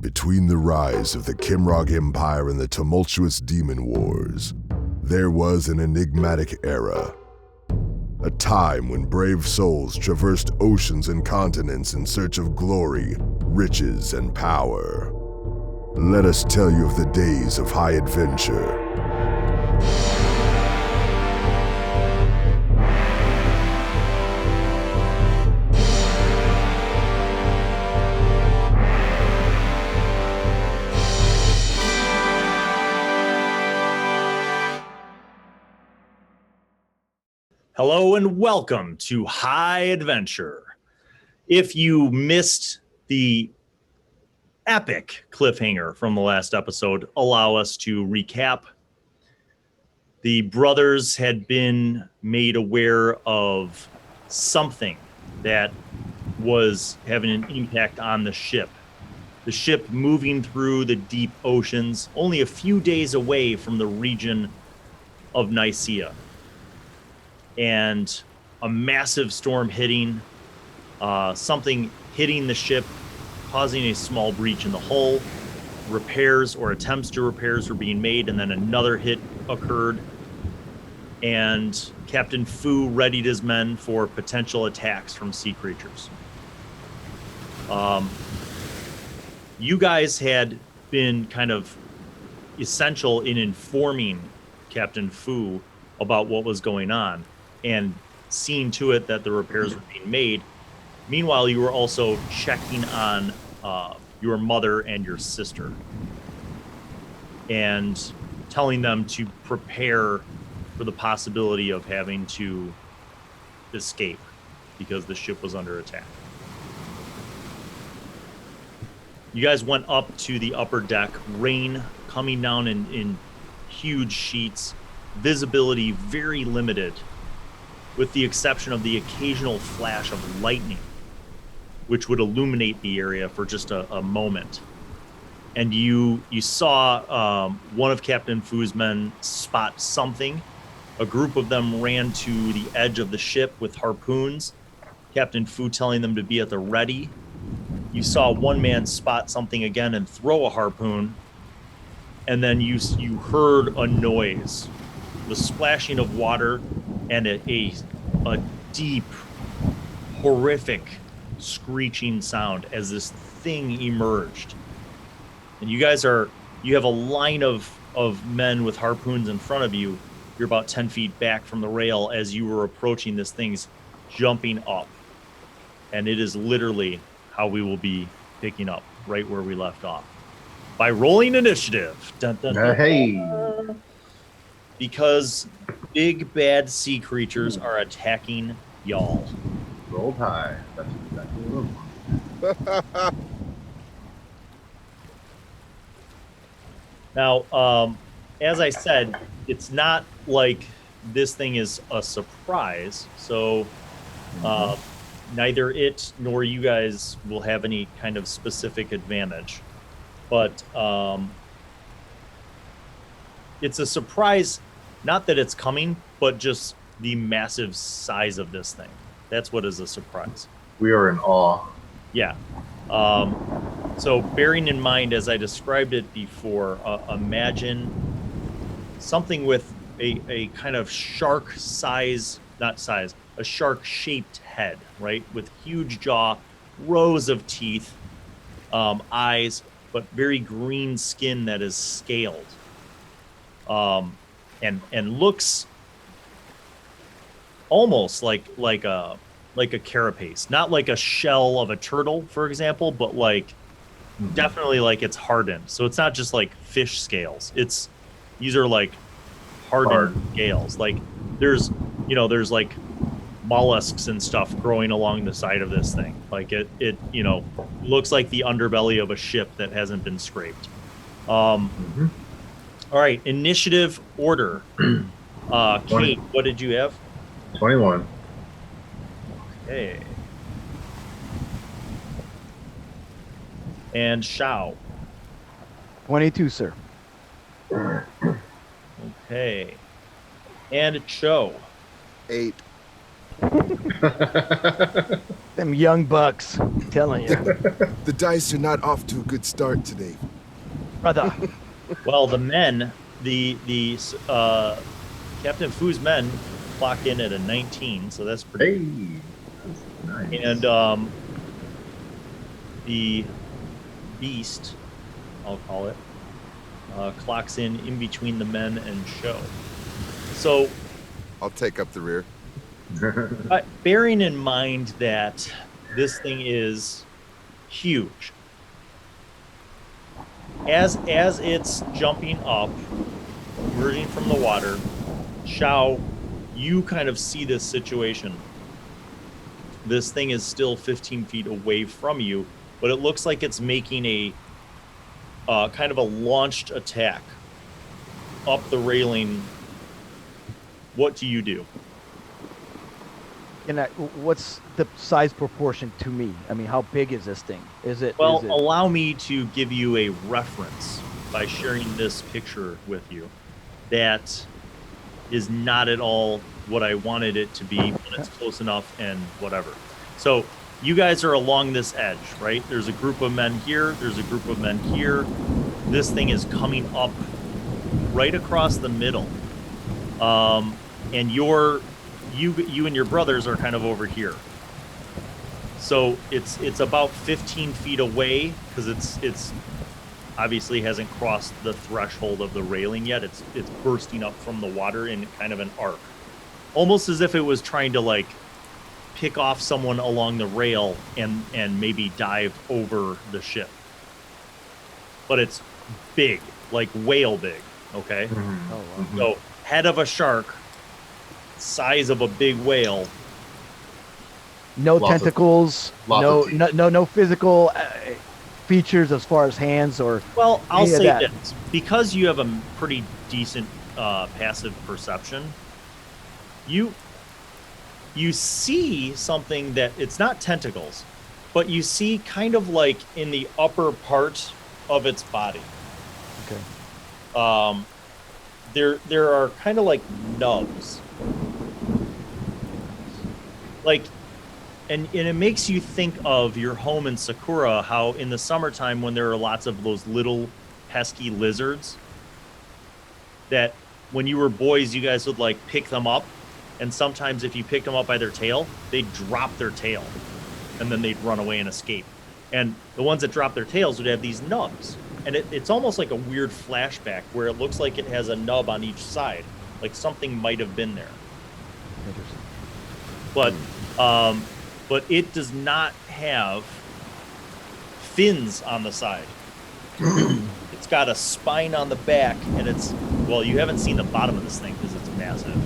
Between the rise of the Kimrog Empire and the tumultuous Demon Wars, there was an enigmatic era. A time when brave souls traversed oceans and continents in search of glory, riches, and power. Let us tell you of the days of high adventure. Hello and welcome to High Adventure. If you missed the epic cliffhanger from the last episode, allow us to recap. The brothers had been made aware of something that was having an impact on the ship. The ship moving through the deep oceans, only a few days away from the region of Nisia. And a massive storm hitting, something hitting the ship, causing a small breach in the hull. Repairs or attempts to repairs were being made, and then another hit occurred. And Captain Fu readied his men for potential attacks from sea creatures. You guys had been kind of essential in informing Captain Fu about what was going on and seeing to it that the repairs were being made. Meanwhile, you were also checking on your mother and your sister and telling them to prepare for the possibility of having to escape because the ship was under attack. You guys went up to the upper deck, rain coming down in huge sheets, visibility very limited, with the exception of the occasional flash of lightning, which would illuminate the area for just a moment. And you saw one of Captain Fu's men spot something. A group of them ran to the edge of the ship with harpoons, Captain Fu telling them to be at the ready. You saw one man spot something again and throw a harpoon, and then you heard a noise, the splashing of water, and a deep, horrific screeching sound as this thing emerged. And you guys you have a line of men with harpoons in front of you. You're about 10 feet back from the rail as you were approaching this thing's jumping up. And it is literally how we will be picking up right where we left off. By rolling initiative. Dun, dun, dun, Hey. Because big bad sea creatures are attacking y'all. Rolled high. That's exactly what Now, as I said, it's not like this thing is a surprise. So neither it nor you guys will have any kind of specific advantage. But it's a surprise, not that it's coming, but just the massive size of this thing. That's what is a surprise. We are in awe. Yeah. So bearing in mind, as I described it before, imagine something with a kind of shark a shark-shaped head, right? With huge jaw, rows of teeth, eyes, but very green skin that is scaled. And looks almost like a carapace, not like a shell of a turtle, for example, but definitely like it's hardened. So it's not just like fish scales. These are like hardened scales. Like there's like mollusks and stuff growing along the side of this thing. Like it looks like the underbelly of a ship that hasn't been scraped. All right, initiative order. Kate, what did you have? 21. Okay. And Shao. 22, sir. Okay. And Cho. 8. Them young bucks, I'm telling you, The dice are not off to a good start today. brother. Well, the men, the Captain Fu's men clock in at a 19, so that's pretty. Hey, that's nice. And the beast, I'll call it, clocks in between the men and Shao. So, I'll take up the rear. bearing in mind that this thing is huge, as it's jumping up, emerging from the water, Shao, you kind of see this situation. This thing is still 15 feet away from you, but it looks like it's making a kind of a launched attack up the railing. What do you do? And what's the size proportion to me? I mean, how big is this thing? Is it? Well, is it... allow me to give you a reference by sharing this picture with you. That is not at all what I wanted it to be, but it's close enough and whatever. So you guys are along this edge, right? There's a group of men here. There's a group of men here. This thing is coming up right across the middle. And you and your brothers are kind of over here. So it's about 15 feet away because it's obviously hasn't crossed the threshold of the railing yet. It's bursting up from the water in kind of an arc, almost as if it was trying to like pick off someone along the rail and maybe dive over the ship. But it's big, like whale big. Okay. Mm-hmm. Oh, wow. So head of a shark, size of a big whale. No Lots of- tentacles. lots No, of teeth. no physical features as far as hands or. Well, I'll Any of say that. this. Because you have a pretty decent passive perception, you see something that it's not tentacles, but you see kind of like in the upper part of its body. Okay. There are kind of like nubs. Like, and it makes you think of your home in Sacura, how in the summertime when there are lots of those little pesky lizards that when you were boys, you guys would like pick them up. And sometimes if you picked them up by their tail, they'd drop their tail and then they'd run away and escape. And the ones that drop their tails would have these nubs. And it's almost like a weird flashback where it looks like it has a nub on each side, like something might have been there. Interesting. But it does not have fins on the side. It's got a spine on the back, and well, you haven't seen the bottom of this thing because it's massive.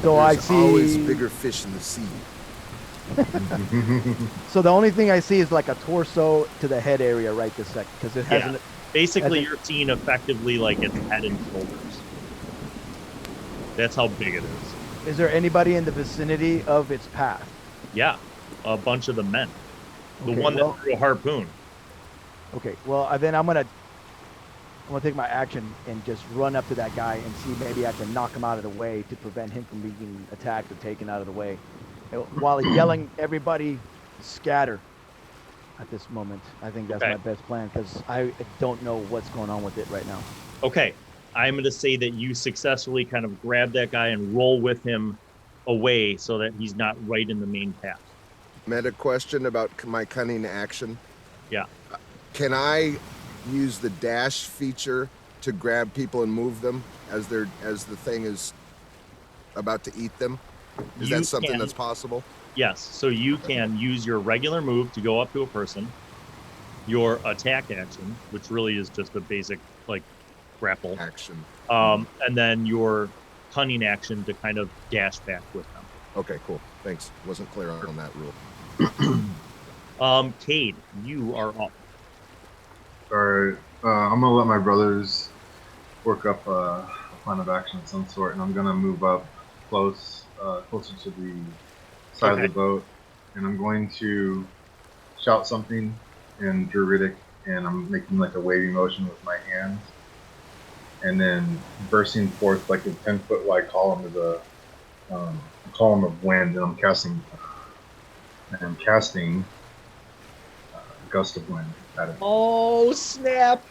So I There's see. always bigger fish in the sea. So the only thing I see is like a torso to the head area right this second because it hasn't. Basically, As you're seeing effectively like its head and shoulders. That's how big it is. Is there anybody in the vicinity of its path? Yeah, a bunch of the men. The Okay, one well- that threw a harpoon. Okay. Well, then I'm gonna take my action and just run up to that guy and see maybe I can knock him out of the way to prevent him from being attacked or taken out of the way. While he's yelling, everybody scatter at this moment. I think that's Okay. my best plan because I don't know what's going on with it right now. Okay, I'm going to say that you successfully kind of grab that guy and roll with him away so that he's not right in the main path. Meta question about my cunning action. Yeah. Can I use the dash feature to grab people and move them as the thing is about to eat them? Is You that something can. that's possible? Yes, so you can use your regular move to go up to a person, your attack action, which really is just a basic like grapple, Action. and then your cunning action to kind of dash back with them. Okay, cool. Thanks. Wasn't clear on that rule. Cade, you are up. Alright, I'm gonna let my brothers work up a plan of action of some sort, and I'm gonna move up closer to the side Okay. of the boat, and I'm going to shout something in Druidic, and I'm making like a wavy motion with my hands, and then bursting forth like a 10-foot wide column of column of wind, and I'm casting and casting Gust of Wind at it. Oh, snap.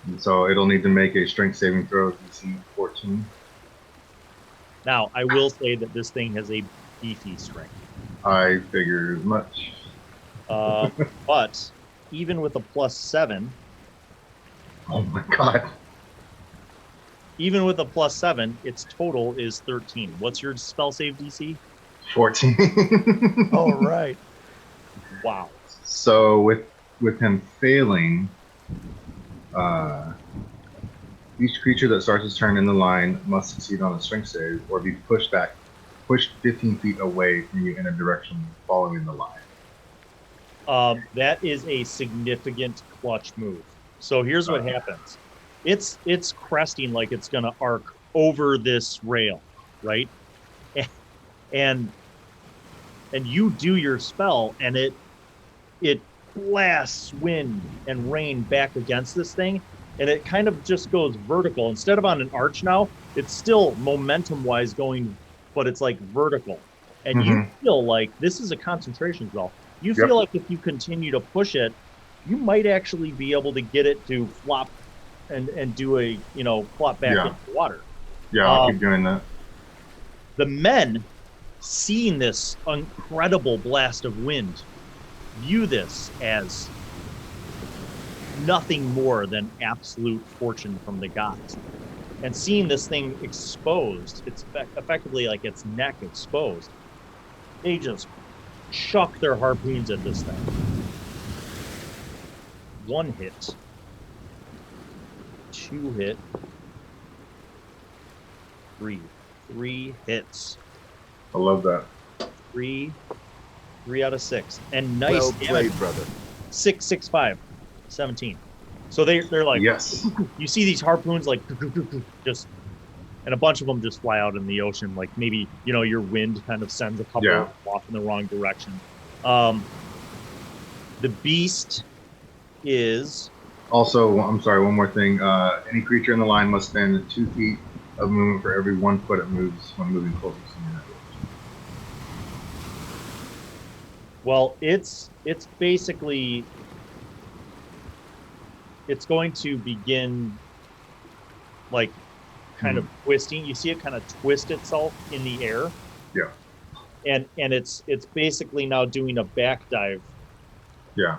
And so it'll need to make a strength saving throw DC 14. Now, I will say that this thing has a beefy strength. I figured as much. But even with a +7, Oh my god. even with a +7, its total is 13. What's your spell save DC? 14. All right. Wow. So with him failing, each creature that starts its turn in the line must succeed on a strength save or be pushed 15 feet away from you in a direction following the line. That is a significant clutch move. So here's what happens. It's cresting like it's going to arc over this rail, right? And you do your spell, and it blasts wind and rain back against this thing, and it kind of just goes vertical. Instead of on an arch now, it's still momentum-wise going, but it's like vertical. And you feel like this is a concentration spell. You feel like if you continue to push it, you might actually be able to get it to flop and do a, flop back into the water. Yeah, I'll keep doing that. The men, seeing this incredible blast of wind, view this as nothing more than absolute fortune from the gods. And seeing this thing exposed, it's effectively like its neck exposed, they just chuck their harpoons at this thing. 1 hit, 2 hit, 3 hits. I love that. 3 out of 6, and nice Well damage. played, brother. 6, 6, 5, 17. So they're like, Yes. you see these harpoons like just, and a bunch of them just fly out in the ocean. Like maybe your wind kind of sends a couple off in the wrong direction. The beast is Also, I'm sorry, one more thing. Any creature in the line must spend 2 feet of movement for every 1 foot it moves when moving closer to the network. well, it's basically it's going to begin like kind of twisting. You see it kind of twist itself in the air. Yeah. And it's basically now doing a back dive. Yeah.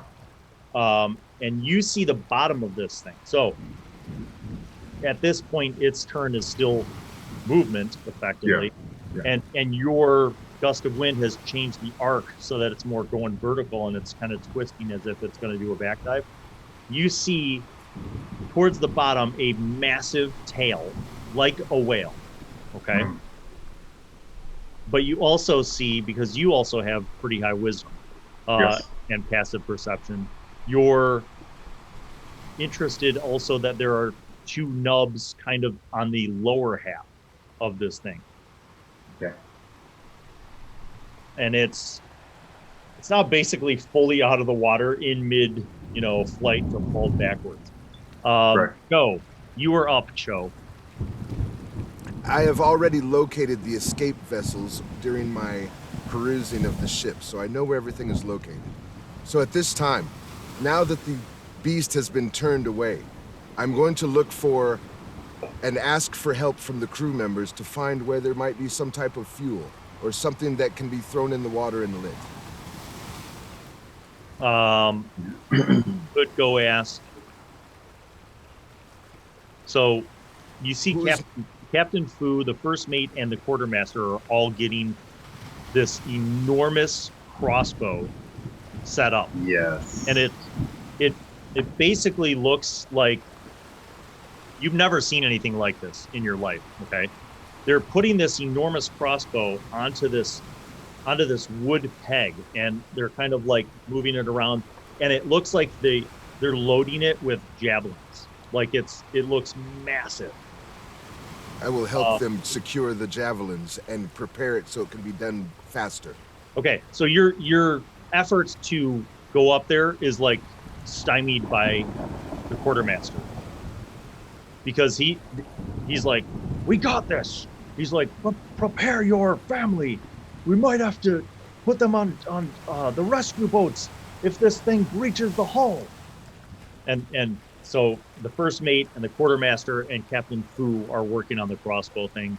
And you see the bottom of this thing. So at this point, its turn is still movement, effectively. Yeah. And your gust of wind has changed the arc so that it's more going vertical, and it's kind of twisting as if it's going to do a back dive. You see towards the bottom a massive tail, like a whale. Okay. But you also see, because you also have pretty high wisdom and passive perception, you're interested also that there are 2 nubs kind of on the lower half of this thing. Okay. And it's now basically fully out of the water in mid, flight to fall backwards. Go. You are up, Cho. I have already located the escape vessels during my perusing of the ship, so I know where everything is located. So at this time, now that the beast has been turned away, I'm going to look for and ask for help from the crew members to find where there might be some type of fuel or something that can be thrown in the water and lit. Good go ask. So you see Captain Fu, the first mate, and the quartermaster are all getting this enormous crossbow set up. Yes. And it basically looks like you've never seen anything like this in your life. Okay, they're putting this enormous crossbow onto this wood peg, and they're kind of like moving it around, and it looks like they're loading it with javelins. Like it looks massive. I will help them secure the javelins and prepare it so it can be done faster. Okay, so your efforts to go up there is like stymied by the quartermaster, because he's like, we got this. He's like, prepare your family. We might have to put them on the rescue boats if this thing breaches the hull. And so the first mate and the quartermaster and Captain Fu are working on the crossbow thing.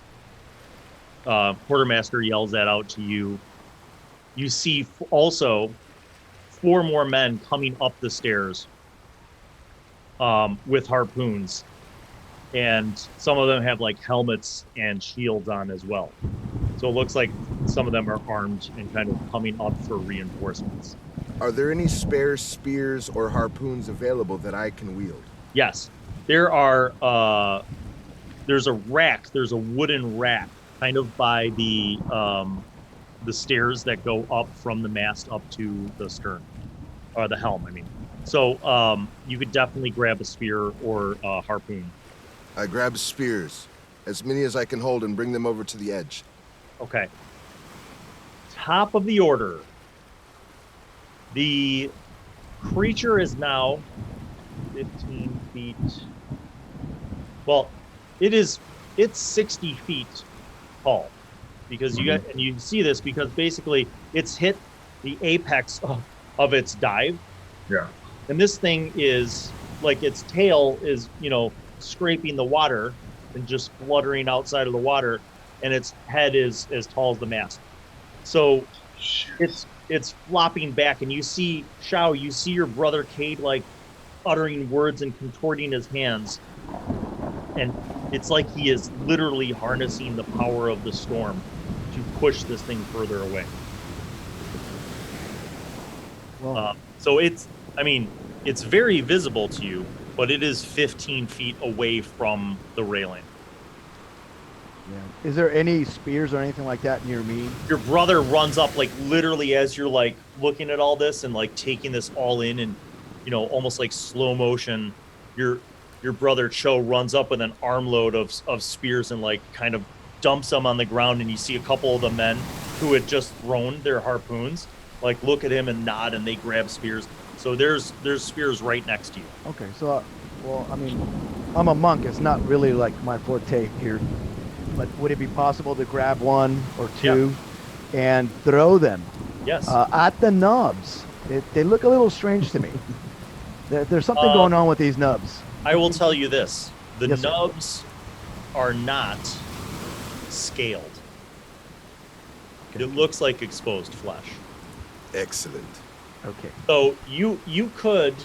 Quartermaster yells that out to you. You see also 4 more men coming up the stairs with harpoons. And some of them have like helmets and shields on as well. So it looks like some of them are armed and kind of coming up for reinforcements. Are there any spare spears or harpoons available that I can wield? Yes, there are. There's a rack. There's a wooden rack, kind of by the stairs that go up from the mast up to the stern, or the helm. I mean, so you could definitely grab a spear or a harpoon. I grab spears, as many as I can hold, and bring them over to the edge. Okay. Top of the order. The creature is now 15 feet. Well, it's 60 feet tall, because you got, and you see this because basically it's hit the apex of its dive. Yeah. And this thing is like, its tail is, scraping the water and just fluttering outside of the water, and its head is as tall as the mast. So it's flopping back, and you see Shao, you see your brother Cade like uttering words and contorting his hands, and it's like he is literally harnessing the power of the storm to push this thing further away. Well, so it's very visible to you, but it is 15 feet away from the railing. yeah. Is there any spears or anything like that near me? Your brother runs up, like literally as you're like looking at all this and like taking this all in, and almost like slow motion, your brother Cho runs up with an armload of spears and like kind of dumps them on the ground, and you see a couple of the men who had just thrown their harpoons like look at him and nod, and they grab spears. So there's spears right next to you. Okay, so, I'm a monk. It's not really like my forte here. But would it be possible to grab one or two and throw them Yes. at the nubs? They look a little strange to me. There's something going on with these nubs. I will tell you this. The Yes, sir. nubs are not scaled. Okay. It looks like exposed flesh. Excellent. Okay. So you could,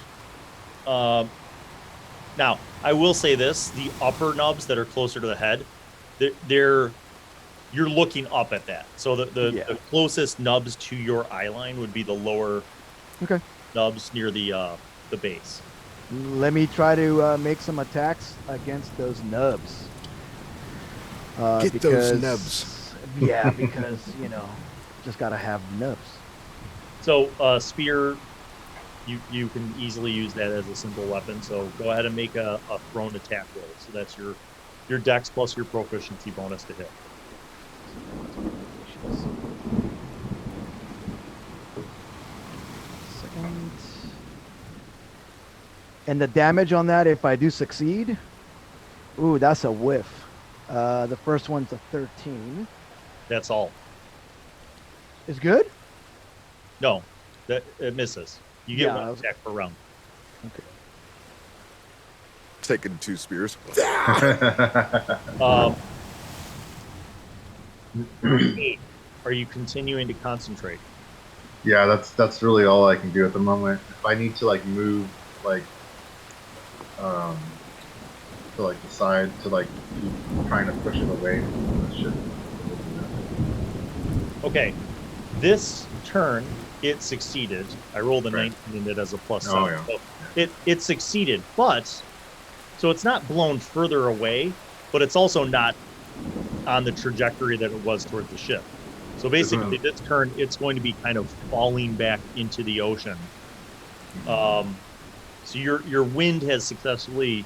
now I will say this: the upper nubs that are closer to the head, you're looking up at that. So the closest nubs to your eye line would be the lower nubs near the base. Let me try to make some attacks against those nubs. Get those nubs. Yeah, because just gotta have nubs. So spear, you can easily use that as a simple weapon. So go ahead and make a thrown attack roll. So that's your dex plus your proficiency bonus to hit. Second. And the damage on that, if I do succeed, ooh, that's a whiff. The first one's a 13. That's all. Is good? No, it misses. You get one Yeah, attack per round. Okay. Taking 2 spears. Are you continuing to concentrate? Yeah, that's really all I can do at the moment. If I need to like move like to like the side to like keep trying to push it away, that should. Okay, this turn it succeeded. I rolled a 19 in it as a plus 7. Yeah. So it succeeded, but so it's not blown further away, but it's also not on the trajectory that it was towards the ship. So basically, this turn it's going to be kind of falling back into the ocean. So your wind has successfully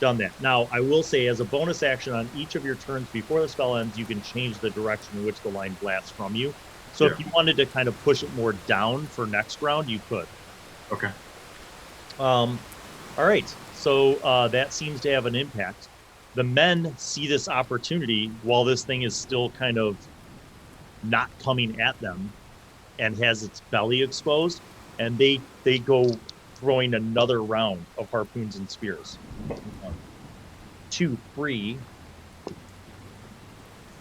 done that. Now, I will say, as a bonus action on each of your turns before the spell ends, you can change the direction in which the line blasts from you. So if you wanted to kind of push it more down for next round, you could. Okay. All right. So that seems to have an impact. The men see this opportunity while this thing is still kind of not coming at them. and has its belly exposed, and they go throwing another round of harpoons and spears. 1, 2, 3,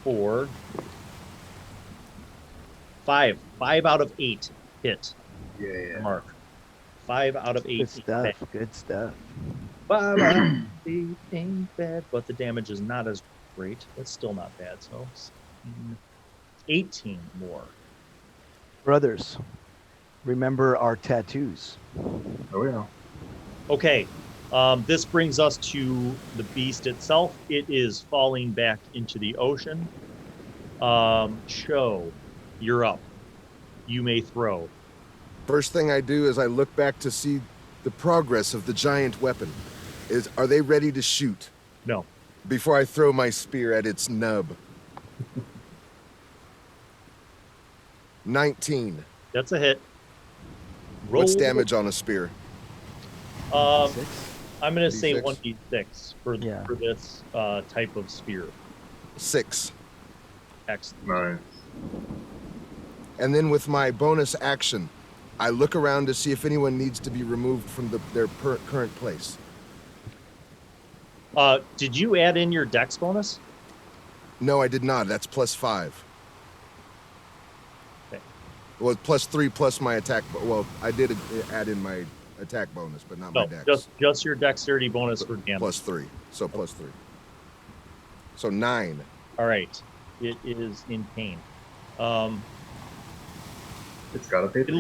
4, 5. 5 out of 8 hit. Yeah. Mark. 5 out of 8. Good stuff. Good stuff. 5 out of 8 ain't bad, but the damage is not as great. It's still not bad. So 18 more. Brothers, remember our tattoos. Oh yeah. Okay. This brings us to the beast itself. It is falling back into the ocean. Shao, you're up. You may throw. First thing I do is I look back to see the progress of the giant weapon. Are they ready to shoot? No. Before I throw my spear at its nub. 19. That's a hit. Roll. What's damage on a spear? 6? I'm going to say D6? 1d6 for this type of spear. 6. Excellent. Nice. And then with my bonus action, I look around to see if anyone needs to be removed from their current place. Did you add in your dex bonus? No, I did not. That's +5. Okay. Well, +3 plus my attack. Well, I did add in my attack bonus, but not my dex. just your dexterity bonus for damage. +3. So +3. So 9. All right. It is in pain. It's got a paper.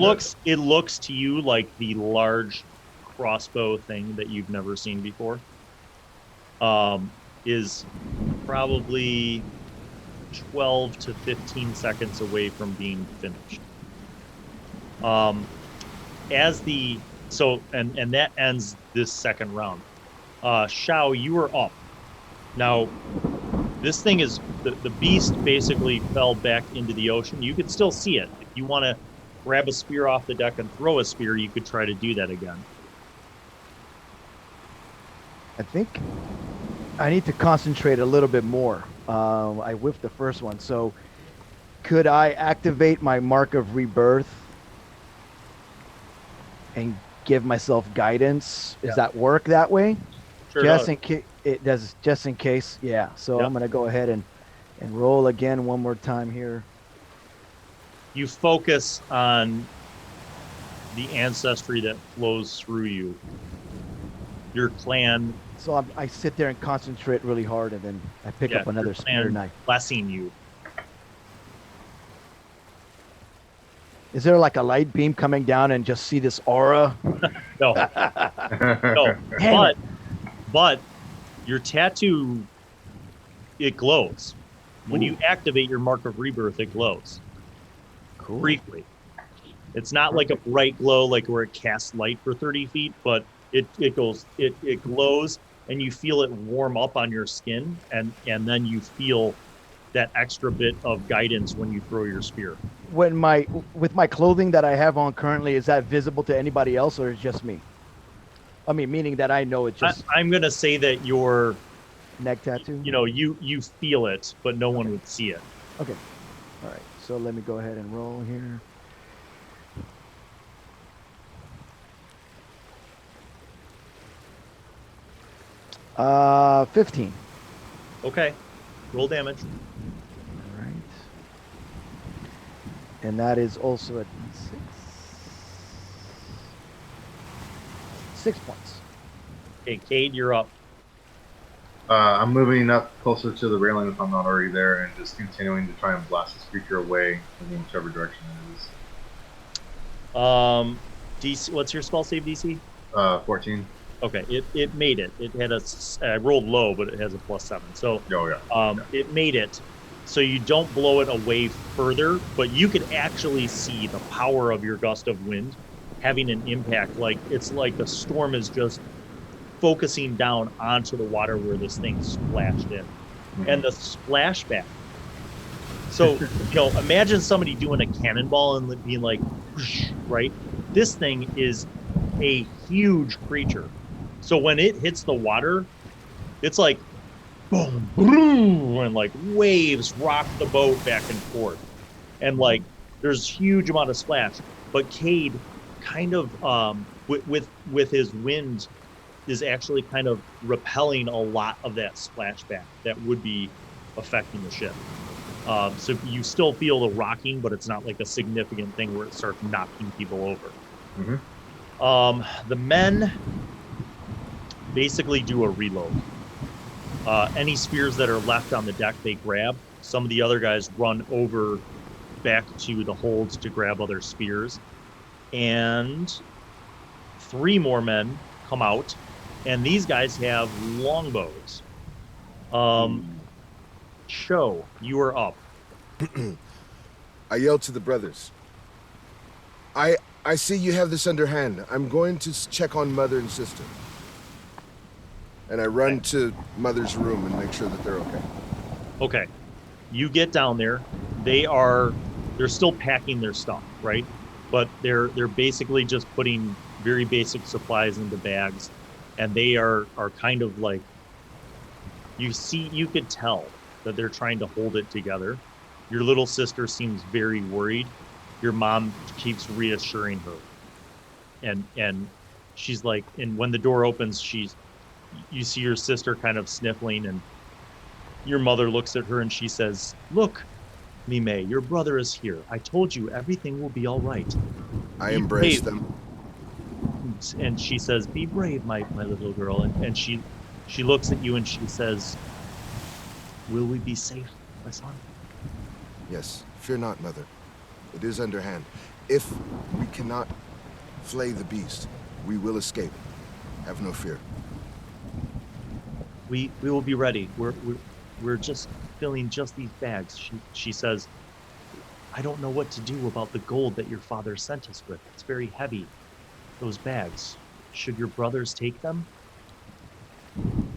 It looks to you like the large crossbow thing that you've never seen before. Is probably 12 to 15 seconds away from being finished. And that ends this second round. Shao, you are up. Now, this thing is the beast basically fell back into the ocean. You can still see it. If you want to grab a spear off the deck and throw a spear, you could try to do that again. I think I need to concentrate a little bit more. I whiffed the first one, so could I activate my Mark of Rebirth and give myself guidance? Does that work that way? Sure Just does. in case it does. Just in case, yeah. So Yep. I'm gonna go ahead and roll again one more time here. You focus on the ancestry that flows through you. Your clan. So I sit there and concentrate really hard, and then I pick up another your spear clan knife. blessing you. Is there like a light beam coming down and just see this aura? No, no. But your tattoo, it glows. When you activate your Mark of Rebirth, it glows. Cool. Briefly. It's not like a bright glow, like where it casts light for 30 feet, but it glows, and you feel it warm up on your skin, and then you feel that extra bit of guidance when you throw your spear. With my clothing that I have on currently, is that visible to anybody else, or is it just me? I mean, meaning that I know it's just I'm gonna say that your neck tattoo. you feel it, but no one would see it. Okay. All right. So let me go ahead and roll here. Uh, 15. Okay. Roll damage. All right. And that is also at 6 points. Okay, Cade, you're up. I'm moving up closer to the railing if I'm not already there, and just continuing to try and blast this creature away in whichever direction it is. DC. What's your spell save DC? 14. Okay, it made it. It had I rolled low, but it has a +7. So Oh yeah. it made it. So you don't blow it away further, but you could actually see the power of your gust of wind having an impact. Like it's like the storm is just focusing down onto the water where this thing splashed in. And the splashback. So, imagine somebody doing a cannonball and being like, whoosh, right? This thing is a huge creature. So when it hits the water, it's like, boom, boom, and like waves rock the boat back and forth. And like, There's huge amount of splash, but Cade kind of with his wind is actually kind of repelling a lot of that splashback that would be affecting the ship. So you still feel the rocking, but it's not like a significant thing where it starts knocking people over. The men basically do a reload. Any spears that are left on the deck, they grab. Some of the other guys run over back to the holds to grab other spears. And 3 more men come out, and these guys have longbows. Shao, you are up. I yell to the brothers. I see you have this underhand. I'm going to check on Mother and Sister. And I run to Mother's room and make sure that they're okay. Okay. You get down there. They're still packing their stuff, right? But they're basically just putting very basic supplies into bags, and they are kind of like, you could tell that they're trying to hold it together. Your little sister seems very worried. Your mom keeps reassuring her. And she's like, and when the door opens, you see your sister kind of sniffling, and your mother looks at her and she says, "Look, Mime, your brother is here. I told you everything will be all right." I embrace them. And she says, "Be brave, my little girl." And she looks at you and she says, "Will we be safe, my son?" Yes, fear not, Mother. It is underhand. If we cannot flay the beast, we will escape. Have no fear. We will be ready. We're just filling just these bags. She says, "I don't know what to do about the gold that your father sent us with. It's very heavy, those bags. Should your brothers take them?"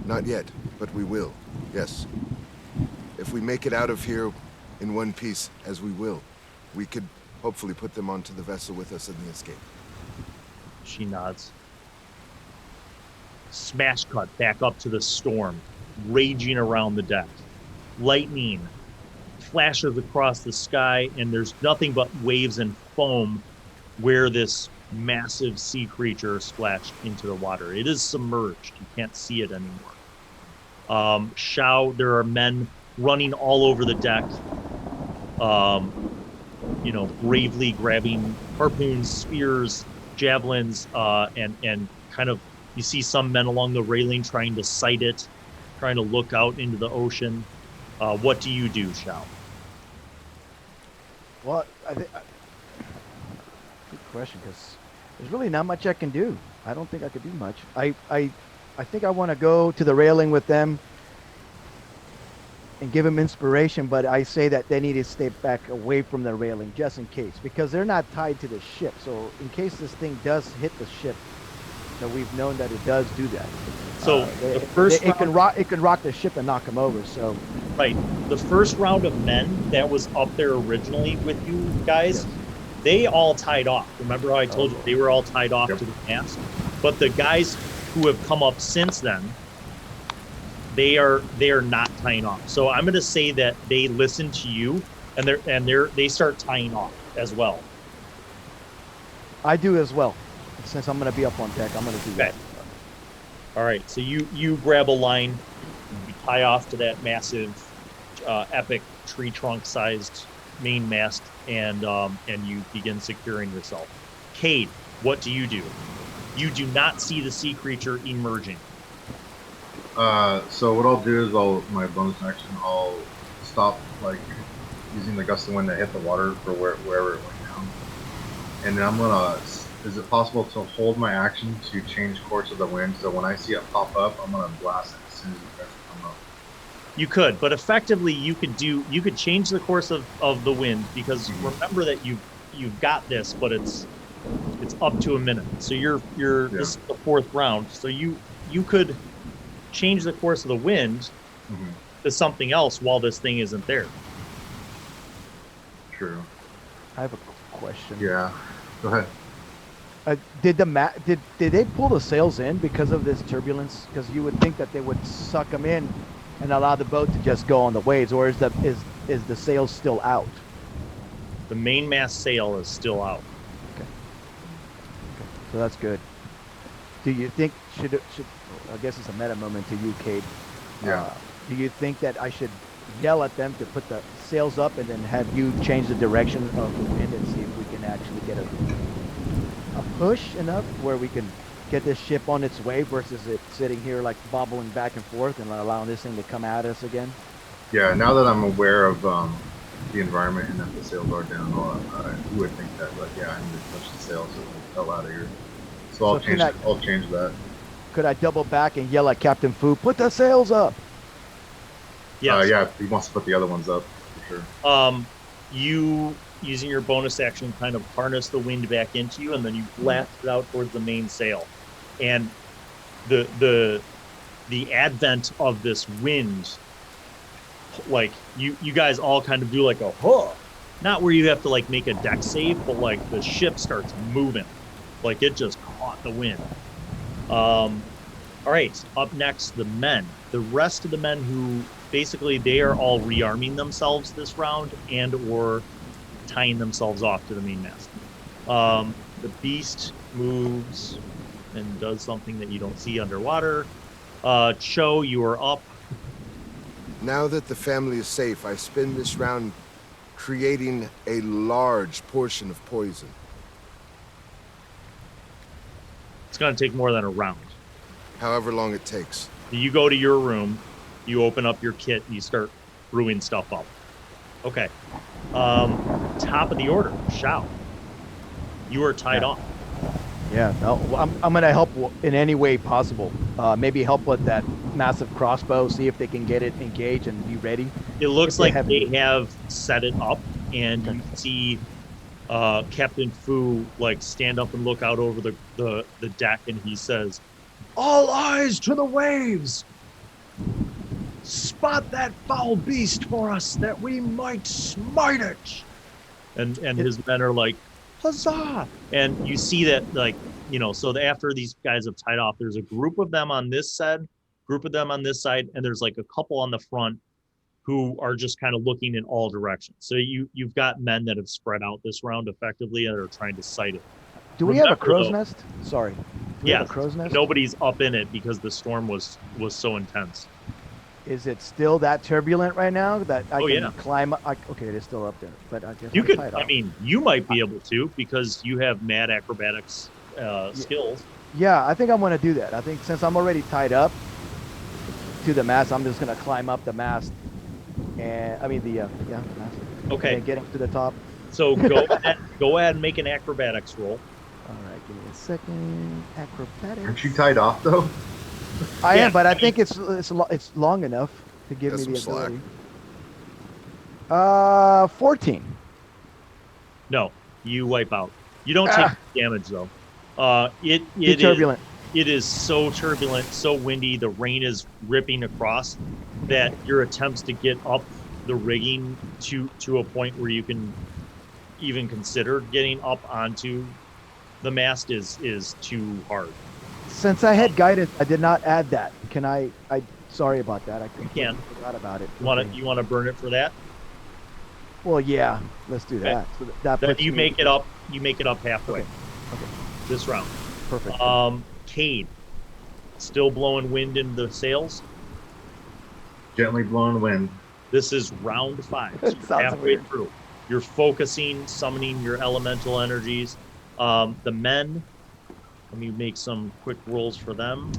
Not yet, but we will. Yes. If we make it out of here in one piece, as we will, we could hopefully put them onto the vessel with us in the escape. She nods. Smash cut back up to the storm, raging around the deck. Lightning flashes across the sky, and there's nothing but waves and foam where this massive sea creature splashed into the water. It is submerged. You can't see it anymore. Shao, there are men running all over the deck, bravely grabbing harpoons, spears, javelins, and kind of, you see some men along the railing trying to sight it, trying to look out into the ocean. What do you do, Shao? Well, good question, because there's really not much I can do. I don't think I could do much. I think I want to go to the railing with them and give them inspiration, but I say that they need to stay back away from the railing just in case, because they're not tied to the ship. So in case this thing does hit the ship, that we've known that it does do that. So it can rock the ship and knock them over. So right, the first round of men that was up there originally with you guys, yes, they all tied off. Remember how I told you they were all tied off to the mast? But the guys who have come up since then, they are not tying off. So I'm going to say that they listen to you, and they start tying off as well. I do as well. Since I'm going to be up on deck, I'm going to do that. All right, so you grab a line, you tie off to that massive, epic tree trunk-sized main mast, and you begin securing yourself. Cade, what do? You do not see the sea creature emerging. So what I'll do is my bonus action, I'll stop using the gust of wind to hit the water for wherever it went down, and then I'm gonna. Is it possible to hold my action to change course of the wind, so when I see it pop up, I'm gonna blast it as soon as it starts to come up? You could, but effectively you could change the course of the wind, because remember that you've got this, but it's up to a minute. So this is the 4th round, so you could change the course of the wind to something else while this thing isn't there. True. I have a question. Yeah, go ahead. Did they pull the sails in because of this turbulence? Because you would think that they would suck them in and allow the boat to just go on the waves, or is the sails still out? The mainmast sail is still out. Okay. So that's good. Do you think should I guess it's a meta moment to you, Cade. Yeah. Do you think that I should yell at them to put the sails up and then have you change the direction of the wind and see if we can actually get a push enough where we can get this ship on its way versus it sitting here like bobbling back and forth and allowing this thing to come at us again? Yeah, now that I'm aware of the environment and that the sails are down, you would think that, but yeah, I need to push the sails so we fell out of here. So I'll change that. Could I double back and yell at Captain Fu, put the sails up? Yes. Yeah, he wants to put the other ones up for sure. You, using your bonus action, kind of harness the wind back into you, and then you blast it out towards the main sail. And the advent of this wind, like you guys all kind of do like a huh, not where you have to like make a deck save, but like the ship starts moving, like it just caught the wind. All right, up next, the men. The rest of the men who basically they are all rearming themselves this round and or tying themselves off to the mainmast. The beast moves and does something that you don't see underwater. Cho, you are up. Now that the family is safe, I spend this round creating a large portion of poison. It's going to take more than a round. However long it takes. You go to your room, you open up your kit, and you start brewing stuff up. Okay. Top of the order, Shao. You are tied off. Yeah, no, I'm going to help in any way possible. Maybe help with that massive crossbow, see if they can get it engaged and be ready. It looks like they have set it up, and you see Captain Fu like stand up and look out over the deck, and he says, "All eyes to the waves! Spot that foul beast for us, that we might smite it!" And his men are like, "Huzzah!" And you see that, like, you know, so after these guys have tied off, there's a group of them on this side, and there's like a couple on the front who are just kind of looking in all directions. So you've got men that have spread out this round effectively and are trying to sight it. Do we have a crow's nest? Sorry. Yeah, crow's nest? Nobody's up in it because the storm was so intense. Is it still that turbulent right now that I can climb? Okay, it is still up there, but I guess you could. I mean, you might be able to because you have mad acrobatics skills. Yeah, I think I'm going to do that. I think since I'm already tied up to the mast, I'm just going to climb up the mast, and I mean the mast. Okay. And get up to the top. So go ahead and make an acrobatics roll. All right, give me a second. Acrobatics. Aren't you tied off though? I am, but I think it's long enough to give me the ability. 14. No, you wipe out. You don't take damage though. It turbulent. It is so turbulent, so windy. The rain is ripping across that your attempts to get up the rigging to a point where you can even consider getting up onto the mast is too hard. Since I had guidance, I did not add that. Can I sorry about that. I can. Forgot about it. You want to burn it for that? Well, yeah. Let's do that. Okay. So that then you make it up. You make it up halfway. Okay. This round. Perfect. Cade, still blowing wind in the sails. Gently blowing wind. This is round 5. So you're halfway through. You're focusing, summoning your elemental energies. The men. Let me make some quick rolls for them.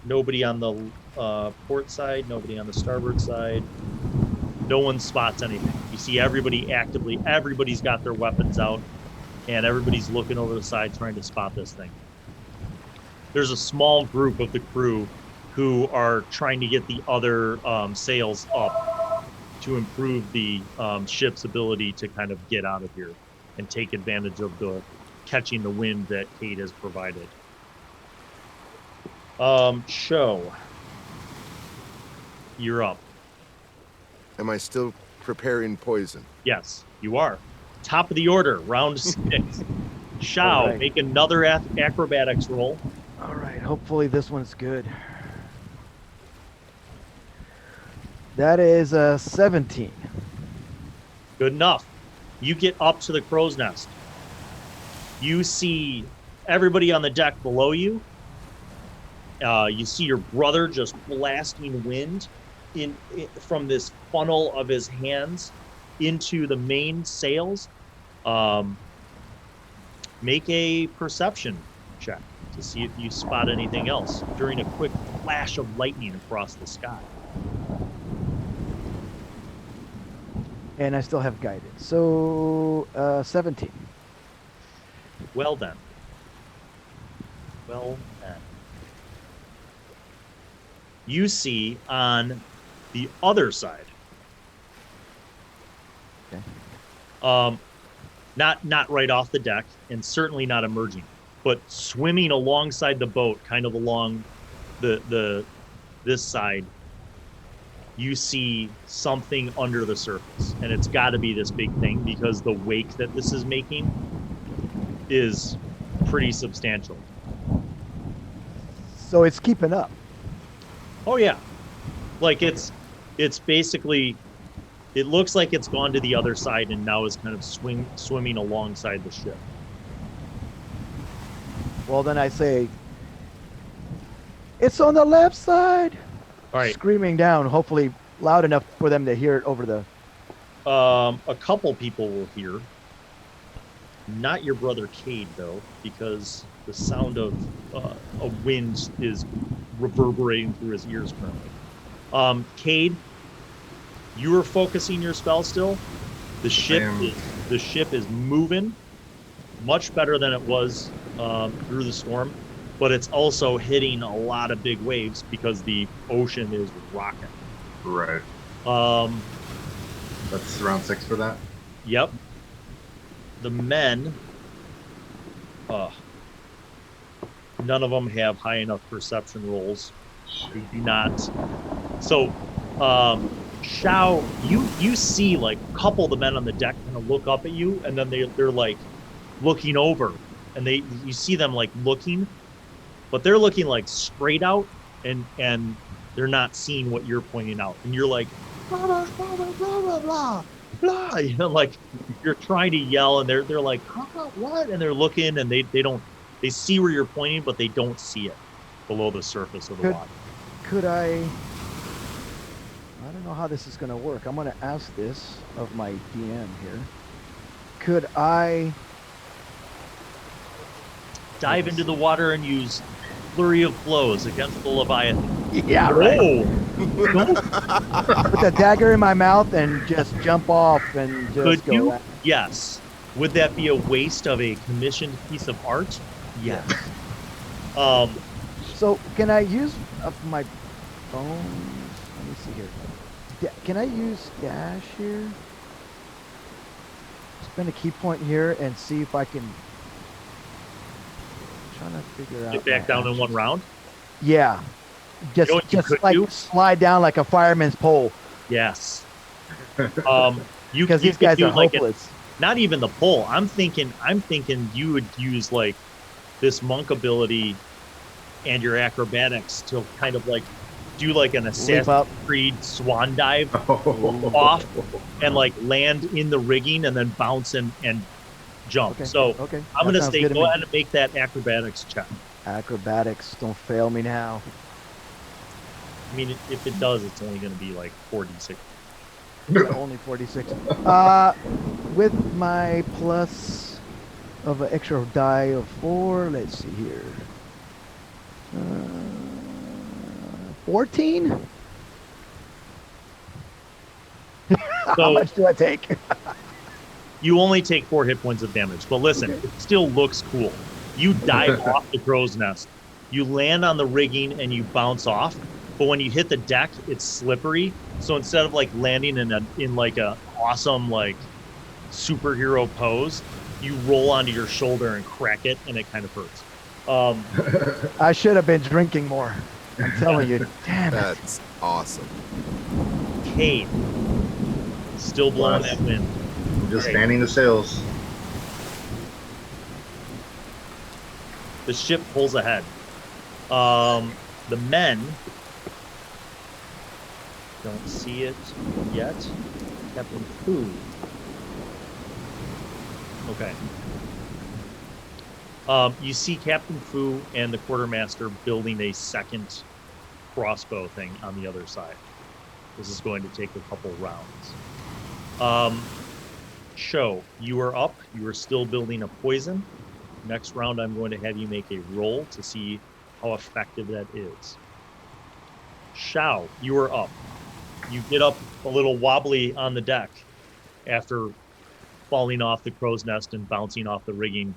Nobody on the port side, nobody on the starboard side. No one spots anything. You see everybody's got their weapons out, and everybody's looking over the side trying to spot this thing. There's a small group of the crew who are trying to get the other sails up to improve the ship's ability to kind of get out of here and take advantage of the catching the wind that Cade has provided. Show. You're up. Am I still preparing poison? Yes, you are. Top of the order, round 6. Shao, right. Make another acrobatics roll. All right, hopefully this one's good. That is a 17. Good enough. You get up to the crow's nest. You see everybody on the deck below you. You see your brother just blasting wind from this funnel of his hands into the main sails. Make a perception check to see if you spot anything else during a quick flash of lightning across the sky. And I still have guidance. So 17. Well then. You see on the other side. Okay. Not right off the deck, and certainly not emerging, but swimming alongside the boat, kind of along this side. You see something under the surface, and it's got to be this big thing because the wake that this is making is pretty substantial. So it's keeping up. Oh yeah, like it's basically, it looks like it's gone to the other side and now is kind of swimming alongside the ship. Well, then I say, it's on the left side. All right. Screaming down, hopefully loud enough for them to hear it over the... A couple people will hear. Not your brother Cade, though, because the sound of a wind is reverberating through his ears currently. Cade, you are focusing your spell still. The ship is moving much better than it was through the storm, but it's also hitting a lot of big waves because the ocean is rocking. Right. That's round 6 for that? Yep. The men, none of them have high enough perception rolls. They do not. So, Shao, you see like a couple of the men on the deck kind of look up at you, and then they're like looking over, and you see them like looking, but they're looking like straight out, and they're not seeing what you're pointing out, and you're like blah blah blah blah blah blah blah, you know, like you're trying to yell, and they're like what, and they're looking, and they see where you're pointing, but they don't see it below the surface of the water. Could I don't know how this is going to work. I'm going to ask this of my DM here. Could I dive into the water and use flurry of blows against the Leviathan? Yeah, right. Oh. Put the dagger in my mouth and just jump off and just Could go. you? Yes. Would that be a waste of a commissioned piece of art? Yes. So can I use my bones? Let me see here. Can I use dash here? Spend a key point here and see if I can. Trying to figure out. Get back down in one round? Yeah. Just like do? Slide down like a fireman's pole. Yes. Because these guys are hopeless. Not even the pole. I'm thinking you would use like this monk ability and your acrobatics to kind of like do like an Assassin's Creed swan dive off and like land in the rigging and then bounce and jump. Okay, I'm going to say go ahead and make that acrobatics check. Acrobatics, don't fail me now. I mean, if it does, it's only going to be like 46. Yeah, only 46. With my plus of an extra die of 4, let's see here. 14? So, how much do I take? You only take 4 hit points of damage, but listen, it still looks cool. You dive off the crow's nest, you land on the rigging, and you bounce off. But when you hit the deck, it's slippery. So instead of like landing in like a awesome like superhero pose, you roll onto your shoulder and crack it, and it kind of hurts. I should have been drinking more. I'm telling you, damn it. That's awesome. Cade, still blowing that wind. Just fanning the sails. The ship pulls ahead. The men don't see it yet. Captain Fu, Okay. You see Captain Fu and the quartermaster building a second crossbow thing on the other side. This is going to take a couple rounds. Shao, you are up. You are still building a poison. Next round, I'm going to have you make a roll to see how effective that is. Shao, you are up. You get up a little wobbly on the deck after falling off the crow's nest and bouncing off the rigging.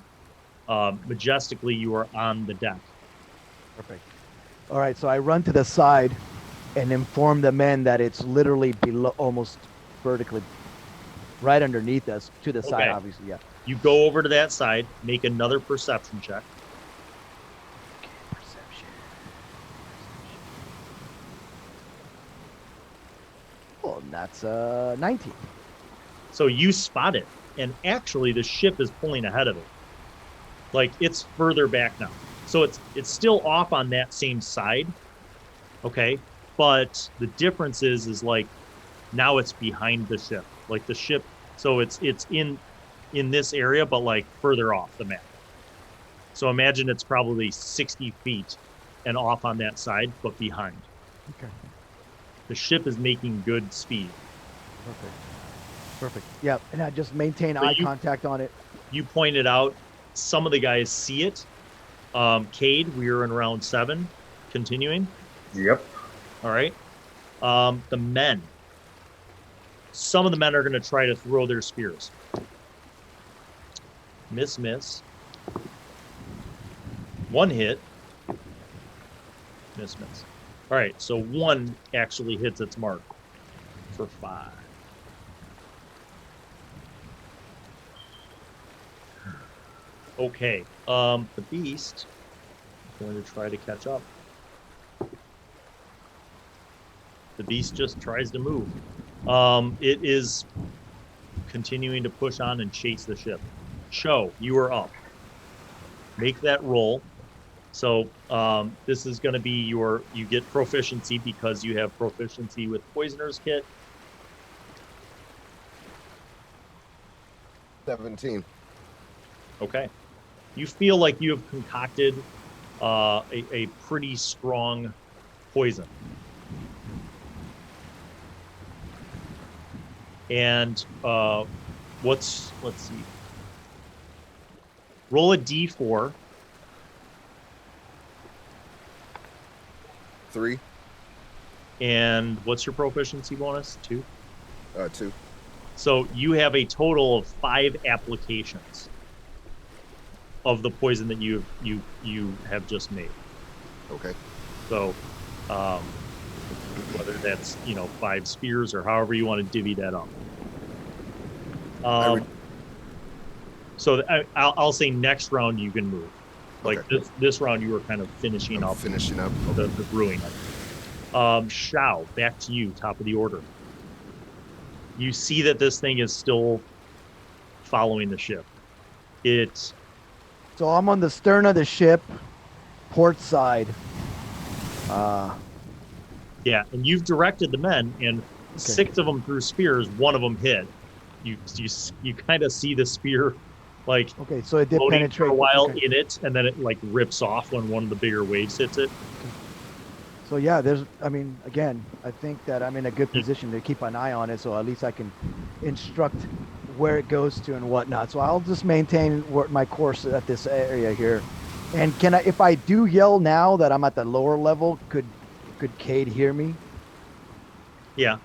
Majestically, you are on the deck. Perfect. All right, so I run to the side and inform the men that it's literally below, almost vertically, right underneath us, to the side, obviously, yeah. You go over to that side, make another perception check. Okay, perception. Well, that's 19. So you spot it, and actually the ship is pulling ahead of it. Like, it's further back now. So it's still off on that same side, okay? But the difference is like, now it's behind the ship. Like, the ship, so it's in this area, but like further off the map. So imagine it's probably 60 feet and off on that side, but behind. Okay. The ship is making good speed. Perfect. Yeah, and I just maintain eye contact on it. You pointed out some of the guys see it. Cade, we are in round 7. Continuing. Yep. All right. The men. Some of the men are going to try to throw their spears. Miss. One hit. Miss. All right, so one actually hits its mark for 5. Okay, the beast is going to try to catch up. The beast just tries to move. It is continuing to push on and chase the ship. Shao, you are up. Make that roll. So this is going to be you get proficiency because you have proficiency with Poisoner's Kit. 17. Okay. You feel like you have concocted a pretty strong poison. And let's see. Roll a d4. 3. And what's your proficiency bonus? 2? 2. So you have a total of 5 applications of the poison that you have just made. Okay. So whether that's 5 spears or however you want to divvy that up. So I'll say next round you can move. Like okay. this round you were kind of finishing up the brewing. Shao, back to you, top of the order. You see that this thing is still following the ship. So I'm on the stern of the ship, port side. Yeah, and you've directed the men, and 6 of them threw spears. 1 of them hit. You kind of see the spear, like so it did penetrate for a while in it, and then it like rips off when one of the bigger waves hits it. So yeah, again, I think that I'm in a good position to keep an eye on it, so at least I can instruct where it goes to and whatnot. So I'll just maintain my course at this area here. And if I do yell now that I'm at the lower level, could Cade hear me? Yeah.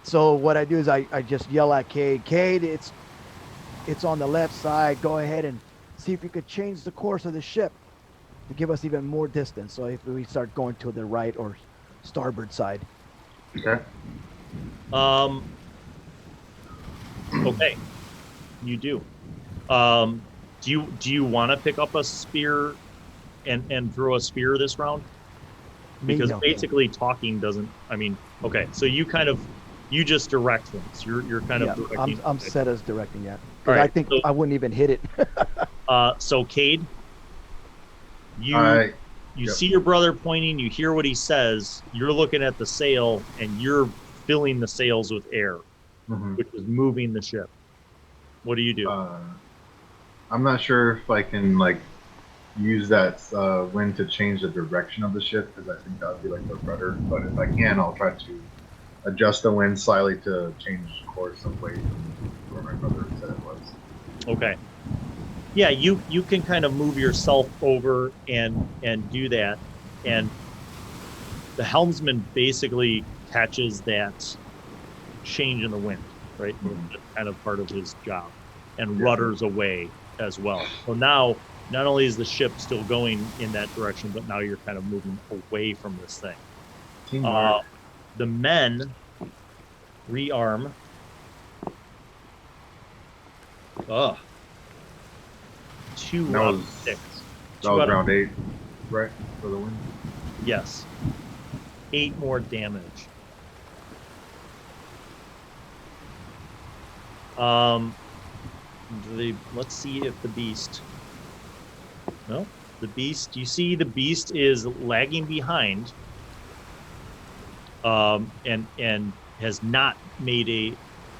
So what I do is I just yell at Cade. Cade, it's on the left side. Go ahead and see if you could change the course of the ship to give us even more distance. So if we start going to the right or starboard side. Okay. Okay. You do. Do you want to pick up a spear and throw a spear this round? Because basically talking doesn't. Okay. So you just direct things. You're kind of directing. I'm set as directing, yeah. Right, I think I wouldn't even hit it. So Cade, you see your brother pointing. You hear what he says. You're looking at the sail, and you're filling the sails with air, which is moving the ship. What do you do? I'm not sure if I can like use that wind to change the direction of the ship, because I think that would be like the rudder. But if I can, I'll try to adjust the wind slightly to change course away from where my brother said it was. Okay. Yeah, you can kind of move yourself over and do that, and the helmsman basically catches that change in the wind, right? That's kind of part of his job, and rudders away as well. So now, not only is the ship still going in that direction, but now you're kind of moving away from this thing. The men rearm. Two That out was of 6. That was round 8, right? For the win. Yes. 8 more damage. Let's see if the beast. No, the beast. You see, the beast is lagging behind. And has not made a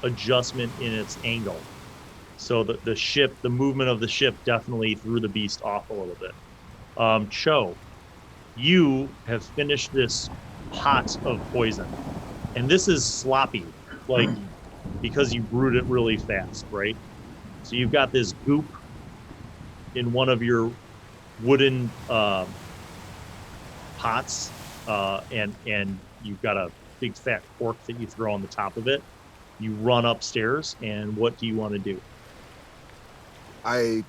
adjustment in its angle. So the ship, the movement of the ship definitely threw the beast off a little bit. Cho, you have finished this pot of poison. And this is sloppy, like, because you brewed it really fast, right? So you've got this goop in one of your wooden pots, and you've got a big fat cork that you throw on the top of it. You run upstairs, and what do you want to do? I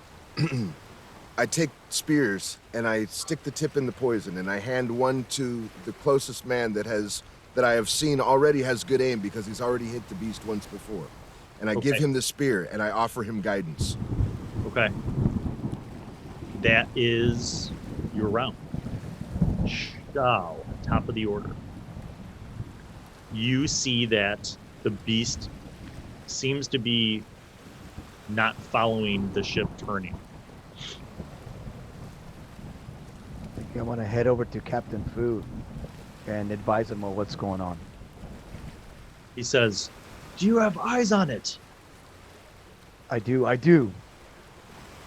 take spears and I stick the tip in the poison, and I hand one to the closest man that I have seen already has good aim, because he's already hit the beast once before. And I give him the spear and I offer him guidance. Okay. That is your round. Shao, top of the order. You see that the beast seems to be not following the ship turning. I think I want to head over to Captain Fu and advise him on what's going on. He says, "Do you have eyes on it?" I do.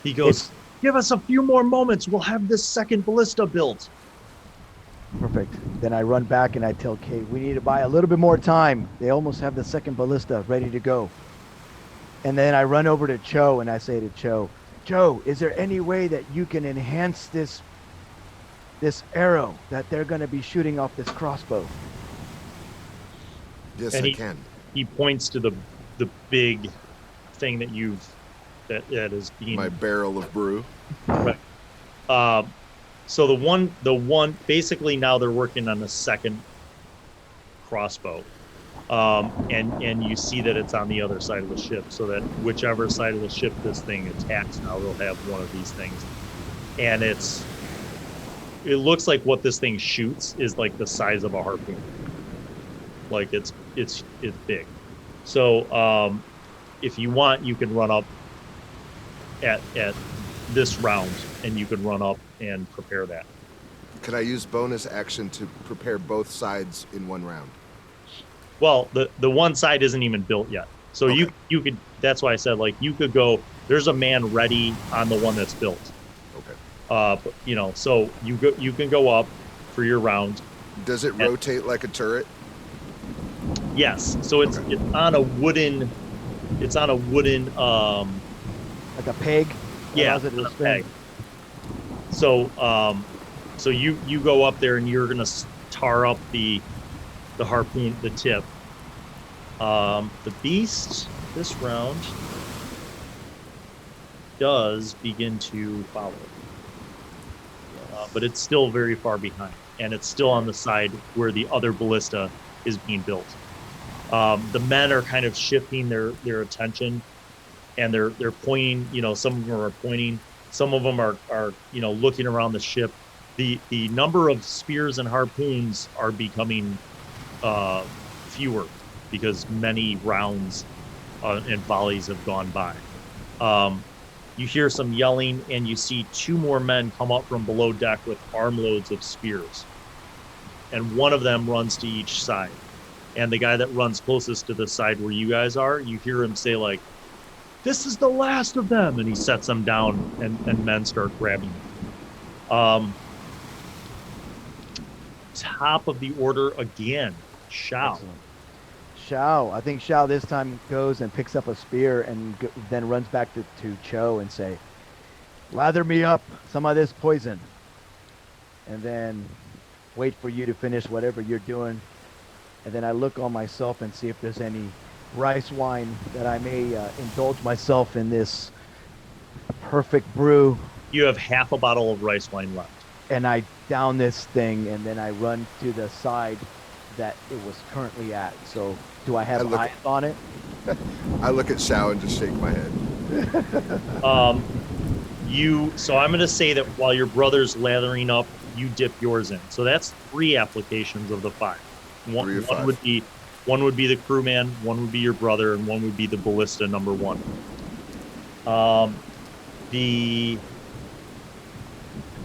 He goes, "Give us a few more moments. We'll have this second ballista built." Perfect. Then I run back and I tell Cade, we need to buy a little bit more time. They almost have the second ballista ready to go. And then I run over to Cho and I say to Cho, is there any way that you can enhance this arrow that they're going to be shooting off this crossbow? Yes, and I can. He points to the big thing that that is being my barrel of brew. Right. So the one basically now they're working on the second crossbow. And you see that it's on the other side of the ship, so that whichever side of the ship this thing attacks now, they'll have one of these things. And it looks like what this thing shoots is like the size of a harpoon. Like it's big. So if you want, you can run up at this round, and you can run up and prepare that. Can I use bonus action to prepare both sides in one round? Well, the one side isn't even built yet. So okay. you could, that's why I said, like, you could go, there's a man ready on the one that's built. Okay. So you can go up for your round. Does it rotate like a turret? Yes. So it's on a wooden like a peg? Yeah, on a peg. So so you go up there and you're gonna tar up the harpoon, the tip. The beast this round does begin to follow, but it's still very far behind, and it's still on the side where the other ballista is being built. The men are kind of shifting their attention, and they're pointing. Some of them are pointing. Some of them are looking around the ship. The number of spears and harpoons are becoming fewer because many rounds and volleys have gone by. You hear some yelling, and you see 2 more men come up from below deck with armloads of spears, and one of them runs to each side. And the guy that runs closest to the side where you guys are, you hear him say, like, This is the last of them. And he sets them down, and men start grabbing them. Top of the order again, Shao. Excellent. Shao, I think Shao this time goes and picks up a spear and then runs back to Cho and say, lather me up some of this poison. And then wait for you to finish whatever you're doing. And then I look on myself and see if there's any rice wine that I may indulge myself in this perfect brew. You have half a bottle of rice wine left. And I down this thing, and then I run to the side that it was currently at. So do I have eyes on it? I look at Shao and just shake my head. So I'm going to say that while your brother's lathering up, you dip yours in. So that's 3 applications of the 5. One would be the crewman, one would be your brother, and one would be the ballista number 1.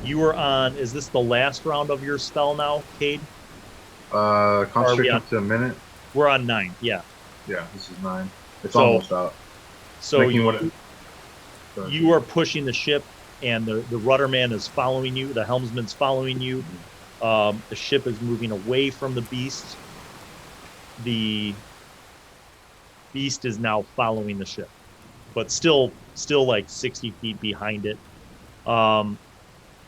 You are on. Is this the last round of your spell now, Cade? Concentrate up to a minute. We're on 9. Yeah. Yeah, this is 9. It's almost out. So you are pushing the ship, and the rudderman is following you. The helmsman's following you. The ship is moving away from the beast. The beast is now following the ship, but still like 60 feet behind it.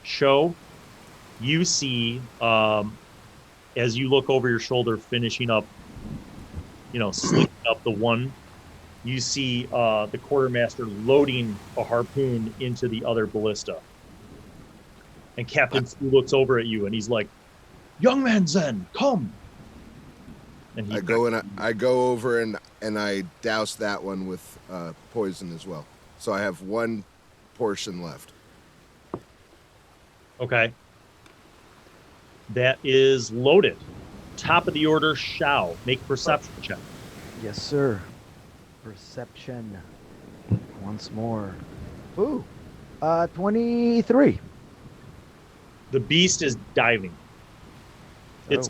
Show, you see, as you look over your shoulder, finishing up, sleeping up the one, you see the quartermaster loading a harpoon into the other ballista. And Captain Fu looks over at you and he's like, young man Zhen, come. And I go over and I douse that one with poison as well. So I have 1 portion left. Okay. That is loaded. Top of the order, Shao. Make a perception check. Yes, sir. Perception. Once more. Ooh. 23. The beast is diving. It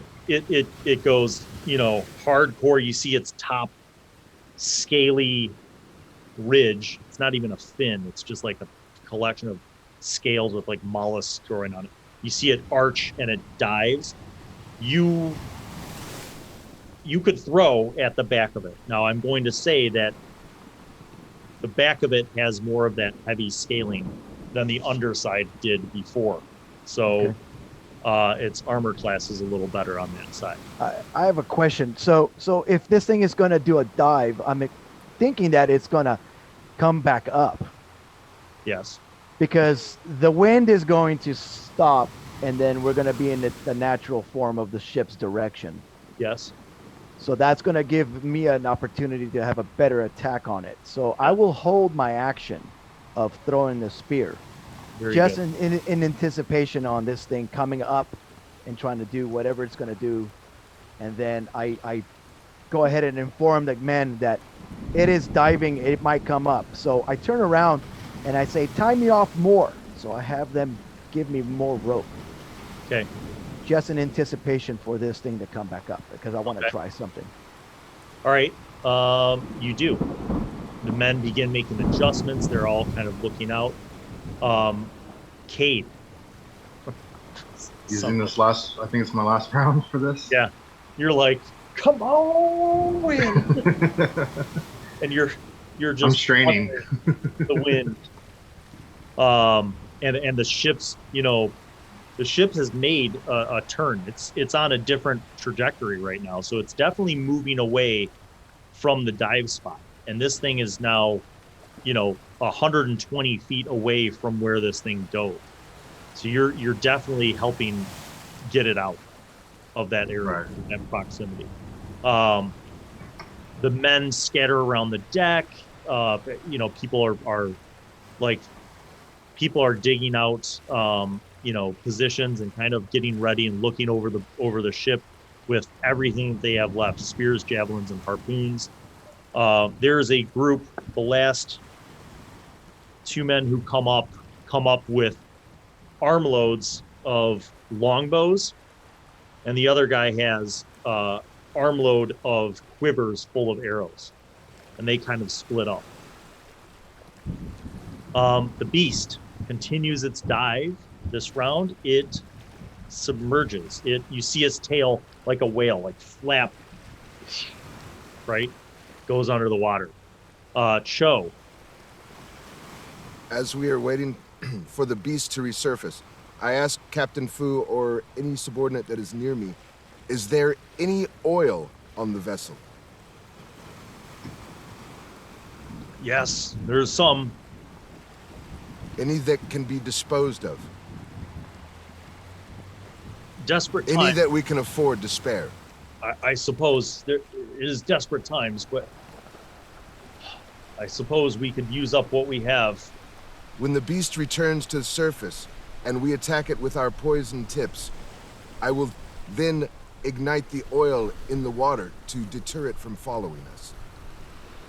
goes, hardcore. You see its top scaly ridge. It's not even a fin. It's just like a collection of scales with like mollusks growing on it. You see it arch and it dives. You could throw at the back of it. Now I'm going to say that the back of it has more of that heavy scaling than the underside did before. So its armor class is a little better on that side. I have a question. So if this thing is going to do a dive, I'm thinking that it's going to come back up. Yes. Because the wind is going to stop, and then we're going to be in the natural form of the ship's direction. Yes. So that's going to give me an opportunity to have a better attack on it. So I will hold my action of throwing the spear. Just in anticipation on this thing coming up and trying to do whatever it's going to do. And then I go ahead and inform the men that it is diving, it might come up. So I turn around and I say, tie me off more. So I have them give me more rope. Okay. Just in anticipation for this thing to come back up, because I want to try something. All right. You do. The men begin making adjustments. They're all kind of looking out. Cade. Using this last, I think it's my last round for this. Yeah. You're like, come on, wind. And you're just I'm straining the wind. And the ship's, the ship has made a turn. It's on a different trajectory right now. So it's definitely moving away from the dive spot. And this thing is now, 120 feet away from where this thing dove. So you're definitely helping get it out of that area, that proximity. The men scatter around the deck. People are digging out, positions and kind of getting ready and looking over the ship with everything that they have left: spears, javelins, and harpoons. There's a group, the last 2 men who come up with armloads of longbows, and the other guy has armload of quivers full of arrows, and they kind of split up. The beast continues its dive. This round, it submerges. You see its tail like a whale, like flap, right? Goes under the water. Cho. As we are waiting for the beast to resurface, I ask Captain Fu or any subordinate that is near me, is there any oil on the vessel? Yes, there's some. Any that can be disposed of? Desperate Any times. that we can afford to spare? I suppose there is desperate times, but I suppose we could use up what we have. When the beast returns to the surface and we attack it with our poison tips, I will then ignite the oil in the water to deter it from following us.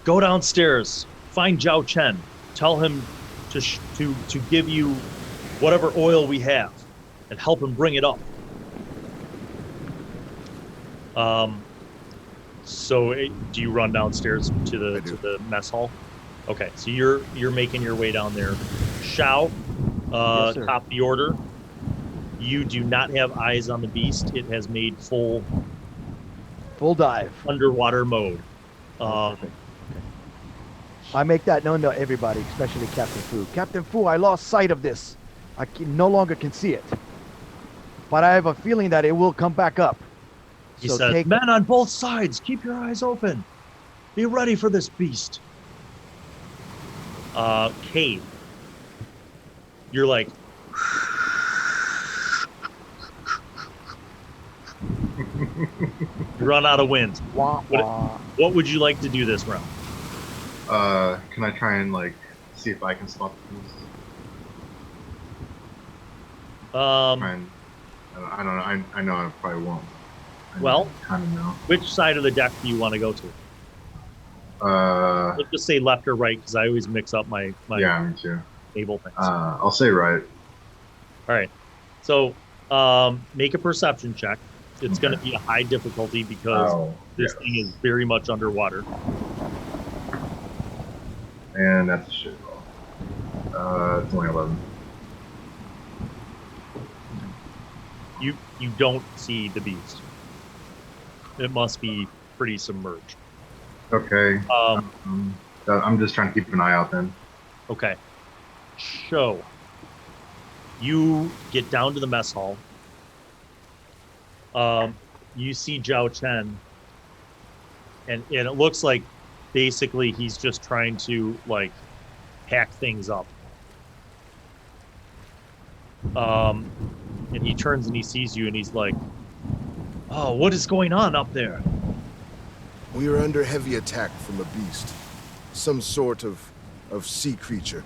Go downstairs, find Zhao Chen, tell him to give you whatever oil we have, and help him bring it up. Do you run downstairs to the mess hall? Okay, so you're making your way down there. Shao, Yes, sir. top the order. You do not have eyes on the beast. It has made full dive. underwater mode. Perfect. Okay. I make that known to everybody, especially Captain Fu. Captain Fu, I lost sight of this. I no longer can see it. But I have a feeling that it will come back up. He So says, men on both sides, keep your eyes open. Be ready for this beast. Cade, you're like, you run out of wind. Wah, wah. What would you like to do this round? Can I try and like see if I can spot the beast? Try and, I don't know. I know I probably won't. Well, kind of know. Which side of the deck do you want to go to? Let's just say left or right, because I always mix up my yeah, me too. able things. I'll say right. All right. So make a perception check. It's going to be a high difficulty because this thing is very much underwater. And that's a shit roll. It's only 11. You don't see the beast. It must be pretty submerged. Okay. I'm just trying to keep an eye out then. Okay. So you get down to the mess hall. You see Zhao Chen, and it looks like basically he's just trying to like hack things up. And he turns and he sees you and he's like, "Oh, what is going on up there?" We are under heavy attack from a beast, some sort of sea creature.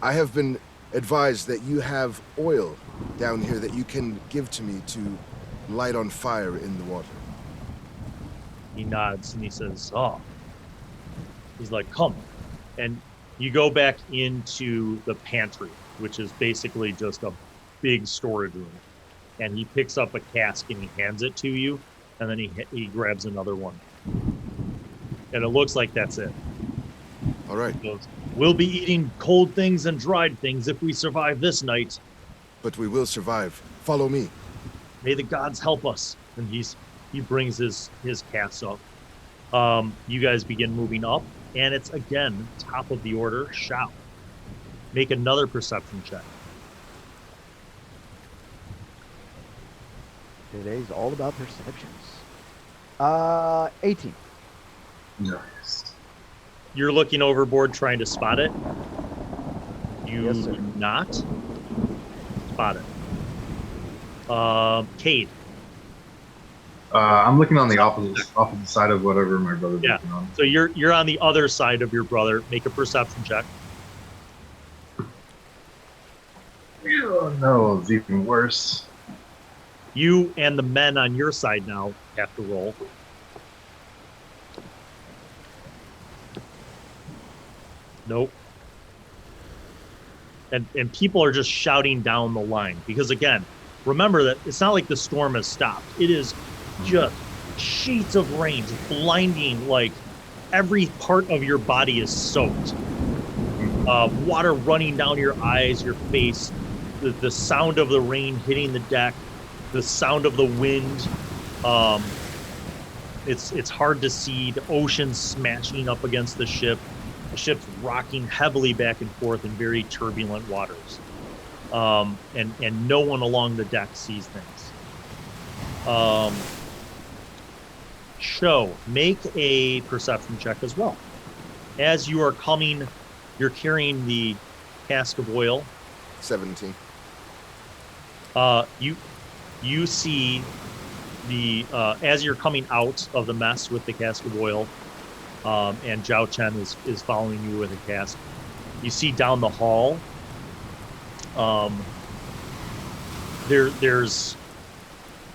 I have been advised that you have oil down here that you can give to me to light on fire in the water. He nods and he says, "Oh." He's like, "Come." And you go back into the pantry, which is basically just a big storage room. And he picks up a cask and he hands it to you, and then he grabs another one. And it looks like that's it. All right. He goes, "We'll be eating cold things and dried things if we survive this night. But we will survive. Follow me. May the gods help us." And he brings his cask up. You guys begin moving up, and it's again top of the order. Shao, make another perception check. Today's all about perceptions. 18. Nice. You're looking overboard trying to spot it. You Yes, sir. do not spot it. Cade. I'm looking on the opposite side of whatever my brother's Yeah. looking on. So you're on the other side of your brother. Make a perception check. Oh no, it's even worse. You and the men on your side now have to roll. Nope. And people are just shouting down the line because again, remember that it's not like the storm has stopped. It is just sheets of rain, just blinding, like every part of your body is soaked. water running down your eyes, your face, the sound of the rain hitting the deck, the sound of the wind. It's hard to see. The ocean smashing up against the ship. The ship's rocking heavily back and forth in very turbulent waters. And no one along the deck sees things. Shao, make a perception check as well. As you are coming, you're carrying the cask of oil. 17. You see the as you're coming out of the mess with the cask of oil, and Zhao Chen is following you with a cask. You see down the hall. There's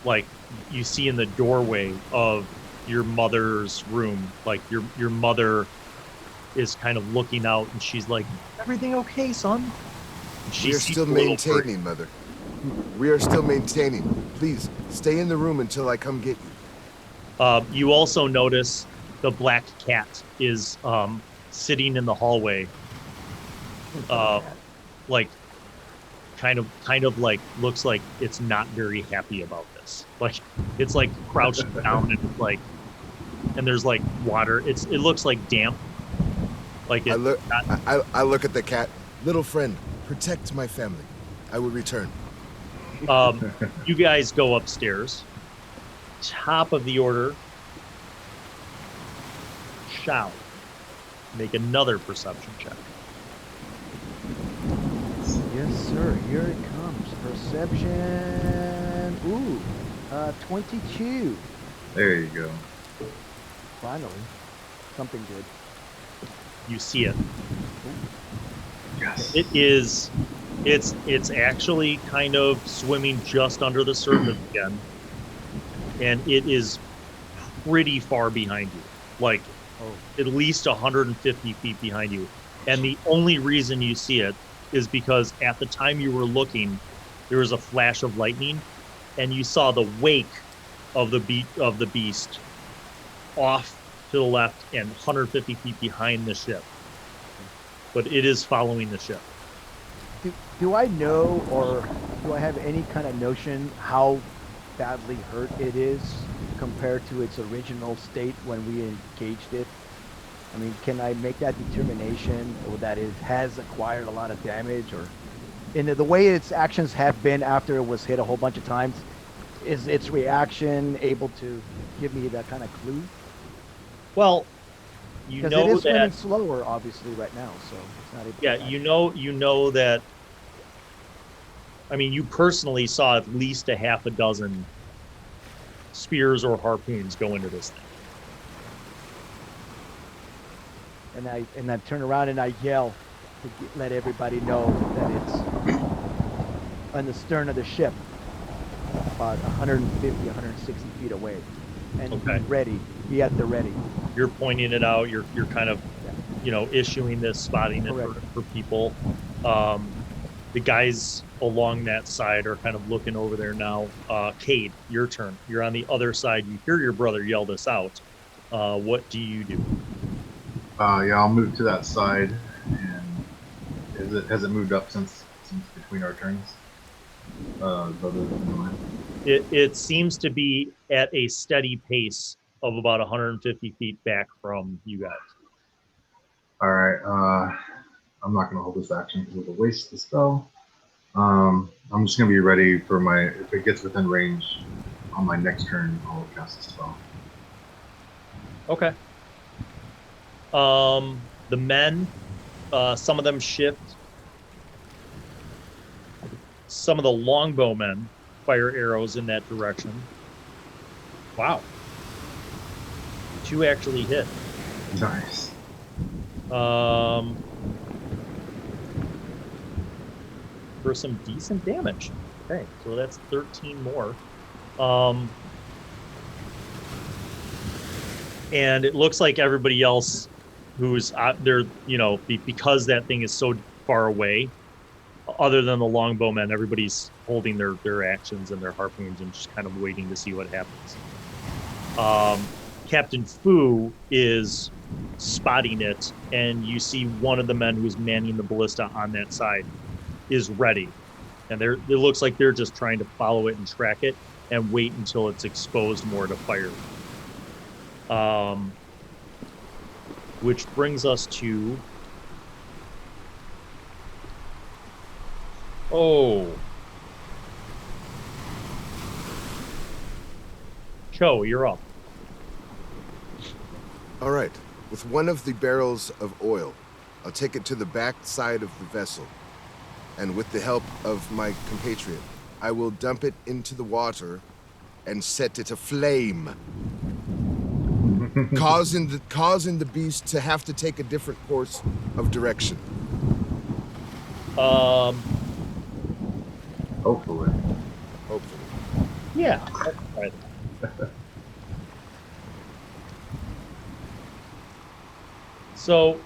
like you see in the doorway of your mother's room, like your mother is kind of looking out, and she's like, "Everything okay, son?" We are still maintaining, Mother. We are still maintaining. Please, stay in the room until I come get you. You also notice the black cat is sitting in the hallway, like kind of like looks like it's not very happy about this. Like it's like crouched down and it's like, and there's like water. It looks like damp. Like I look at the cat. Little friend, protect my family. I will return. You guys go upstairs. Top of the order. Shao. Make another perception check. Yes, sir. Here it comes. Perception. Ooh, 22. There you go. Finally, something good. You see it. Yes. It is. It's actually kind of swimming just under the surface again, and it is pretty far behind you, like at least 150 feet behind you. And the only reason you see it is because at the time you were looking, there was a flash of lightning, and you saw the wake of the beast off to the left and 150 feet behind the ship. But it is following the ship. Do I know, or do I have any kind of notion how badly hurt it is compared to its original state when we engaged it? I mean, can I make that determination, or that it has acquired a lot of damage, or in the way its actions have been after it was hit a whole bunch of times? Is its reaction able to give me that kind of clue? Well, you know it is that swimming slower, obviously, right now, so it's not able. Yeah, to you know that. I mean, you personally saw at least a half a dozen spears or harpoons go into this thing. And I turn around and I yell to let everybody know that it's on the stern of the ship, about 150, 160 feet away, and Okay. Be at the ready. You're pointing it out. You're kind of, issuing this, spotting it for people. The guys along that side are kind of looking over there now. Cade, your turn. You're on the other side. You hear your brother yell this out. What do you do? Yeah, I'll move to that side. And has it moved up since between our turns? It seems to be at a steady pace of about 150 feet back from you guys. All right. I'm not going to hold this action because it'll waste the spell. I'm just going to be ready for if it gets within range on my next turn, I'll cast the spell. Okay. The men, some of them shift. Some of the longbowmen fire arrows in that direction. Wow. 2 actually hit. Nice. For some decent damage. Okay, so that's 13 more. And it looks like everybody else who's out there, because that thing is so far away, other than the longbowmen, everybody's holding their actions and their harpoons and just kind of waiting to see what happens. Captain Fu is spotting it, and you see one of the men who's manning the ballista on that side is ready. And it looks like they're just trying to follow it and track it and wait until it's exposed more to fire. Which brings us to... Cho, you're up. All right. With one of the barrels of oil, I'll take it to the back side of the vessel. And with the help of my compatriot, I will dump it into the water and set it aflame. causing the beast to have to take a different course of direction. Hopefully. Yeah. That's right. So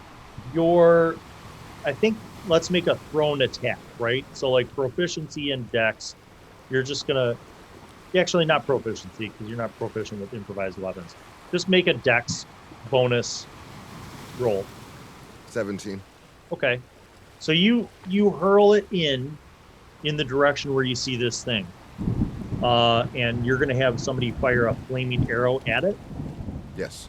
I think let's make a thrown attack, right? So like proficiency and dex, you're just gonna, actually not proficiency because you're not proficient with improvised weapons. Just make a dex bonus roll. 17. Okay. So you hurl it in the direction where you see this thing. And you're gonna have somebody fire a flaming arrow at it. Yes.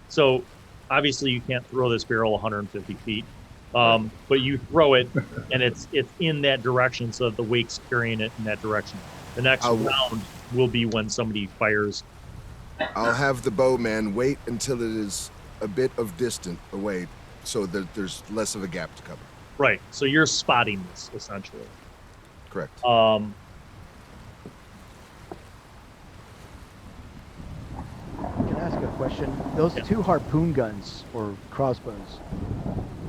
So obviously you can't throw this barrel 150 feet. But you throw it and it's in that direction, so that the wake's carrying it in that direction. The next round will be when somebody fires. I'll have the bowman wait until it is a bit of distant away so that there's less of a gap to cover. Right. So you're spotting this essentially. Correct. Can I ask a question? Those two harpoon guns or crossbows,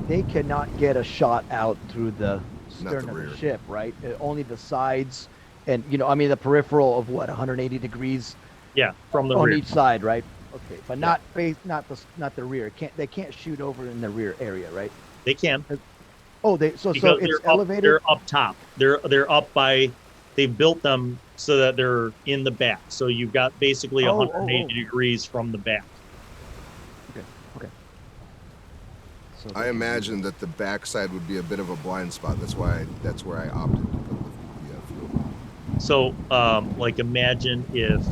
they cannot get a shot out through the stern of the ship, right? Only the sides and, the peripheral of 180 degrees. Yeah, from the on rear. each side, right? Okay, but not the rear. They can't shoot over in the rear area, right? They can. Oh, so it's elevated. They're up top. They're up by. They've built them so that they're in the back. So you've got basically 180 degrees from the back. Okay. So I imagine that the backside would be a bit of a blind spot. That's where I opted to put the fuel. So, like, imagine if,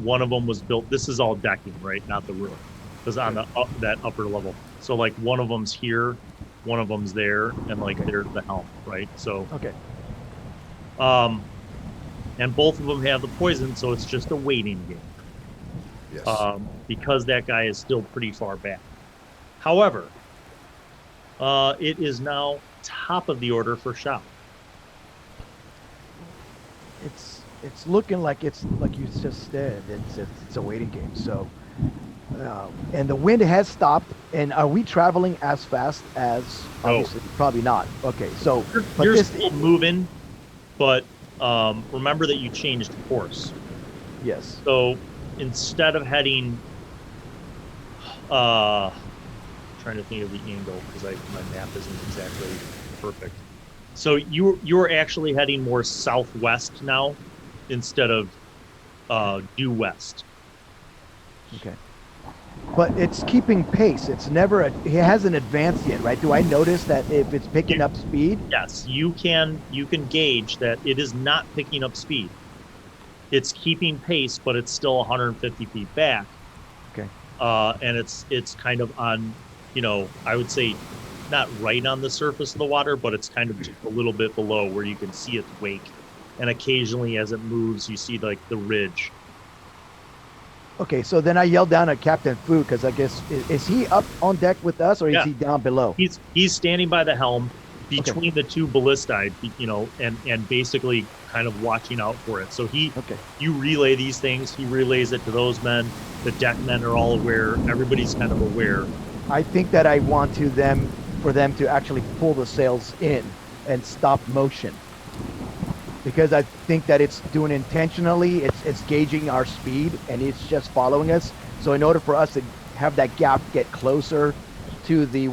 one of them was built. This is all decking, right? Not the roof. Because on that upper level. So, like, one of them's here, one of them's there, and like there's the helm, right? So. Okay. And both of them have the poison, so it's just a waiting game. Yes. Because that guy is still pretty far back. However, it is now top of the order for Shao. It's looking like it's like you just said. It's a waiting game. So, and the wind has stopped. And are we traveling as fast as? Obviously, probably not. Okay, so you're still moving, but remember that you changed course. Yes. So instead of heading, trying to think of the angle because my map isn't exactly perfect. So you're actually heading more southwest now instead of due west. Okay. But it's keeping pace. It hasn't advanced yet, right? Do I notice that if it's picking up speed? Yes, you can gauge that it is not picking up speed. It's keeping pace, but it's still 150 feet back. Okay. And it's kind of on, I would say not right on the surface of the water, but it's kind of just a little bit below where you can see its wake. And occasionally as it moves, you see like the ridge. Okay, so then I yelled down at Captain Fu because I guess is he up on deck with us or is he down below? He's standing by the helm between the two ballistae, and basically kind of watching out for it. So you relay these things, he relays it to those men. The deck men are all aware. Everybody's kind of aware. I think that I want for them to actually pull the sails in and stop motion. Because I think that it's doing intentionally, it's gauging our speed and it's just following us. So in order for us to have that gap get closer to the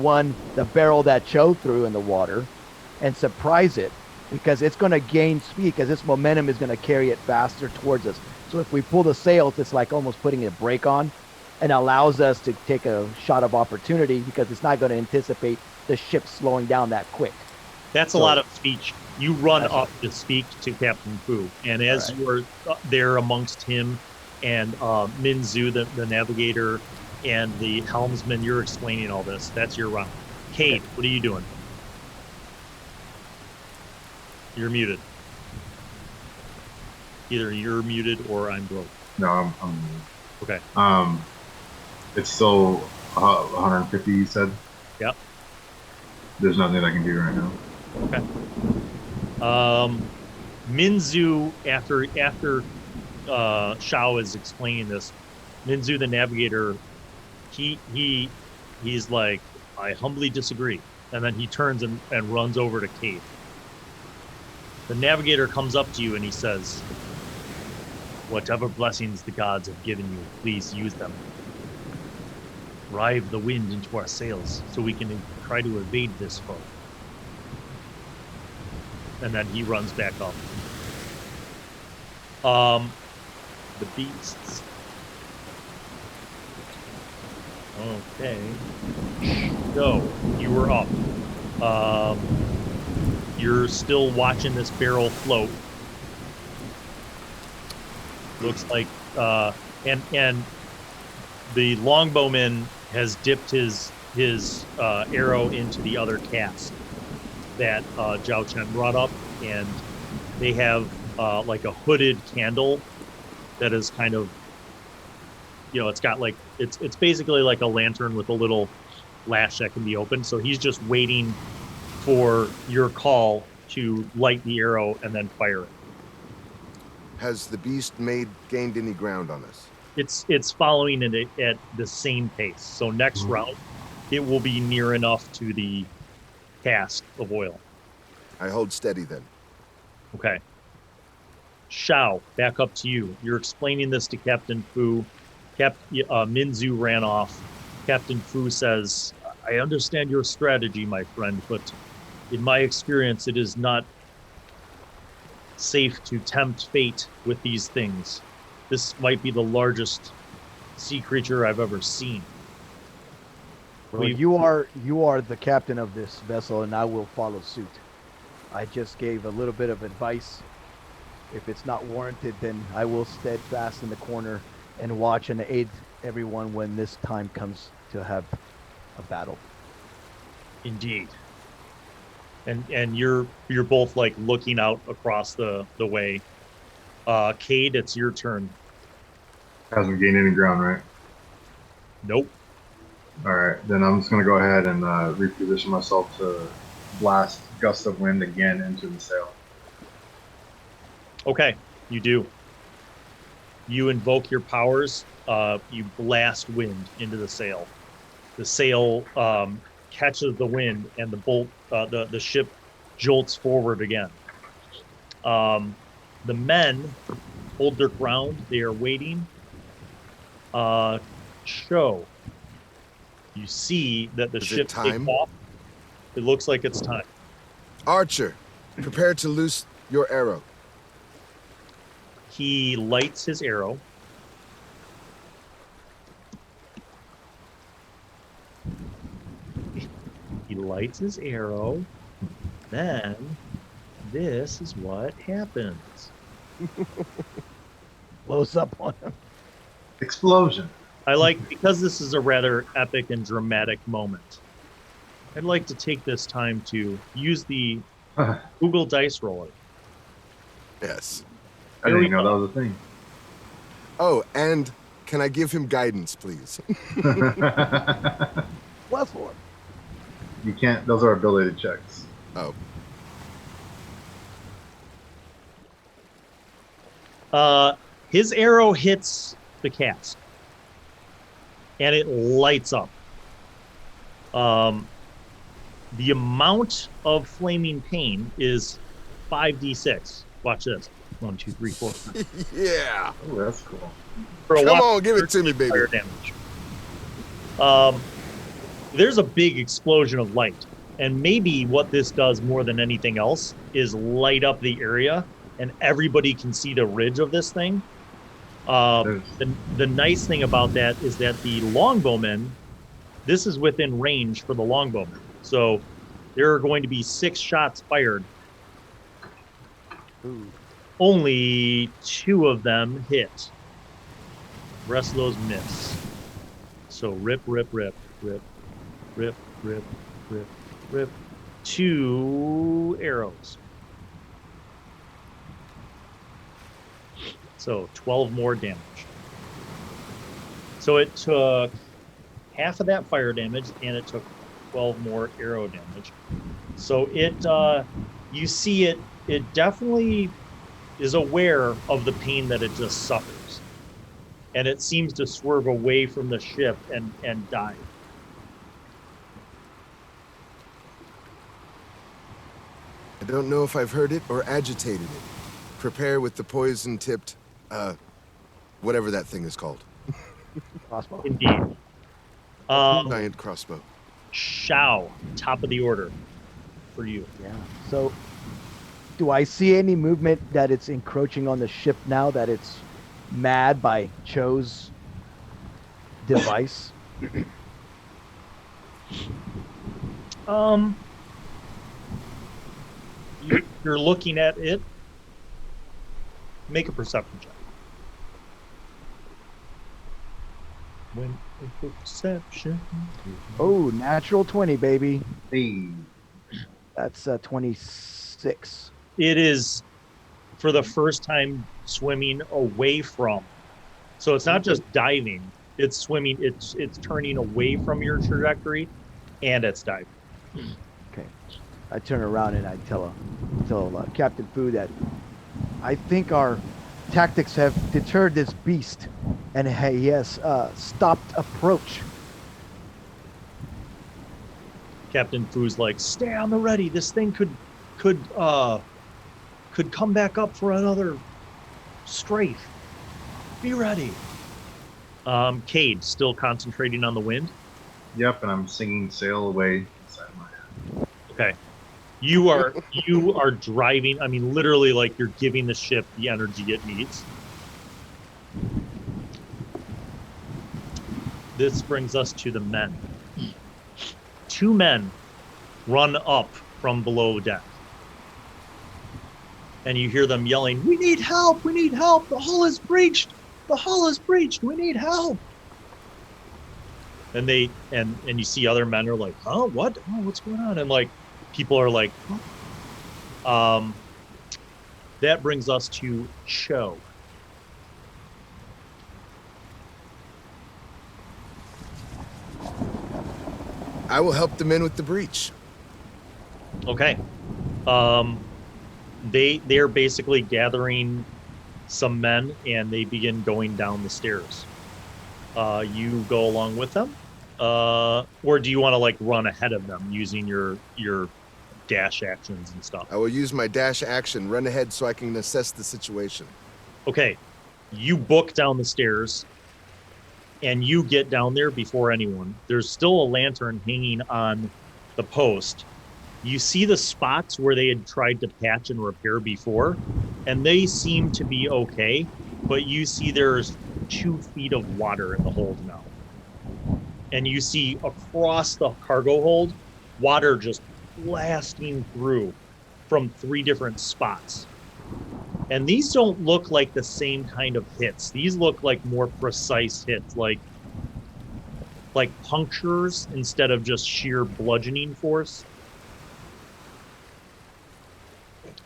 barrel that Cho threw in the water and surprise it, because it's going to gain speed because its momentum is going to carry it faster towards us. So if we pull the sails, it's like almost putting a brake on and allows us to take a shot of opportunity because it's not going to anticipate the ship slowing down that quick. That's a lot of speech. You run up to speak to Captain Fu, and as you are there amongst him and Minzu, the navigator, and the helmsman, you're explaining all this. That's your round. Cade, what are you doing? You're muted. Either you're muted or I'm broke. No, I'm muted. Okay. It's still 150, you said? Yep. There's nothing that I can do right now. Okay. Minzu, after Shao is explaining this, Minzu the navigator, he's like, I humbly disagree. And then he turns and runs over to Cade. The navigator comes up to you and he says, whatever blessings the gods have given you, please use them. Drive the wind into our sails so we can try to evade this foe. And then he runs back up. The beasts. Okay. So, you were up. You're still watching this barrel float. Looks like, and the longbowman has dipped his arrow into the other cask that Zhao Chen brought up, and they have like a hooded candle that is kind of, it's got like, it's basically like a lantern with a little latch that can be opened. So he's just waiting for your call to light the arrow and then fire it. Has the beast gained any ground on us? It's following it at the same pace. So next round, it will be near enough to the cask of oil. I hold steady then. Okay. Shao, back up to you. You're explaining this to Captain Fu. Minzu ran off. Captain Fu says, I understand your strategy, my friend, but in my experience, it is not safe to tempt fate with these things. This might be the largest sea creature I've ever seen. Well, you are the captain of this vessel, and I will follow suit. I just gave a little bit of advice. If it's not warranted, then I will steadfast in the corner and watch and aid everyone when this time comes to have a battle. Indeed. And you're both like looking out across the way. Cade, it's your turn. Hasn't gained any ground, right? Nope. All right, then I'm just gonna go ahead and reposition myself to blast gust of wind again into the sail. Okay, you do. You invoke your powers. You blast wind into the sail. The sail catches the wind, and the ship jolts forward again. The men hold their ground. They are waiting. Show. You see that the ship takes off. It looks like it's time. Archer, prepare to loose your arrow. He lights his arrow. He lights his arrow. Then this is what happens. Blows up on him. Explosion. Because this is a rather epic and dramatic moment, I'd like to take this time to use the Google Dice Roller. Yes. I didn't even know that was a thing. Oh, and can I give him guidance, please? +1. You can't. Those are ability checks. Oh. His arrow hits the cask, and it lights up. The amount of flaming pain is 5d6. Watch this. 1, 2, 3, 4. 5. Yeah. Oh, that's cool. Come on, give it to me, baby. Fire damage. There's a big explosion of light, and maybe what this does more than anything else is light up the area, and everybody can see the ridge of this thing. The nice thing about that is that the longbowmen, this is within range for the longbowmen. So there are going to be 6 shots fired. Ooh. Only 2 of them hit. The rest of those miss. So rip, rip, rip, rip, rip, rip, rip, rip. 2 arrows. So 12 more damage. So it took half of that fire damage, and it took 12 more arrow damage. So it, you see it definitely is aware of the pain that it just suffers. And it seems to swerve away from the ship and die. I don't know if I've heard it or agitated it. Prepare with the poison-tipped, whatever that thing is called. Crossbow. Indeed. Giant crossbow. Shao, top of the order for you. Yeah. So, do I see any movement that it's encroaching on the ship now that it's mad by Cho's device? You're looking at it. Make a perception check. When perception. Oh, natural 20, baby. Hey. That's 26. It is, for the first time, swimming away from. So it's not just diving. It's swimming. It's turning away from your trajectory, and it's diving. Okay. I turn around and I tell Captain Fu that I think our tactics have deterred this beast, and he has stopped approach. Captain Fu's like, stay on the ready. This thing could come back up for another strafe. Be ready. Cade, still concentrating on the wind. Yep, and I'm singing "Sail Away" inside my head. Okay. You are driving. I mean, literally, like, you're giving the ship the energy it needs. This brings us to the men. 2 men run up from below deck. And you hear them yelling, "We need help! We need help! The hull is breached! The hull is breached! We need help!" And they and you see other men are like, "Huh? What? Oh, what's going on?" And like people are like, huh? That brings us to Shao. I will help the men with the breach. Okay. They're basically gathering some men, and they begin going down the stairs. You go along with them, or do you want to like run ahead of them using your dash actions and stuff? I will use my dash action, run ahead so I can assess the situation. Okay. You book down the stairs, and you get down there before anyone. There's still a lantern hanging on the post. You see the spots where they had tried to patch and repair before, and they seem to be okay, but you see there's 2 feet of water in the hold now. And you see across the cargo hold, water just blasting through from 3 different spots. And these don't look like the same kind of hits. These look like more precise hits, like punctures instead of just sheer bludgeoning force.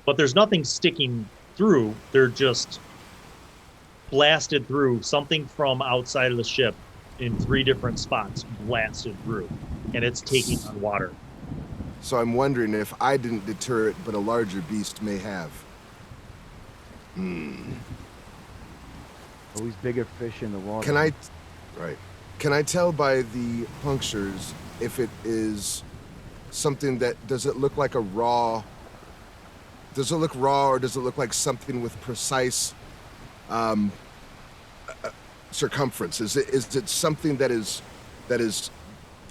But there's nothing sticking through. They're just blasted through. Something from outside of the ship in 3 different spots blasted through. And it's taking on water. So I'm wondering if I didn't deter it, but a larger beast may have. Always bigger fish in the water. Can I tell by the punctures if it is something that, does it look like a raw? Does it look raw, or does it look like something with precise circumference? Is it something that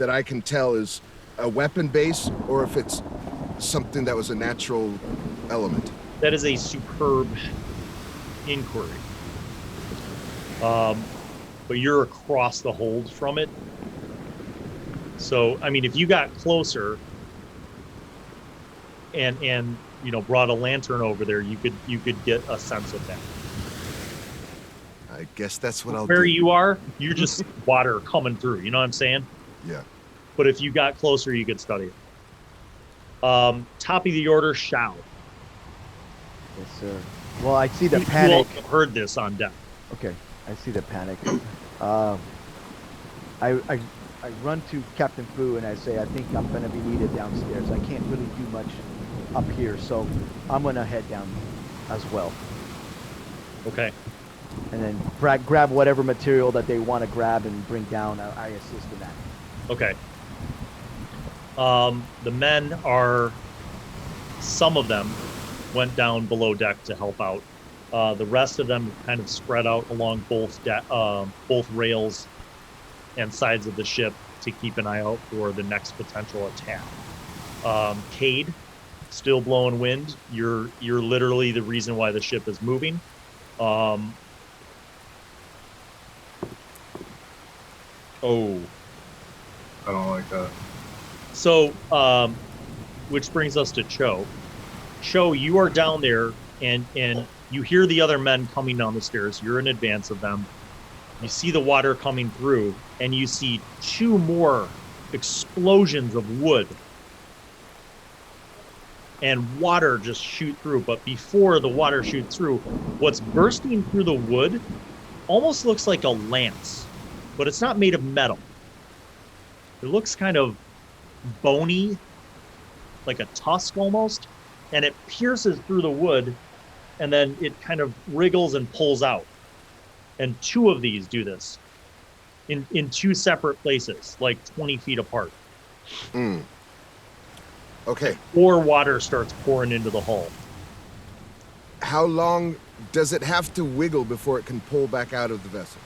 I can tell is a weapon base, or if it's something that was a natural element? That is a superb inquiry. but you're across the hold from it. So, I mean, if you got closer and you know, brought a lantern over there, you could get a sense of that. I guess that's what I'll do. Where you are, you're just water coming through. You know what I'm saying? Yeah. But if you got closer, you could study it. Top of the order, Shao. Yes, sir. Well, I see the You panic. all heard this on deck. Okay, I see the panic. I run to Captain Fu and I say, I think I'm going to be needed downstairs. I can't really do much up here, so I'm going to head down as well. Okay. And then grab whatever material that they want to grab and bring down. I assist in that. Okay. The men are, some of them went down below deck to help out. The rest of them kind of spread out along both rails and sides of the ship to keep an eye out for the next potential attack. Cade, still blowing wind. You're literally the reason why the ship is moving. Oh. I don't like that. So, which brings us to Cho. Cho, you are down there, and you hear the other men coming down the stairs. You're in advance of them. You see the water coming through, and you see two more explosions of wood. And water just shoot through. But before the water shoots through, what's bursting through the wood almost looks like a lance, but it's not made of metal. It looks kind of bony, like a tusk almost, and it pierces through the wood, and then it kind of wriggles and pulls out. And two of these do this in two separate places, like 20 feet apart. Mm. Okay. Or water starts pouring into the hull. How long does it have to wiggle before it can pull back out of the vessel?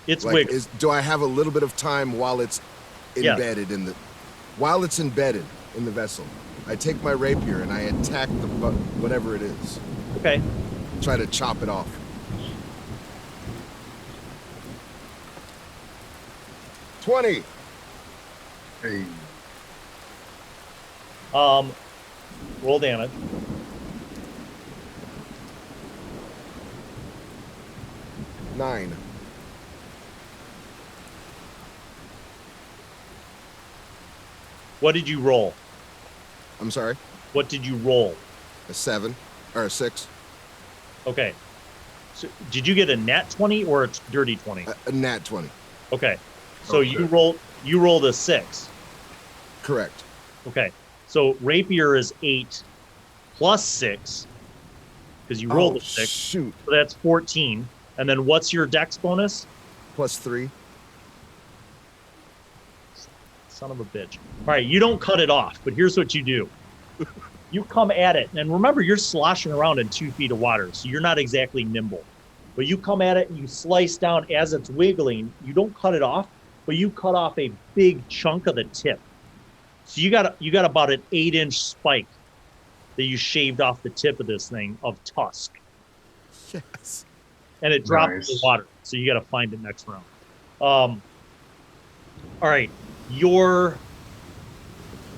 It's like, wiggle. do I have a little bit of time while it's embedded Yes. in the... While it's embedded in the vessel, I take my rapier and I attack the whatever it is. Okay. Try to chop it off. $20. Hey, Roll damage. $9. What did you roll? I'm sorry? What did you roll? A 7 or a 6. Okay. So did you get a nat 20 or a dirty 20? A nat 20. Okay. So Okay. you rolled a 6. Correct. Okay. So rapier is 8 plus 6 because you rolled a 6. Shoot. So that's 14. And then what's your dex bonus? Plus 3. Son of a bitch. All right, you don't cut it off, but here's what you do. You come at it, and remember, you're sloshing around in 2 feet of water, so you're not exactly nimble. But you come at it, and you slice down as it's wiggling. You don't cut it off, but you cut off a big chunk of the tip. So you got about an 8-inch spike that you shaved off the tip of this thing of tusk, Yes. and it dropped Nice. in the water. So you got to find it next round. All right, you're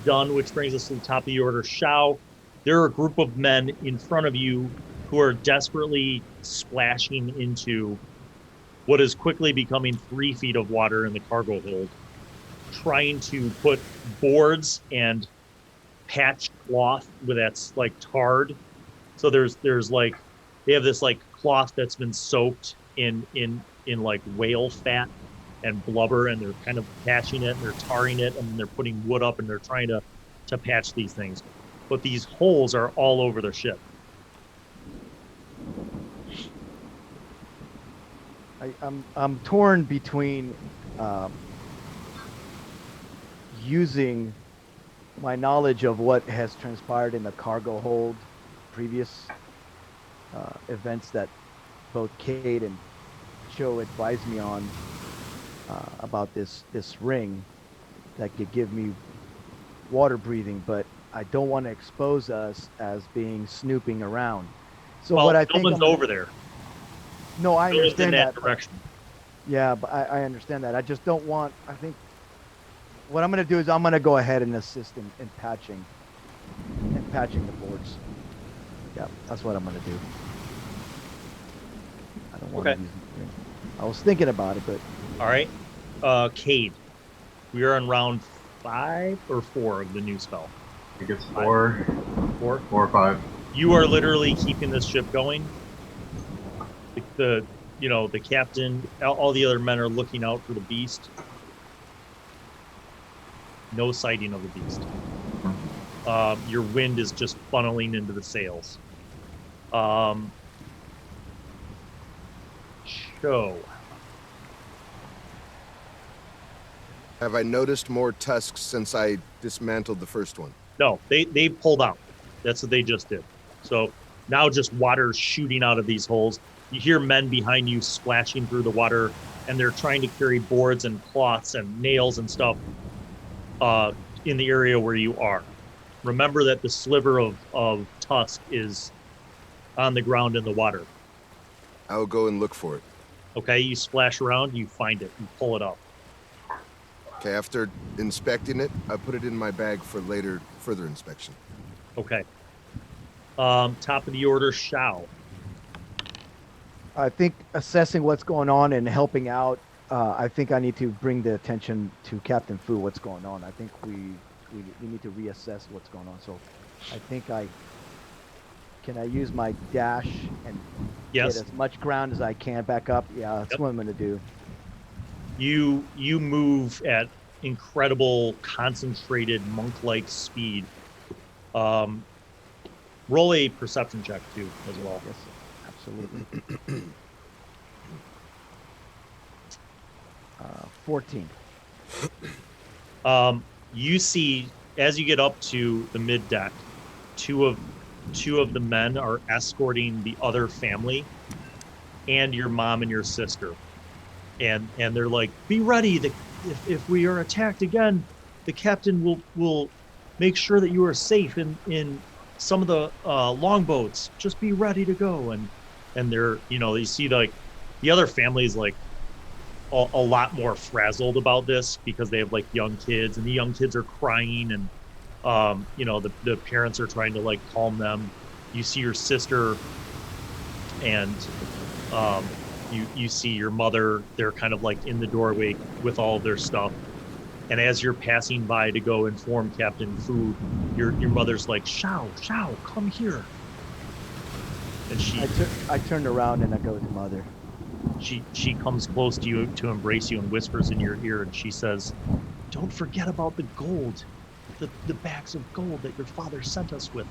done, which brings us to the top of the order. Shao, there are a group of men in front of you who are desperately splashing into what is quickly becoming 3 feet of water in the cargo hold, trying to put boards and patched cloth with that's like tarred. So there's like, they have this like cloth that's been soaked in like whale fat and blubber, and they're kind of patching it and they're tarring it, and then they're putting wood up and they're trying to patch these things. But these holes are all over the ship. I'm torn between using my knowledge of what has transpired in the cargo hold, previous events that both Cade and Cho advised me on about this ring that could give me water breathing, but I don't want to expose us as being snooping around. So Well, what I no think one's over there. No, I goes in understand that that. direction. Yeah, but I understand that. I just don't want. I think what I'm gonna do is I'm gonna go ahead and assist in patching the boards. Yeah, that's what I'm gonna do. I don't want to Okay. use it. I was thinking about it, but All right. Cade, we are on round 5 or 4 of the new spell. I think it's 4 4. or 5. You are literally keeping this ship going. The captain, all the other men are looking out for the beast. No sighting of the beast. Your wind is just funneling into the sails. Show. Have I noticed more tusks since I dismantled the first one? No, they pulled out. That's what they just did. So now just water shooting out of these holes. You hear men behind you splashing through the water, and they're trying to carry boards and cloths and nails and stuff in the area where you are. Remember that the sliver of tusk is on the ground in the water. I'll go and look for it. Okay, you splash around, you find it, you pull it up. Okay, after inspecting it, I put it in my bag for later further inspection. Okay. Top of the order, Shao. I think assessing what's going on and helping out. I think I need to bring the attention to Captain Fu. What's going on? I think we need to reassess what's going on. So, I think can I use my dash and Yes. get as much ground as I can back up? Yeah, that's what I'm going to do. You move at incredible, concentrated, monk-like speed. Roll a perception check too, as well. Yes, absolutely. 14. You see, as you get up to the mid deck, two of the men are escorting the other family and your mom and your sister, and they're like, "Be ready! If we are attacked again, the captain will make sure that you are safe in some of the longboats. Just be ready to go." And they're, you see like the other family is like a lot more frazzled about this because they have like young kids, and the young kids are crying, and the parents are trying to like calm them. You see your sister and you see your mother. They're kind of like in the doorway with all of their stuff, and as you're passing by to go inform Captain Fu, your mother's like, Shao, come here. And I turned around and I go to Mother. She comes close to you to embrace you and whispers in your ear, and she says, "Don't forget about the gold, the bags of gold that your father sent us with."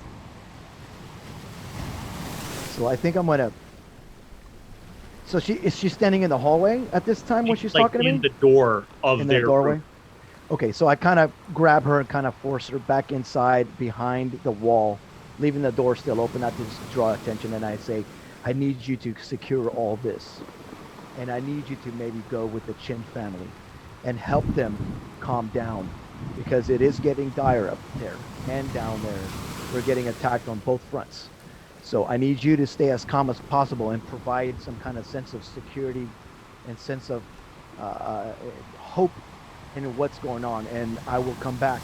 So I think I'm gonna. So is she standing in the hallway at this time when she's talking to me? In the door of in their the doorway. room. Okay, so I kind of grab her and kind of force her back inside behind the wall, leaving the door still open, not to just draw attention. And I say, "I need you to secure all this, and I need you to maybe go with the Chin family and help them calm down, because it is getting dire up there and down there. We're getting attacked on both fronts. So I need you to stay as calm as possible and provide some kind of sense of security and sense of hope in what's going on. And I will come back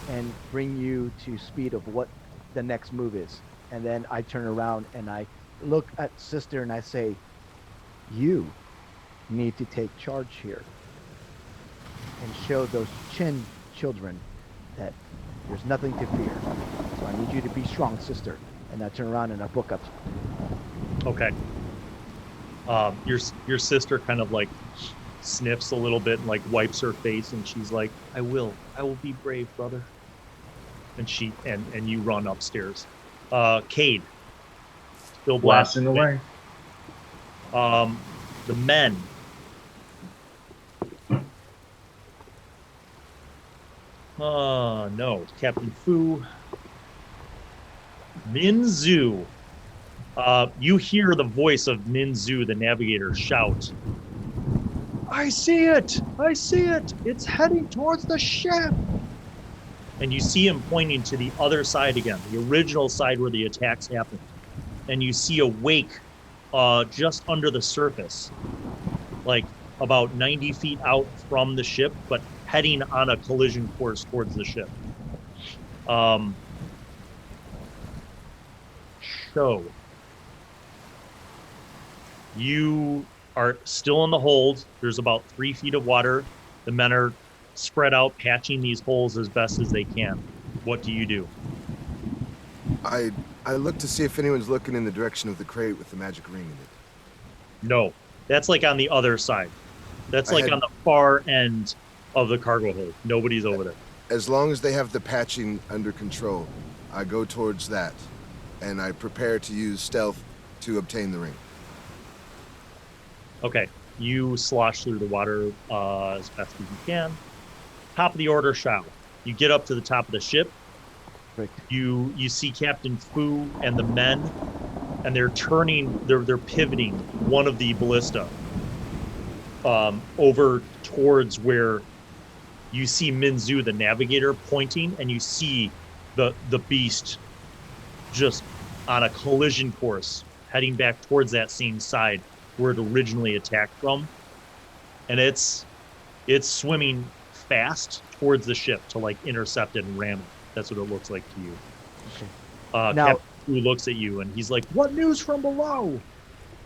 and bring you to speed of what the next move is." And then I turn around and I look at Sister and I say, "You need to take charge here and show those Chin children that there's nothing to fear. So I need you to be strong, Sister." And I turn around and I book up. Okay. Your sister kind of like sniffs a little bit and like wipes her face, and she's like, I will be brave, brother." And and you run upstairs. Cade, still Blasting away. The men. No, Captain Fu. Minzu. You hear the voice of Minzu, the navigator, shout, I see it! It's heading towards the ship!" And you see him pointing to the other side again, the original side where the attacks happened. And you see a wake just under the surface, like about 90 feet out from the ship, but heading on a collision course towards the ship. Shao, you are still in the hold. There's about 3 feet of water. The men are spread out, patching these holes as best as they can. What do you do? I look to see if anyone's looking in the direction of the crate with the magic ring in it. No, that's like on the other side. That's like on the far end of the cargo hold. Nobody's over there. As long as they have the patching under control, I go towards that, and I prepare to use stealth to obtain the ring. Okay, you slosh through the water as best as you can. Top of the order, Shao. You get up to the top of the ship. Right. You see Captain Fu and the men, and they're turning, they're pivoting one of the ballista over towards where you see Minzu, the navigator, pointing, and you see the beast just on a collision course heading back towards that same side where it originally attacked from. And it's swimming fast towards the ship to like intercept it and ram it. That's what it looks like to you. Okay. Now, Captain Fu looks at you and he's like, "What news from below?"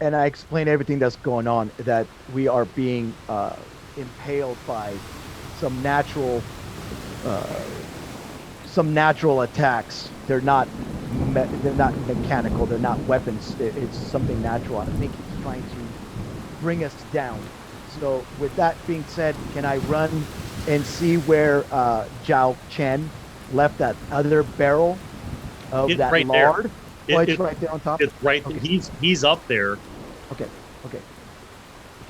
And I explain everything that's going on, that we are being impaled by some natural attacks. They're not mechanical. They're not weapons. It's something natural. I think he's trying to bring us down. So with that being said, can I run and see where Zhao Chen left that other barrel of It's that right lard? there. It's right there on top? It's right. Okay. He's up there. Okay.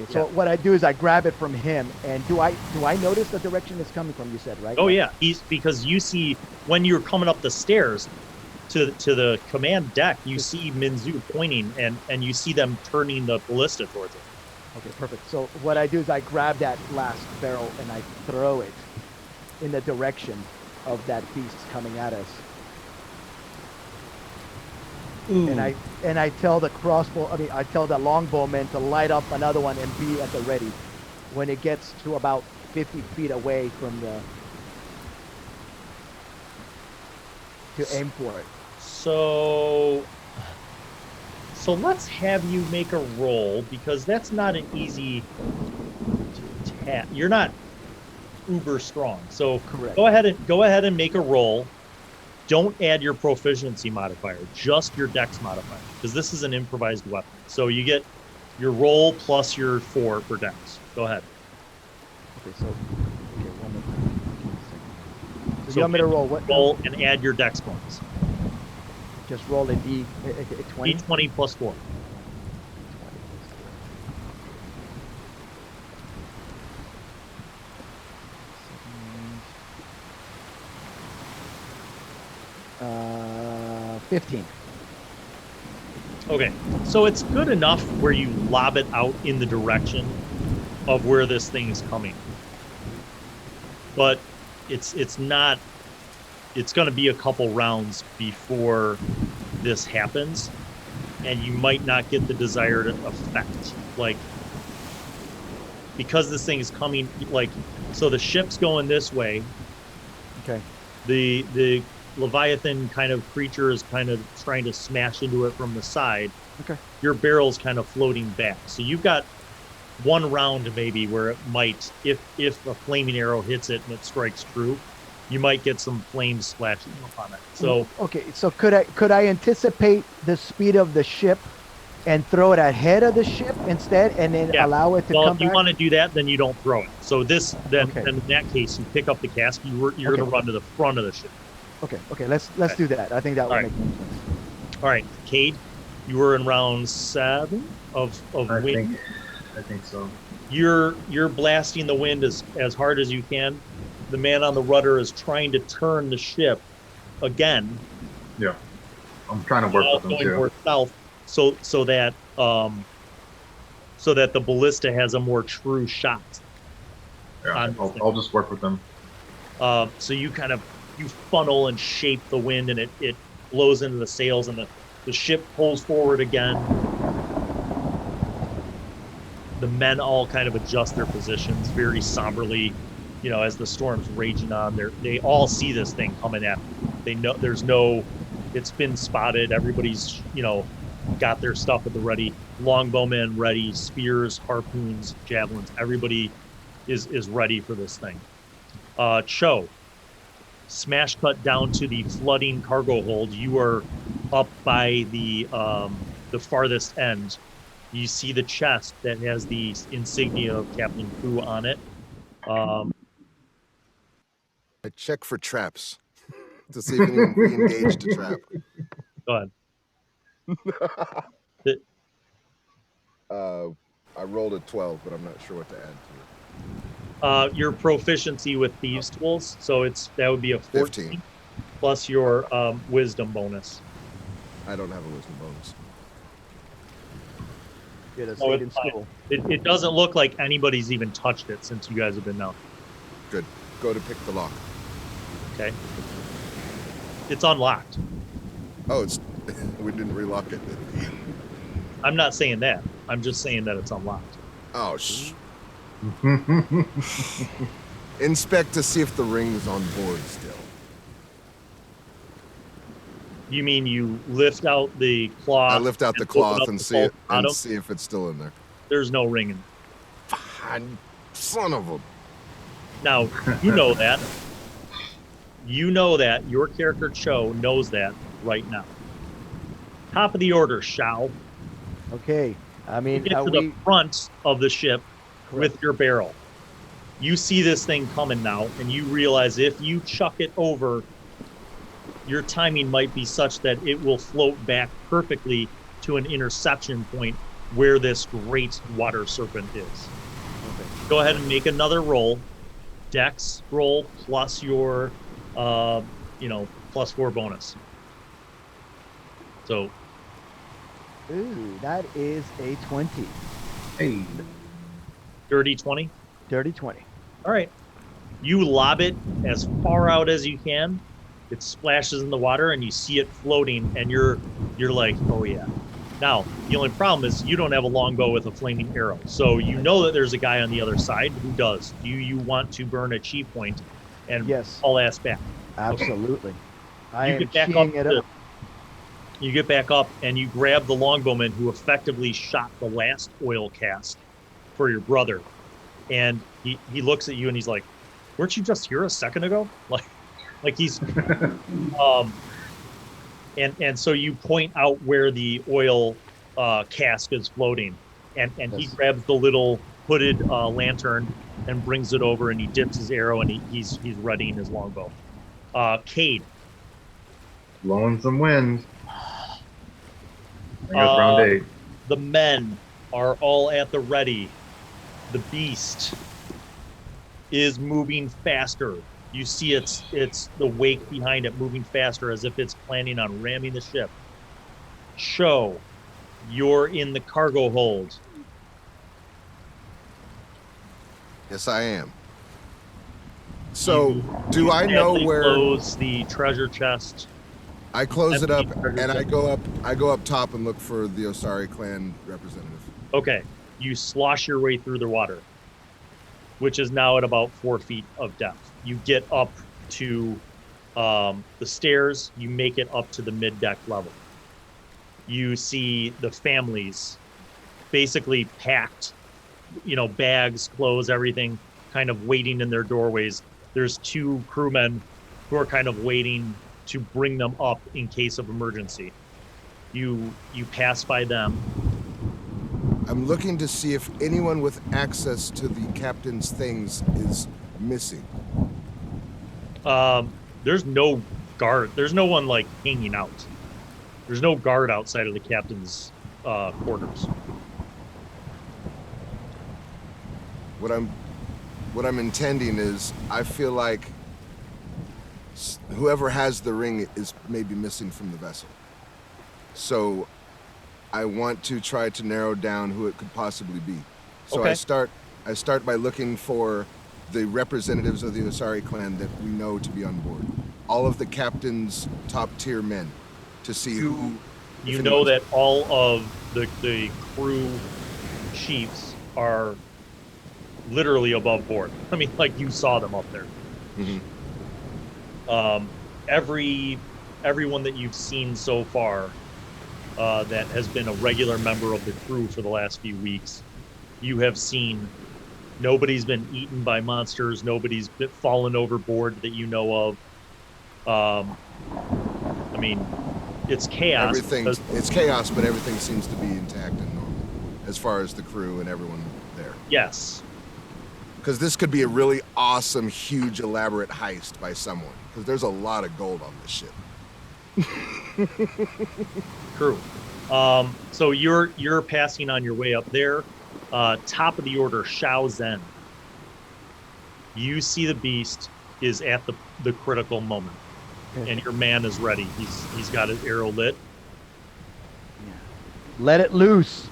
So what I do is I grab it from him, and do I notice the direction it's coming from? You said, right? Oh yeah, because you see when you're coming up the stairs to the command deck, you see Minzu pointing, and you see them turning the ballista towards it. Okay, perfect. So what I do is I grab that last barrel and I throw it in the direction of that beast coming at us. Ooh. And I tell the I tell the longbowman to light up another one and be at the ready when it gets to about 50 feet away from to aim for it. So let's have you make a roll, because that's not an easy task. You're not uber strong. So Correct. Go ahead and make a roll. Don't add your proficiency modifier, just your dex modifier, because this is an improvised weapon. So you get your roll plus your 4 for dex. Go ahead. Okay, so one more time. So you want me to roll what? Roll and add your dex points. Just roll a D20. D20 plus 4. Uh, 15. Okay, so it's good enough where you lob it out in the direction of where this thing is coming, but it's not. It's going to be a couple rounds before this happens, and you might not get the desired effect. Like, because this thing is coming, like, so the ship's going this way. Okay. The Leviathan kind of creature is kind of trying to smash into it from the side. Okay. Your barrel's kind of floating back. So you've got one round maybe where it might, if a flaming arrow hits it and it strikes true, you might get some flames splashing up on it. So okay, so could I anticipate the speed of the ship and throw it ahead of the ship instead, and then allow it to come back? Well, if you want to do that, then you don't throw it. So then Okay. in that case, you pick up the cask. You're going to run to the front of the ship. Okay, let's do that. I think that would make more sense. All right, Cade, you were in round 7 of wind. I think so. You're blasting the wind as hard as you can. The man on the rudder is trying to turn the ship again. Yeah, I'm trying to work with them going too. more south, so that the ballista has a more true shot. Yeah, I'll just work with them. So you funnel and shape the wind, and it blows into the sails, and the ship pulls forward again. The men all kind of adjust their positions very somberly, you know, as the storm's raging on. They all see this thing coming at them. They know it's been spotted. Everybody's, you know, got their stuff at the ready. Longbowmen ready, spears, harpoons, javelins. Everybody is ready for this thing. Cho, smash cut down to the flooding cargo hold. You are up by the farthest end. You see the chest that has the insignia of Captain Fu on it. I check for traps to see if anyone re-engaged a trap. Go ahead. I rolled a 12, but I'm not sure what to add to it. Your proficiency with thieves tools, so that would be a 14 15. plus your wisdom bonus. I don't have a wisdom bonus. Get a So seat in it's fine. school. It doesn't look like anybody's even touched it since you guys have been out. Good. Go to pick the lock. Okay. It's unlocked. Oh, we didn't relock it. I'm not saying that. I'm just saying that it's unlocked. Oh, Inspect to see if the ring's on board still. You mean you lift out the cloth? I lift out the and open cloth up and the see it bottom? and see if it's still in there. There's no ring in. Son of a... Now, you know that. You know that. Your character, Cho, knows that right now. Top of the order, Shao. Okay. I You mean, get to the front of the ship with your barrel. You see this thing coming now, and you realize if you chuck it over, your timing might be such that it will float back perfectly to an interception point where this great water serpent is. Okay. Go ahead and make another roll. Dex roll plus your, plus 4 bonus. So, Ooh, that is a 20. Hey. dirty 20. Dirty 20. All right. You lob it as far out as you can. It splashes in the water, and you see it floating, and you're like, oh yeah. Now, the only problem is you don't have a longbow with a flaming arrow, so you know that there's a guy on the other side who does. Do you want to burn a chi point and Yes. haul ass back? Absolutely. I You am get back cheating up. it up. You get back up, and you grab the longbowman who effectively shot the last oil cast for your brother, and he looks at you and he's like, "Weren't you just here a second ago?" Like he's, and so you point out where the oil cask is floating, and he Yes. grabs the little hooded lantern and brings it over, and he dips his arrow, and he's readying his longbow. Cade. Blowing some wind. I guess round 8. The men are all at the ready. The beast is moving faster. You see it's the wake behind it moving faster as if it's planning on ramming the ship. Show, you're in the cargo hold. Yes, I am. So, You I know sadly where... close the treasure chest. I close it up, Empty treasure and chest. I go up top and look for the Osari clan representative. Okay, you slosh your way through the water, which is now at about 4 feet of depth. You get up to the stairs. You make it up to the mid-deck level. You see the families basically packed, bags, clothes, everything, kind of waiting in their doorways. There's 2 crewmen who are kind of waiting to bring them up in case of emergency. You pass by them. I'm looking to see if anyone with access to the captain's things is missing. There's no guard. There's no one like hanging out. There's no guard outside of the captain's quarters. What I'm intending is, I feel like whoever has the ring is maybe missing from the vessel. So I want to try to narrow down who it could possibly be. So Okay. I start by looking for the representatives of the Osari clan that we know to be on board. All of the captain's top tier men, to see who... You know that all of the crew chiefs are literally above board. I mean, like you saw them up there. Everyone that you've seen so far that has been a regular member of the crew for the last few weeks, you have seen. Nobody's been eaten by monsters. Nobody's been fallen overboard that you know of. I mean, it's chaos. It's chaos, but everything seems to be intact and normal as far as the crew and everyone there. Yes. Because this could be a really awesome, huge, elaborate heist by someone. Because there's a lot of gold on this ship. True. So you're passing on your way up there. Top of the order, Shao Zhen. You see the beast is at the critical moment, and your man is ready. He's got his arrow lit. Yeah. Let it loose.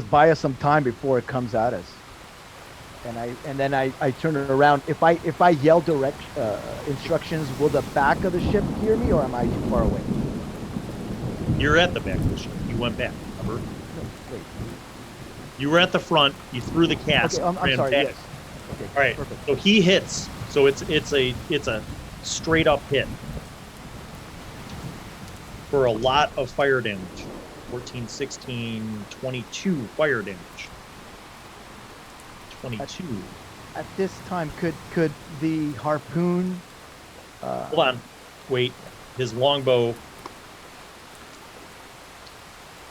Buy us some time before it comes at us. And then I turn it around. If I yell direct instructions, will the back of the ship hear me, or am I too far away? You're at the back of the ship. You went back. Remember? No, wait. You were at the front. You threw the cask. Okay, I'm sorry. Back. Yes. Okay. All right. Perfect. So he hits. So it's a straight up hit for a lot of fire damage. 14, 16, 22 fire damage. 22. At this time, could the harpoon? Hold on. Wait. His longbow.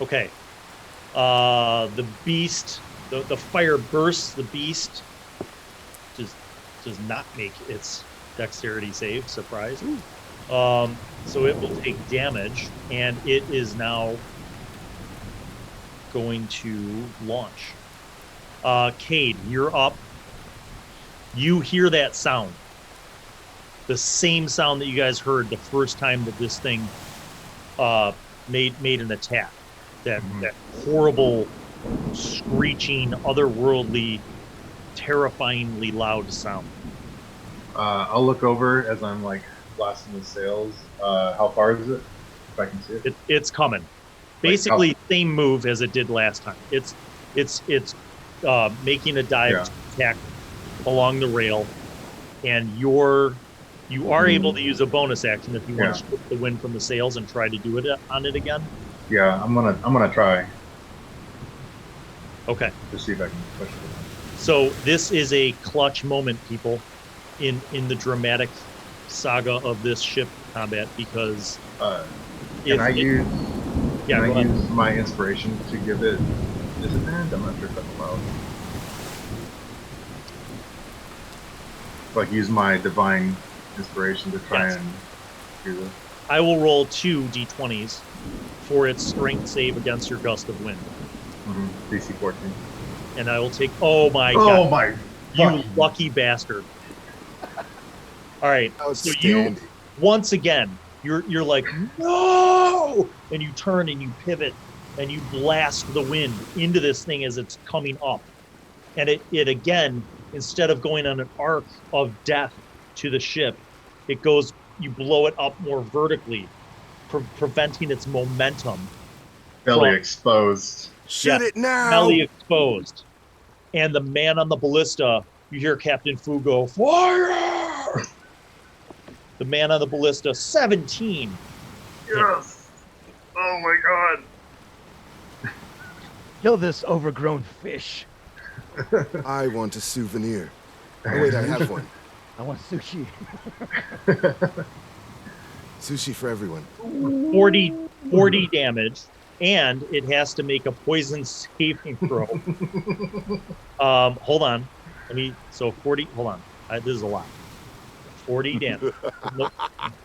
Okay. The beast, the fire bursts the beast. Does not make its dexterity save. Surprise. So it will take damage, and it is now going to launch. Cade, you're up. You hear that sound. The same sound that you guys heard the first time that this thing made an attack. That horrible, screeching, otherworldly, terrifyingly loud sound. I'll look over as I'm like blasting the sails. How far is it? If I can see it. It's coming. Basically, same move as it did last time. It's making a dive to attack along the rail, and you are able to use a bonus action if you want to strip the wind from the sails and try to do it on it again. Yeah, I'm gonna try. Okay. To see if I can push it. So this is a clutch moment, people, in the dramatic saga of this ship combat, because can I use my inspiration to give it disadvantage? I'm not sure if that's allowed. Like use my divine inspiration to try and do this. I will roll 2 d20s for its strength save against your gust of wind. DC 14. And I will take. Oh my god! Oh my! You lucky bastard! All right, so you once again, you're like no, and you turn and you pivot and you blast the wind into this thing as it's coming up, and it again, instead of going on an arc of death to the ship, it goes. You blow it up more vertically, preventing its momentum. Belly exposed. Shoot it now! Belly exposed. And the man on the ballista, you hear Captain Fu go, fire! The man on the ballista, 17. Yes! Oh my god! Kill this overgrown fish. I want a souvenir. Oh wait, I have one. I want sushi. Sushi for everyone. 40 damage, and it has to make a poison saving throw. Hold on. So 40, hold on. This is a lot. 40 damage. Let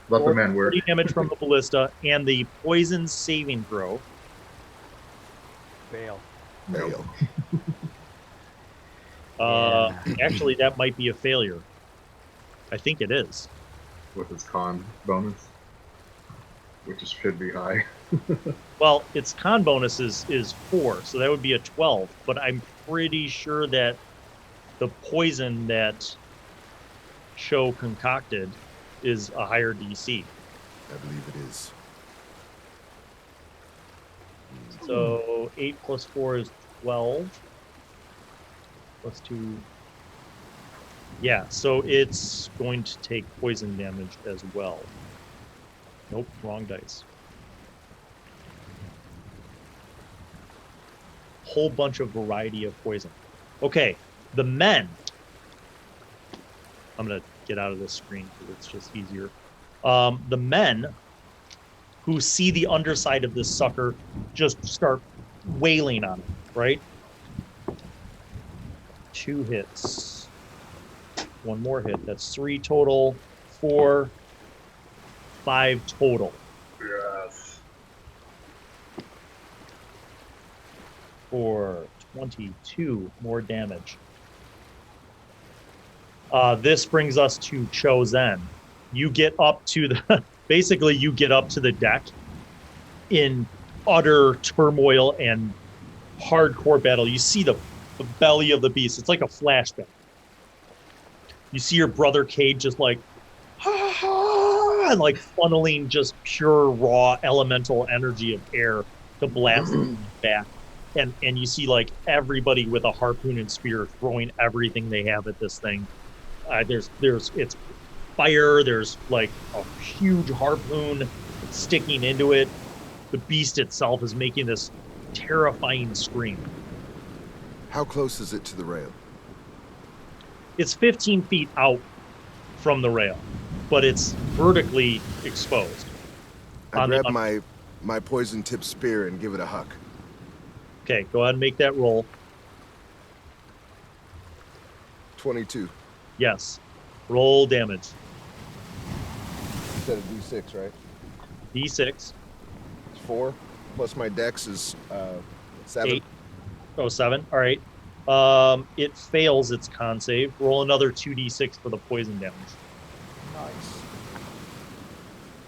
the man work. 40 damage from the ballista, and the poison saving throw. Fail. Actually, that might be a failure. I think it is. With its con bonus, which should be high. Well, its con bonus is 4, so that would be a 12. But I'm pretty sure that the poison that Shao concocted is a higher DC. I believe it is. So 8 plus 4 is 12. +2. Yeah, so it's going to take poison damage as well. Nope, wrong dice. Whole bunch of variety of poison. Okay, the men. I'm going to get out of this screen because it's just easier. The men who see the underside of this sucker just start wailing on it, right? 2 hits. 1 more hit. That's 3 total. 4, 5 total. Yes. For 22 more damage. This brings us to Zhen. You get up to the basically you get up to the deck in utter turmoil and hardcore battle. You see the belly of the beast. It's like a flashback. You see your brother Cade just like and like funneling just pure raw elemental energy of air to blast him back. And you see like everybody with a harpoon and spear throwing everything they have at this thing. It's fire. There's like a huge harpoon sticking into it. The beast itself is making this terrifying scream. How close is it to the rail? It's 15 feet out from the rail, but it's vertically exposed. I grab my poison tip spear and give it a huck. Okay, go ahead and make that roll. 22. Yes. Roll damage. Instead of D6, right? D6. It's 4. Plus my dex is 7. 8. Oh, 7. All right. It fails its con save. Roll another 2d6 for the poison damage. Nice.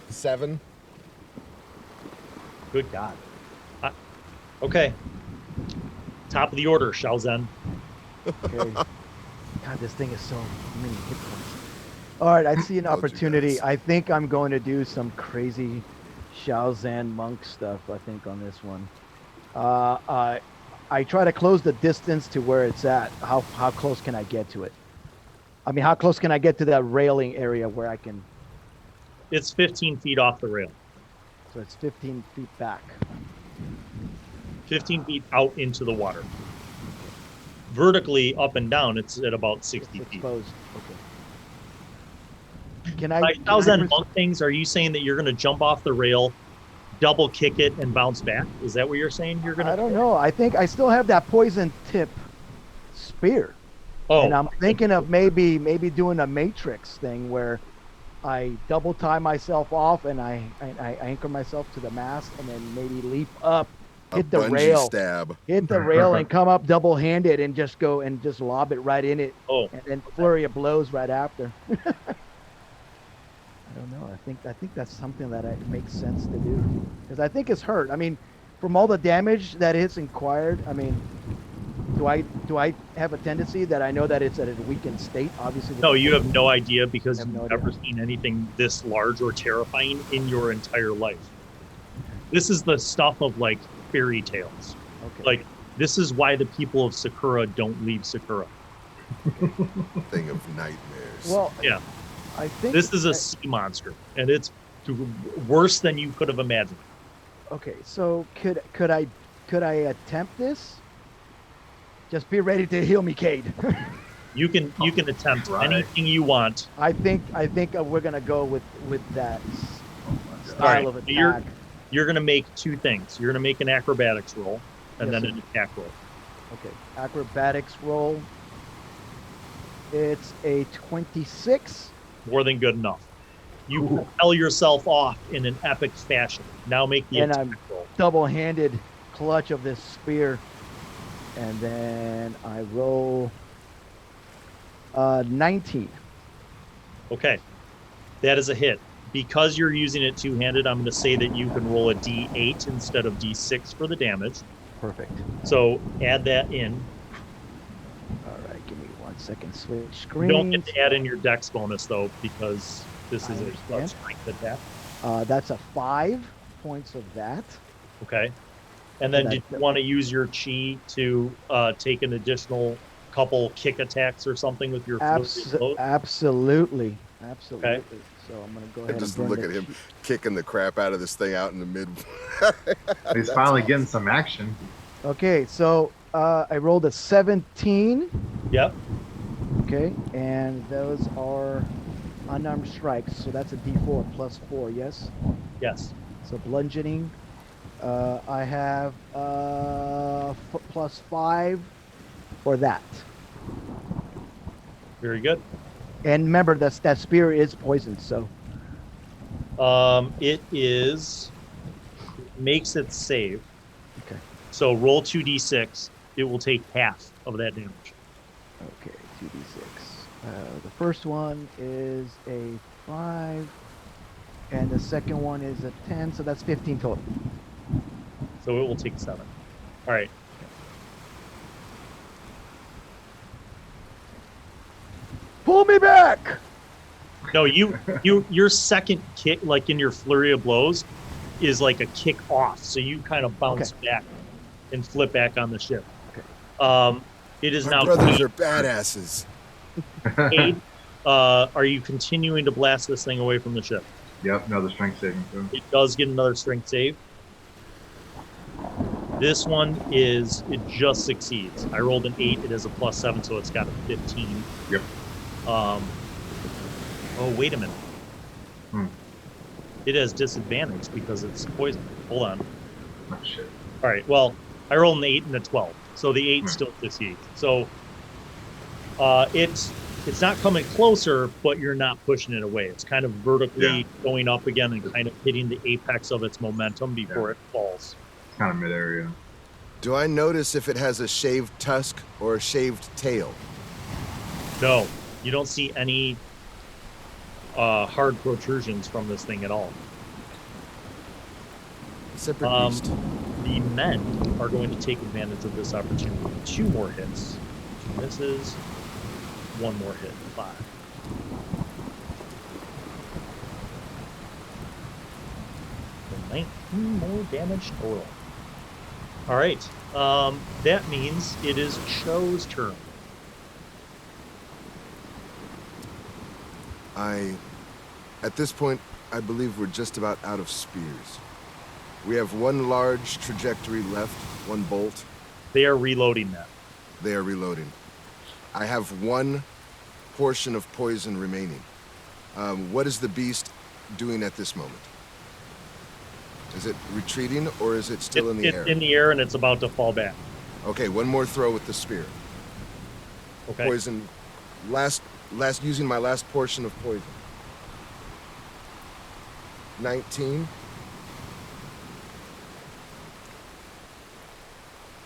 7. Good God. Okay. Top of the order, Shao Zhen. Okay. God, this thing is so many hit points. All right, I see an opportunity. I think I'm going to do some crazy Shao Zhen monk stuff, I think, on this one. I try to close the distance to where it's at. How close can I get to it? I mean, how close can I get to that railing area where I can... It's 15 feet off the rail. So it's 15 feet back. 15 feet out into the water. Vertically up and down, it's at about 60 feet. Exposed. Okay. Can I... By Shao Zhen monk things, are you saying that you're going to jump off the rail, double kick it, and bounce back? Is that what you're saying you're going to... I don't know. I think I still have that poison tip spear. Oh. And I'm thinking of maybe doing a matrix thing where I double tie myself off and I anchor myself to the mast and then maybe leap up, hit the rail, hit the rail and come up double-handed and just go and just lob it right in it. Oh. And then flurry of blows right after. I don't know. I think that's something that makes sense to do because I think it's hurt. I mean, from all the damage that it's acquired, I mean, do I have a tendency that I know that it's at a weakened state? Obviously. No, you have no idea because no you've idea. never seen anything this large or terrifying in your entire life. This is the stuff of like fairy tales. Okay. Like this is why the people of Sacura don't leave Sacura. Thing of nightmares. Well, Yeah. I think This is a sea monster, and it's worse than you could have imagined. Okay, so could I attempt this? Just be ready to heal me, Cade. You can attempt Right. anything you want. I think we're gonna go with that style All right, of so attack. You're gonna make 2 things. You're gonna make an acrobatics roll, and Yes, then sir. an attack roll. Okay, acrobatics roll. It's a 26. More than good enough. You propel yourself off in an epic fashion. Now make the And attack I'm roll. double-handed clutch of this spear, and then I roll 19. Okay, that is a hit. Because you're using it two-handed, I'm going to say that you can roll a D8 instead of D6 for the damage. Perfect. So add that in. All right, give me 1 second. Switch You screens. don't get to add in your dex bonus, though, because this I is a understand. strength attack. That's a 5 points of that. Okay. And then That- did you want to use your chi to take an additional couple kick attacks or something with your flurry of blows? Absolutely. Absolutely. Okay. So I'm going to go ahead And just burn look the at him chi- kicking the crap out of this thing out in the mid. He's That's finally awesome. getting some action. Okay, so I rolled a 17. Yep. Okay, and those are unarmed strikes. So that's a D4 plus 4, yes? Yes. So bludgeoning. I have plus 5 for that. Very good. And remember, that spear is poisoned, so. It makes it save. Okay. So roll 2d6. It will take half of that damage. Okay, 2d6. The first one is a 5, and the second one is a 10, so that's 15 total. So it will take 7. All right. Pull me back! No, your second kick, like in your flurry of blows, is like a kick off. So you kind of bounce back and flip back on the ship. Okay. It is My now brothers Cade. are badasses. Cade, are you continuing to blast this thing away from the ship? Yep, another strength saving throw. It does get another strength save. This one it just succeeds. I rolled an 8. It is a plus 7, so it's got a 15. Yep. Oh, wait a minute. It has disadvantage because it's poison. Hold on. Oh, shit. All right. Well, I rolled an 8 and a 12, so the 8 still succeeds. So it's not coming closer, but you're not pushing it away. It's kind of vertically going up again and kind of hitting the apex of its momentum before it falls. It's kind of mid-area. Do I notice if it has a shaved tusk or a shaved tail? No, you don't see any hard protrusions from this thing at all. Separate beast. The men are going to take advantage of this opportunity. 2 more hits. 2 misses. 1 more hit. 5. So 19 more damage total. All right. That means it is Shao's turn. At this point, I believe we're just about out of spears. We have 1 large trajectory left, 1 bolt. They are reloading that. They are reloading. I have 1 portion of poison remaining. What is the beast doing at this moment? Is it retreating or is it still in the air? It's in the air and it's about to fall back. Okay, 1 more throw with the spear. Okay. Poison. Last using my last portion of poison. 19.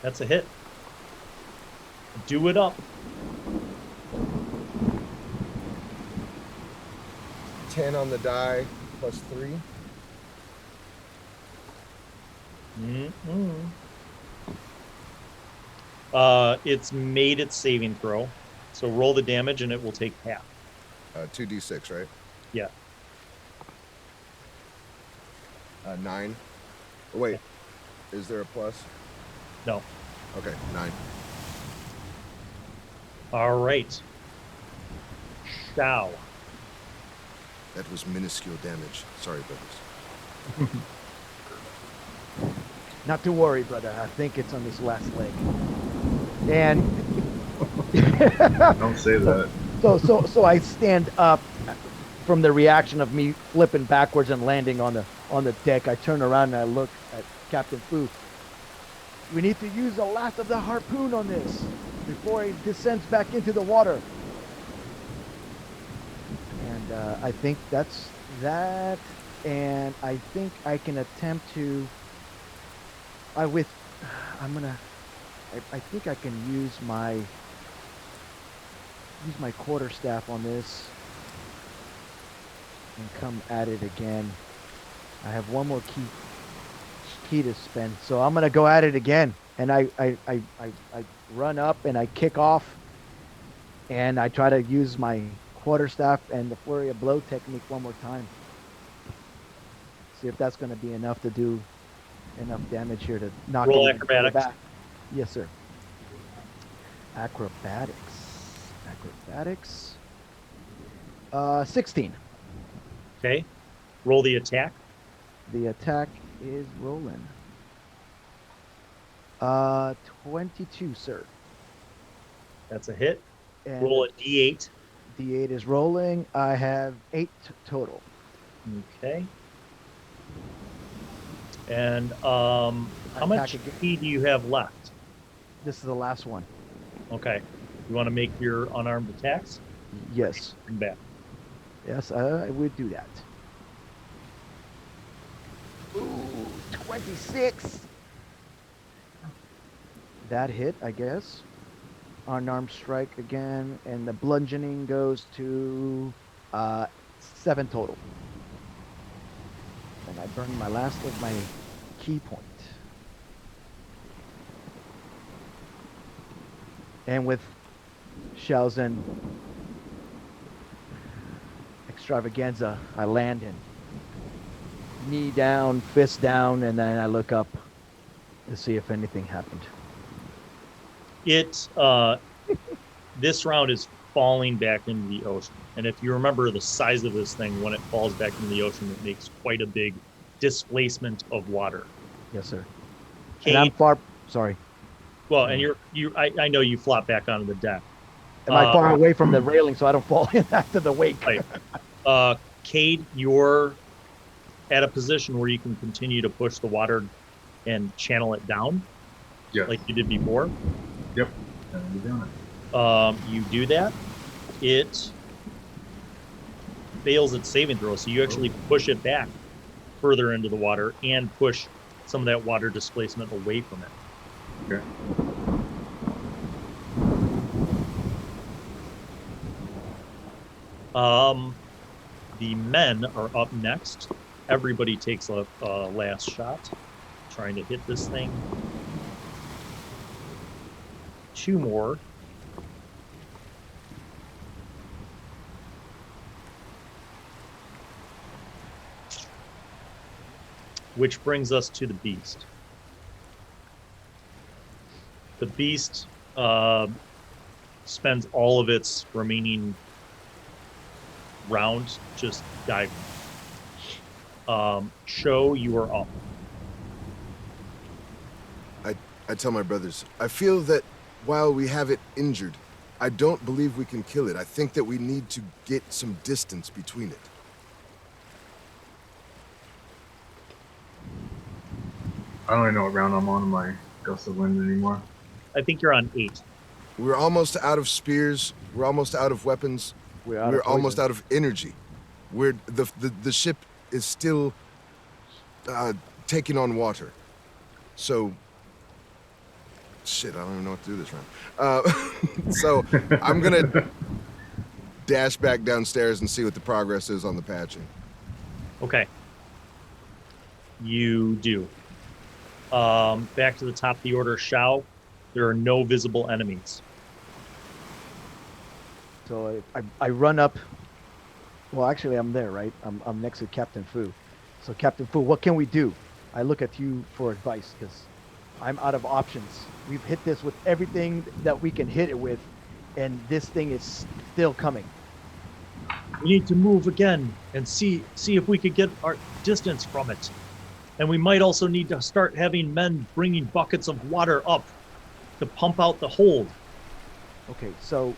That's a hit. Do it up. 10 on the die, plus 3. It's made its saving throw. So roll the damage and it will take half. 2d6, right? Yeah. 9. Oh, wait, is there a plus? No. Okay, 9. All right. Shao. That was minuscule damage. Sorry, brothers. Not to worry, brother. I think it's on this last leg. And Don't say that. so I stand up from the reaction of me flipping backwards and landing on the deck. I turn around and I look at Captain Fu. We need to use the last of the harpoon on this before it descends back into the water. And I think that's that. And I think I can attempt to. I think I can use my quarterstaff on this and come at it again. I have 1 more key to spend, so I'm gonna go at it again. And I run up and I kick off, and I try to use my quarterstaff and the flurry of blow technique 1 more time. See if that's gonna be enough to do enough damage here to knock Roll it acrobatics. back. Yes, sir. Acrobatics. 16. Okay. Roll the attack. The attack is rolling. 22, sir. That's a hit. And Roll a d8. D8 is rolling. I have 8 total. Okay. And how much Attack HP do you have left? This is the last one. Okay. You want to make your unarmed attacks? Yes. Bring back. Yes, I would do that. Ooh, 26. That hit, I guess. Unarmed strike again, and the bludgeoning goes to 7 total. And I burned my last of my key point. And with Shao's and extravaganza, I land in. Knee down, fist down, and then I look up to see if anything happened. This round is falling back into the ocean. And if you remember the size of this thing, when it falls back into the ocean, it makes quite a big displacement of water. Yes, sir. Cade, And I'm far. Sorry. well, and I know you flop back onto the deck. Am I far away from the railing so I don't fall into the wake? Right. Cade, you're at a position where you can continue to push the water and channel it down, like you did before. Yep. And you're doing it. You do that. It fails its saving throw, so you actually push it back further into the water and push some of that water displacement away from it. Okay. The men are up next. Everybody takes a last shot, trying to hit this thing. 2 more. Which brings us to the beast. The beast spends all of its remaining rounds just diving. Shao, you are up. I tell my brothers, I feel that while we have it injured, I don't believe we can kill it. I think that we need to get some distance between it. I don't even know what round I'm on in my Gust of Wind anymore. I think you're on 8. We're almost out of spears. We're almost out of weapons. We're almost out of energy. The ship is still taking on water. So, shit, I don't even know what to do this round. So I'm gonna dash back downstairs and see what the progress is on the patching. Okay. You do. Back to the top of the order, Shao. There are no visible enemies. So I run up. Well, actually, I'm there, right? I'm next to Captain Fu. So, Captain Fu, what can we do? I look at you for advice because I'm out of options. We've hit this with everything that we can hit it with, and this thing is still coming. We need to move again and see if we could get our distance from it. And we might also need to start having men bringing buckets of water up to pump out the hold. Okay, so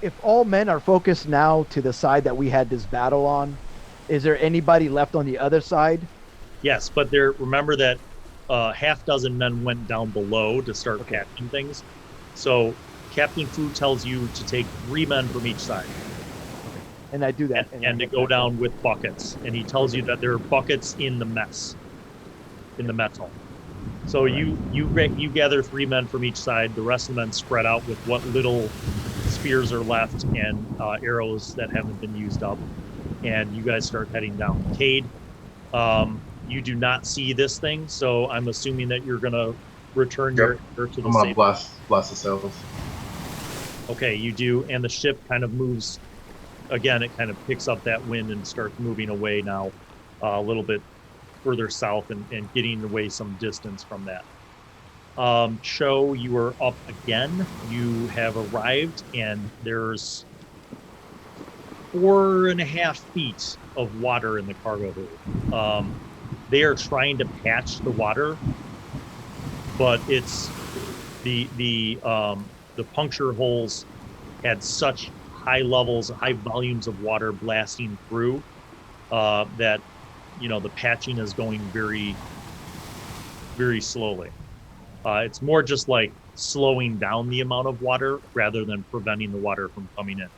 if all men are focused now to the side that we had this battle on, is there anybody left on the other side? Yes, but remember that half dozen men went down below to start catching things. So Captain Fu tells you to take 3 men from each side. And I do that. And to go down with buckets. And he tells you that there are buckets in the mess hall. So you gather 3 men from each side. The rest of the men spread out with what little spears are left and arrows that haven't been used up. And you guys start heading down. Cade, you do not see this thing, so I'm assuming that you're going to return your to the I'm going to blast the sails. Okay, you do. And the ship kind of moves. Again, it kind of picks up that wind and starts moving away now a little bit further south and getting away some distance from that. Shao, you are up again. You have arrived, and there's 4.5 feet of water in the cargo hold. They are trying to patch the water, but it's the puncture holes had such high levels, high volumes of water blasting through that the patching is going very, very slowly. It's more just like slowing down the amount of water rather than preventing the water from coming in.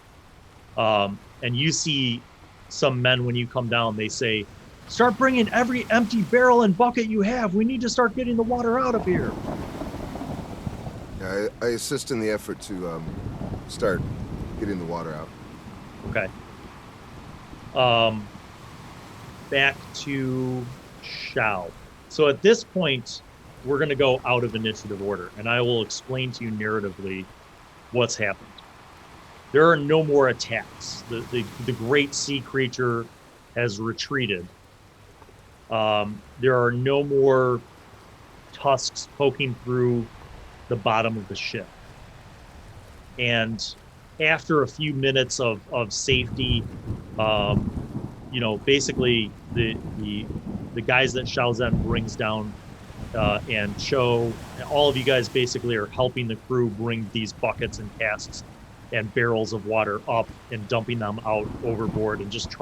And you see some men when you come down, they say, "Start bringing every empty barrel and bucket you have. We need to start getting the water out of here." Yeah, I assist in the effort to start getting the water out. Okay. Back to Shao. So at this point, we're going to go out of initiative order, and I will explain to you narratively what's happened. There are no more attacks. The great sea creature has retreated. There are no more tusks poking through the bottom of the ship. And after a few minutes of safety, basically the guys that Shao Zhen brings down and Shao, all of you guys basically are helping the crew bring these buckets and casks and barrels of water up and dumping them out overboard and just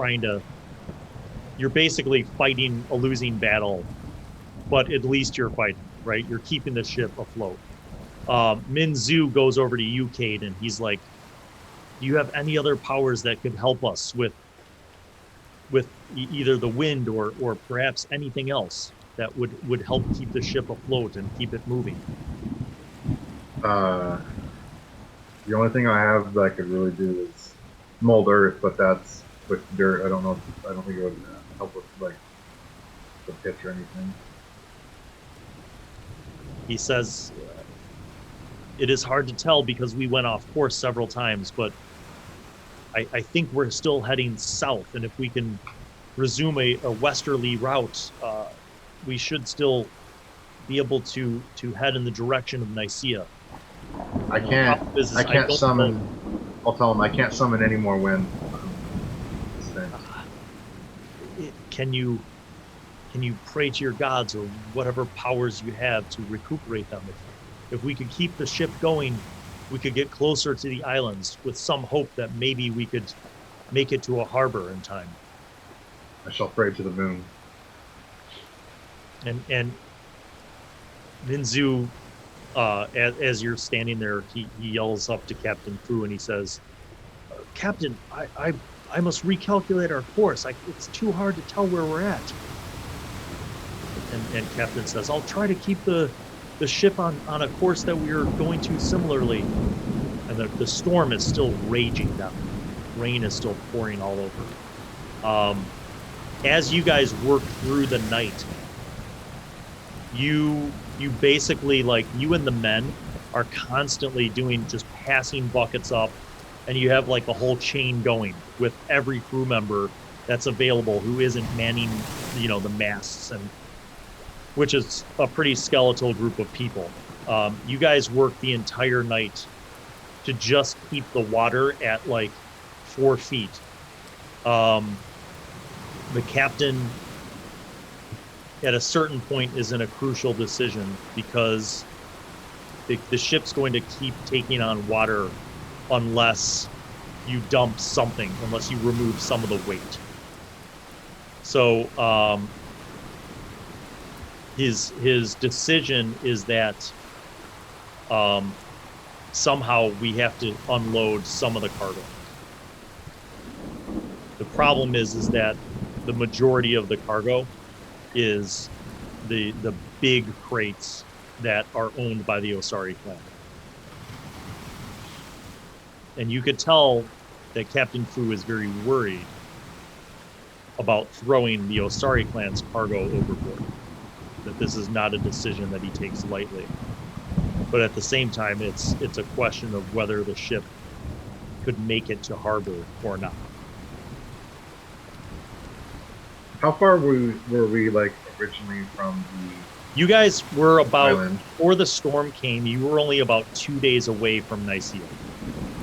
you're basically fighting a losing battle, but at least you're fighting, right? You're keeping the ship afloat. Min Zhu goes over to you, Cade, and he's like, "Do you have any other powers that could help us with either the wind or perhaps anything else that would help keep the ship afloat and keep it moving?" The only thing I have that I could really do is mold earth, but that's with dirt. I don't think it would help with like the pitch or anything. He says, "It is hard to tell because we went off course several times, but I think we're still heading south, and if we can resume a westerly route, we should still be able to head in the direction of Nisia." I can't summon. I'll tell him I can't summon any more wind. Can you pray to your gods or whatever powers you have to recuperate them? If we could keep the ship going, we could get closer to the islands with some hope that maybe we could make it to a harbor in time. I shall pray to the moon. And Minzu, as you're standing there, he yells up to Captain Fu and he says, "Captain, I must recalculate our course. It's too hard to tell where we're at." And Captain says, "I'll try to keep the ship on a course that we're going to similarly." And the storm is still raging down. Rain is still pouring all over. As you guys work through the night, you basically, like, you and the men are constantly just passing buckets up, and you have like a whole chain going with every crew member that's available who isn't manning, the masts, and which is a pretty skeletal group of people. You guys work the entire night to just keep the water at like 4 feet. The captain at a certain point is in a crucial decision because the ship's going to keep taking on water unless you dump something, unless you remove some of the weight. So his decision is that somehow we have to unload some of the cargo. The problem is that the majority of the cargo is the big crates that are owned by the Osari clan. And you could tell that Captain Fu is very worried about throwing the Osari clan's cargo overboard. That this is not a decision that he takes lightly. But at the same time, it's a question of whether the ship could make it to harbor or not. How far were we like originally from You guys were about, Island. before the storm came, you were only about 2 days away from Nisia.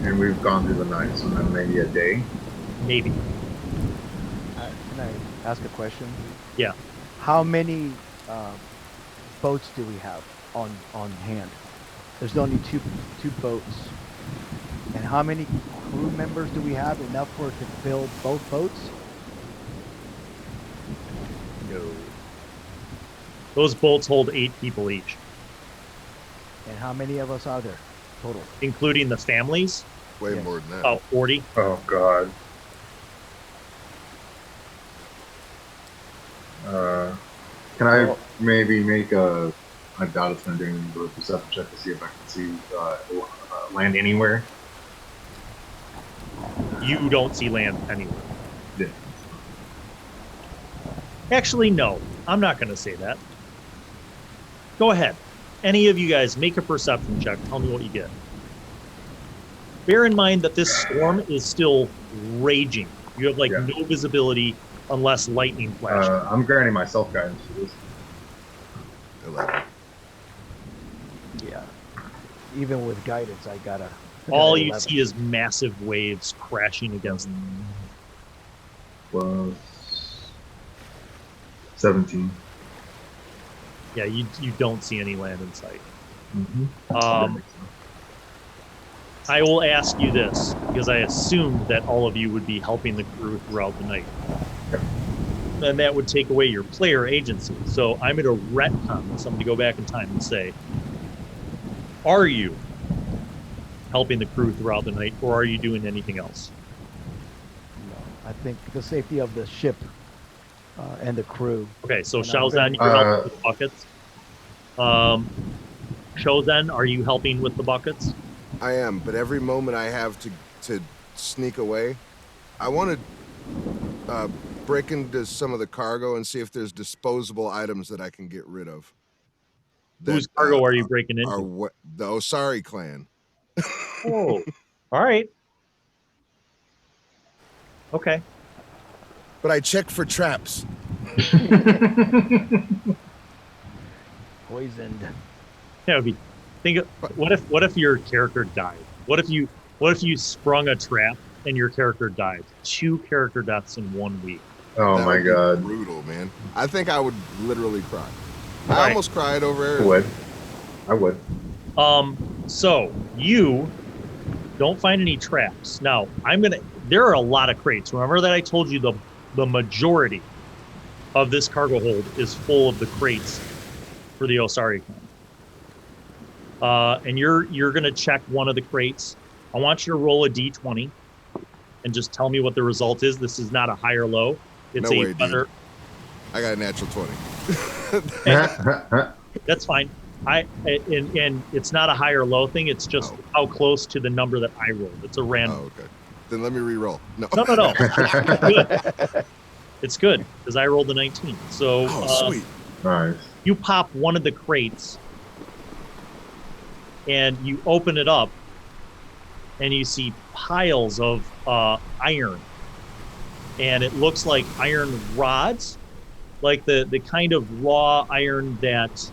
And we've gone through the night, so then maybe a day. Maybe. Can I ask a question? Yeah. How many boats do we have on hand? There's only two boats. And how many crew members do we have enough for to fill both boats? No. Those boats hold 8 people each, And how many of us are there total? including the families, Way Yes. more than that. about 40. Oh God. Can I maybe make a? I doubt it's gonna do anything but a perception check to see if I can see land anywhere. You don't see land anywhere. Yeah. Actually, no. I'm not going to say that. Go ahead. Any of you guys make a perception check. Tell me what you get. Bear in mind that this storm is still raging. You have no visibility unless lightning flashes. I'm granting myself guidance for this. 11. Yeah. Even with guidance, I gotta. All you 11. see is massive waves crashing against them. Plus 17. Yeah, you don't see any land in sight. Mm-hmm. I will ask you this, because I assumed that all of you would be helping the crew throughout the night. And that would take away your player agency. So I'm going to retcon this. I'm going to go back in time and say, are you helping the crew throughout the night, or are you doing anything else? No, I think the safety of the ship and the crew. Okay, so And Shaozan, you're helping with the buckets. Shaozan, are you helping with the buckets? I am, but every moment I have to sneak away, I want to break into some of the cargo and see if there's disposable items that I can get rid of. Whose cargo are you breaking into? The Osari clan. Oh, all right. Okay. But I checked for traps. Poisoned. That would be. What if your character died? What if you sprung a trap and your character died? 2 character deaths in 1 week. Oh That my would be God. brutal, man. I think I would literally cry. I Right. almost cried over I Eric. would. I would. So you don't find any traps. Now there are a lot of crates. Remember that I told you the majority of this cargo hold is full of the crates for the Osari clan. And you're gonna check one of the crates. I want you to roll a d20 and just tell me what the result is. This is not a high or low. It's No a way, dude. better. I got a natural 20. That's fine. And it's not a high or low thing. It's just how close to the number that I rolled. It's a random. Oh, okay. Then let me re-roll. No. No. It's good. It's good because I rolled a 19. So Sweet. Nice. you pop one of the crates and you open it up and you see piles of iron. And it looks like iron rods, like the kind of raw iron that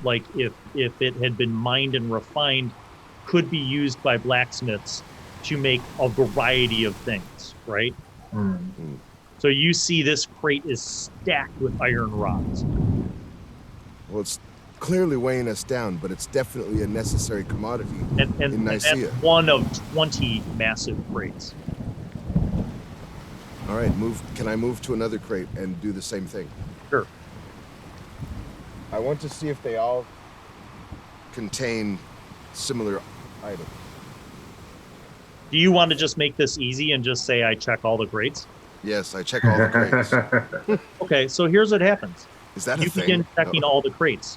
like if it had been mined and refined, could be used by blacksmiths to make a variety of things, right? So you see this crate is stacked with iron rods. Well, it's clearly weighing us down, but it's definitely a necessary commodity And in that's Nisia. one of 20 massive crates. All right, can I move to another crate and do the same thing? Sure. I want to see if they all contain similar items. Do you want to just make this easy and just say I check all the crates? Yes, I check all the crates. Okay, so here's what happens. Is that a You thing? begin checking Oh. all the crates.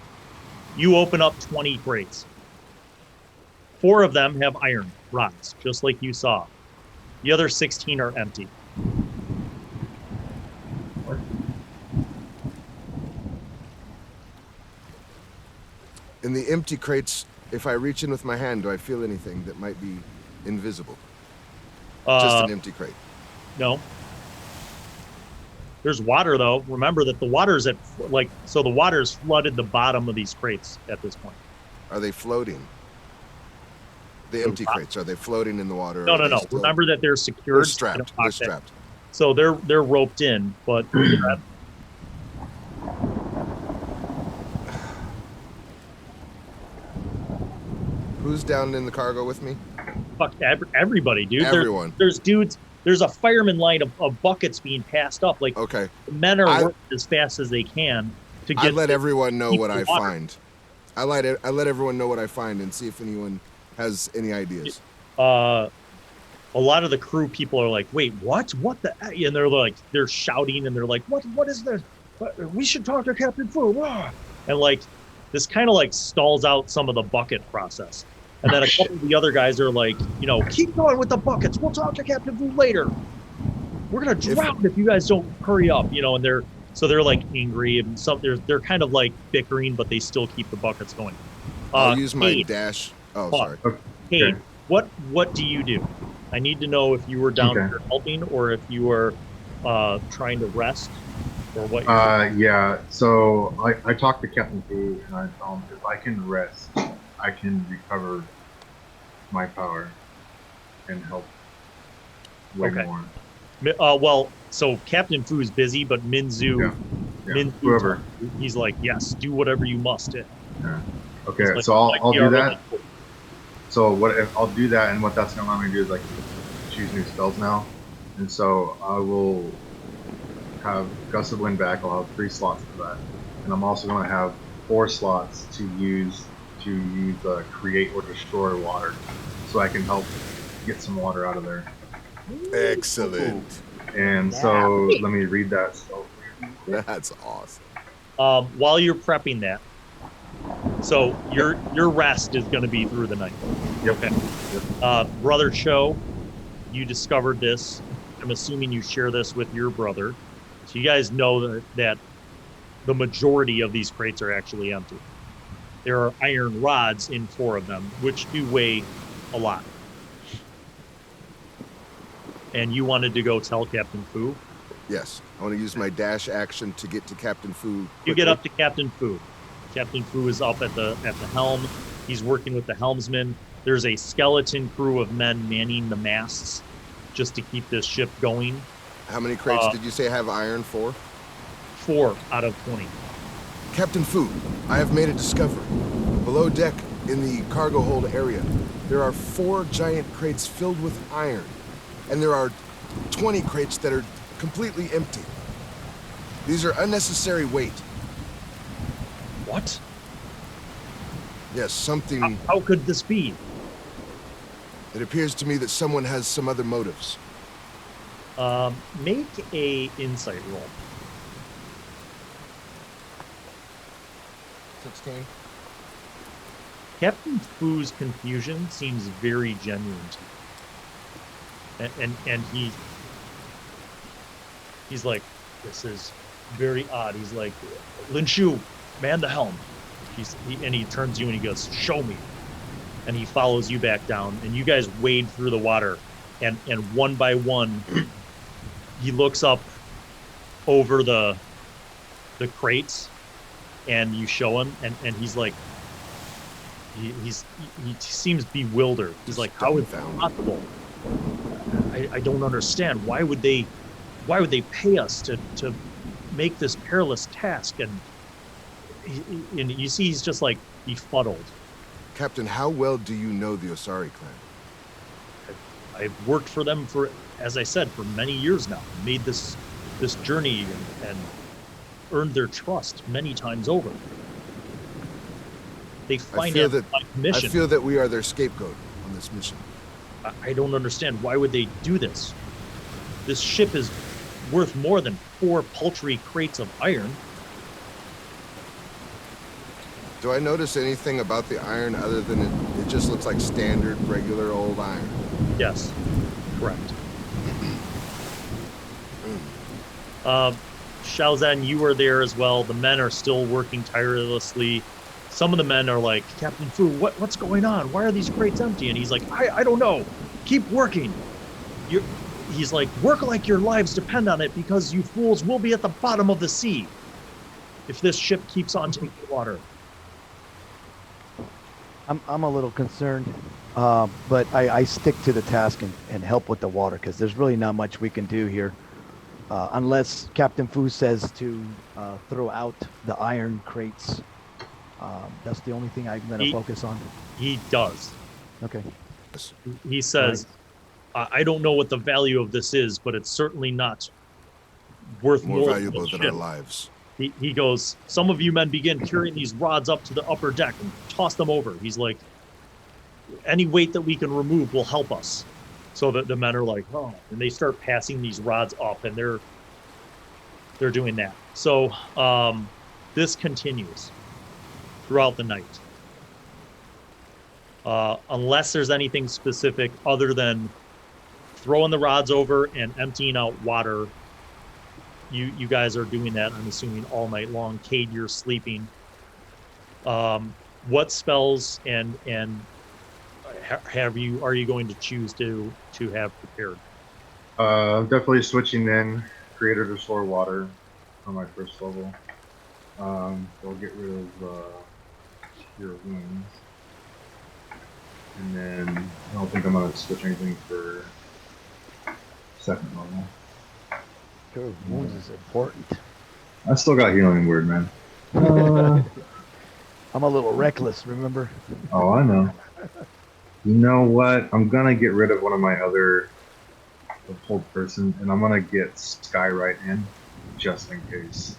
You open up 20 crates. 4 of them have iron rods, just like you saw. The other 16 are empty. In the empty crates, if I reach in with my hand, do I feel anything that might be invisible? Just an empty crate. No. There's water though. Remember that the water's the water's flooded the bottom of these crates at this point. Are they floating? The empty crates, are they floating in the water? No. Remember that they're secured. They're strapped. They're strapped. So they're roped in, but Who's down in the cargo with me? fuck everybody, dude. Everyone. There's dudes. There's a fireman line of buckets being passed up. Like, okay, the men are working as fast as they can to get. I let everyone know what I water. find. I let everyone know what I find and see if anyone has any ideas. A lot of the crew people are like, "Wait, what? What the?" And they're shouting and they're like, "What is this? We should talk to Captain Fu." And like, this kind of like stalls out some of the bucket process. And then a couple of the other guys are like, keep going with the buckets. We'll talk to Captain Fu later. We're gonna drown if you guys don't hurry up. And they're like angry and they're kind of like bickering, but they still keep the buckets going. I'll use my Cade. dash. Oh, sorry. Hey, what do you do? I need to know if you were down here helping or if you were trying to rest or what. Yeah. So I talked to Captain Fu and I told him if I can rest, I can recover my power and help way more. Well, so Captain Fu is busy, but Minzu, whoever, he's like, yes, do whatever you must. Yeah. Okay, so I'll do that. So I'll do that, and what that's gonna allow me to do is like choose new spells now, and so I will have Gust of Wind back. I'll have 3 slots for that, and I'm also gonna have 4 slots to use create or destroy water, so I can help get some water out of there. Excellent. And so let me read that spell. That's awesome. While you're prepping that, so your rest is going to be through the night. Yep. Okay. Yep. Brother Cho, you discovered this. I'm assuming you share this with your brother, so you guys know that the majority of these crates are actually empty. There are iron rods in 4 of them, which do weigh a lot. And you wanted to go tell Captain Fu? Yes, I want to use my dash action to get to Captain Fu quickly. You get up to Captain Fu. Captain Fu is up at the helm. He's working with the helmsman. There's a skeleton crew of men manning the masts just to keep this ship going. How many crates did you say have iron for? 4 out of 20. Captain Fu, I have made a discovery. Below deck, in the cargo hold area, there are 4 giant crates filled with iron, and there are 20 crates that are completely empty. These are unnecessary weight. What? Yes, something... How could this be? It appears to me that someone has some other motives. Make a insight roll. 16. Captain Fu's confusion seems very genuine to you. And he's like, this is very odd. He's like, Lin Shu, man the helm. And he turns to you and he goes, show me. And he follows you back down, and you guys wade through the water, and one by one, he looks up over the crates, and you show him, and he's like, he seems bewildered. He's like, how is that possible? I don't understand. Why would they pay us to make this perilous task? And you see, he's just like befuddled. Captain, how well do you know the Osari clan? I've worked for them for, as I said, for many years now. Made this journey and earned their trust many times over. They finance my mission. I feel that we are their scapegoat on this mission. I don't understand. Why would they do this? This ship is worth more than 4 paltry crates of iron. Do I notice anything about the iron other than it just looks like standard, regular old iron? Yes, correct. Shao Zhen, you were there as well. The men are still working tirelessly. Some of the men are like, Captain Fu, what's going on? Why are these crates empty? And he's like, I don't know. Keep working. he's like, work like your lives depend on it, because you fools will be at the bottom of the sea if this ship keeps on taking water. I'm a little concerned, but I stick to the task and help with the water, because there's really not much we can do here. Unless Captain Fu says to throw out the iron crates. That's the only thing I'm going to focus on. He does. Okay. He says, I don't know what the value of this is, but it's certainly not worth More valuable than our lives. He goes, some of you men begin carrying these rods up to the upper deck and toss them over. He's like, any weight that we can remove will help us. So that the men are like, oh, and they start passing these rods up, and they're doing that. So this continues throughout the night. Unless there's anything specific other than throwing the rods over and emptying out water, you guys are doing that, I'm assuming, all night long. Cade, you're sleeping. What spells and are you going to choose to have prepared? Definitely switching in Grater to store water on my first level. We'll get rid of Cure Wounds. And then I don't think I'm going to switch anything for second level. Cure Wounds is important. I still got Healing Word, man. I'm a little reckless, remember? Oh, I know. You know what? I'm going to get rid of one of my other hold person, and I'm going to get Skywrite in, just in case.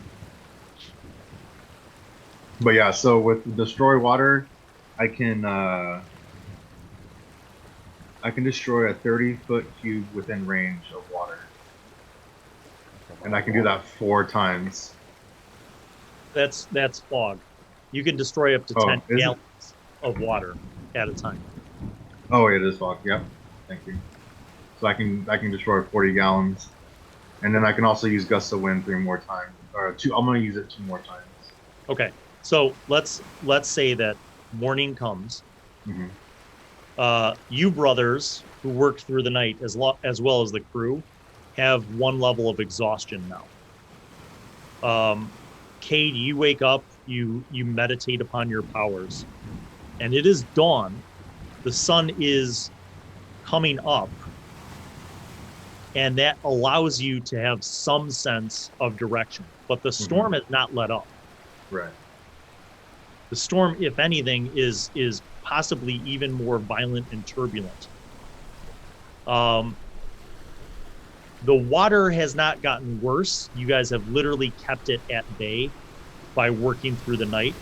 But yeah, so with Destroy Water, I can destroy a 30-foot cube within range of water. And I can do that 4 times. That's fog. You can destroy up to 10 gallons of water at a time. Oh, it is fog. Yep. Thank you. So I can destroy 40 gallons, and then I can also use Gust of Wind 3 more times, or 2. I'm going to use it 2 more times. Okay. So let's say that morning comes. Mm-hmm. You brothers who worked through the night, as well as the crew, have 1 level of exhaustion now. Cade, you wake up, you meditate upon your powers, and it is dawn. The sun is coming up, and that allows you to have some sense of direction. But the storm has not let up. Right. The storm, if anything, is possibly even more violent and turbulent. The water has not gotten worse. You guys have literally kept it at bay by working through the night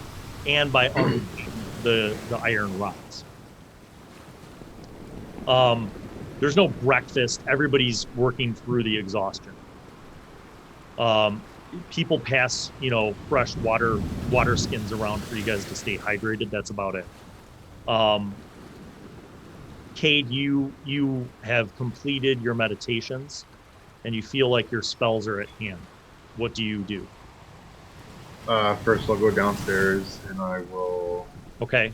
and by unleashing the iron rods. There's no breakfast. Everybody's working through the exhaustion. People pass, fresh water skins around for you guys to stay hydrated. That's about it. Cade, you have completed your meditations, and you feel like your spells are at hand. What do you do? First, I'll go downstairs, and I will... Okay.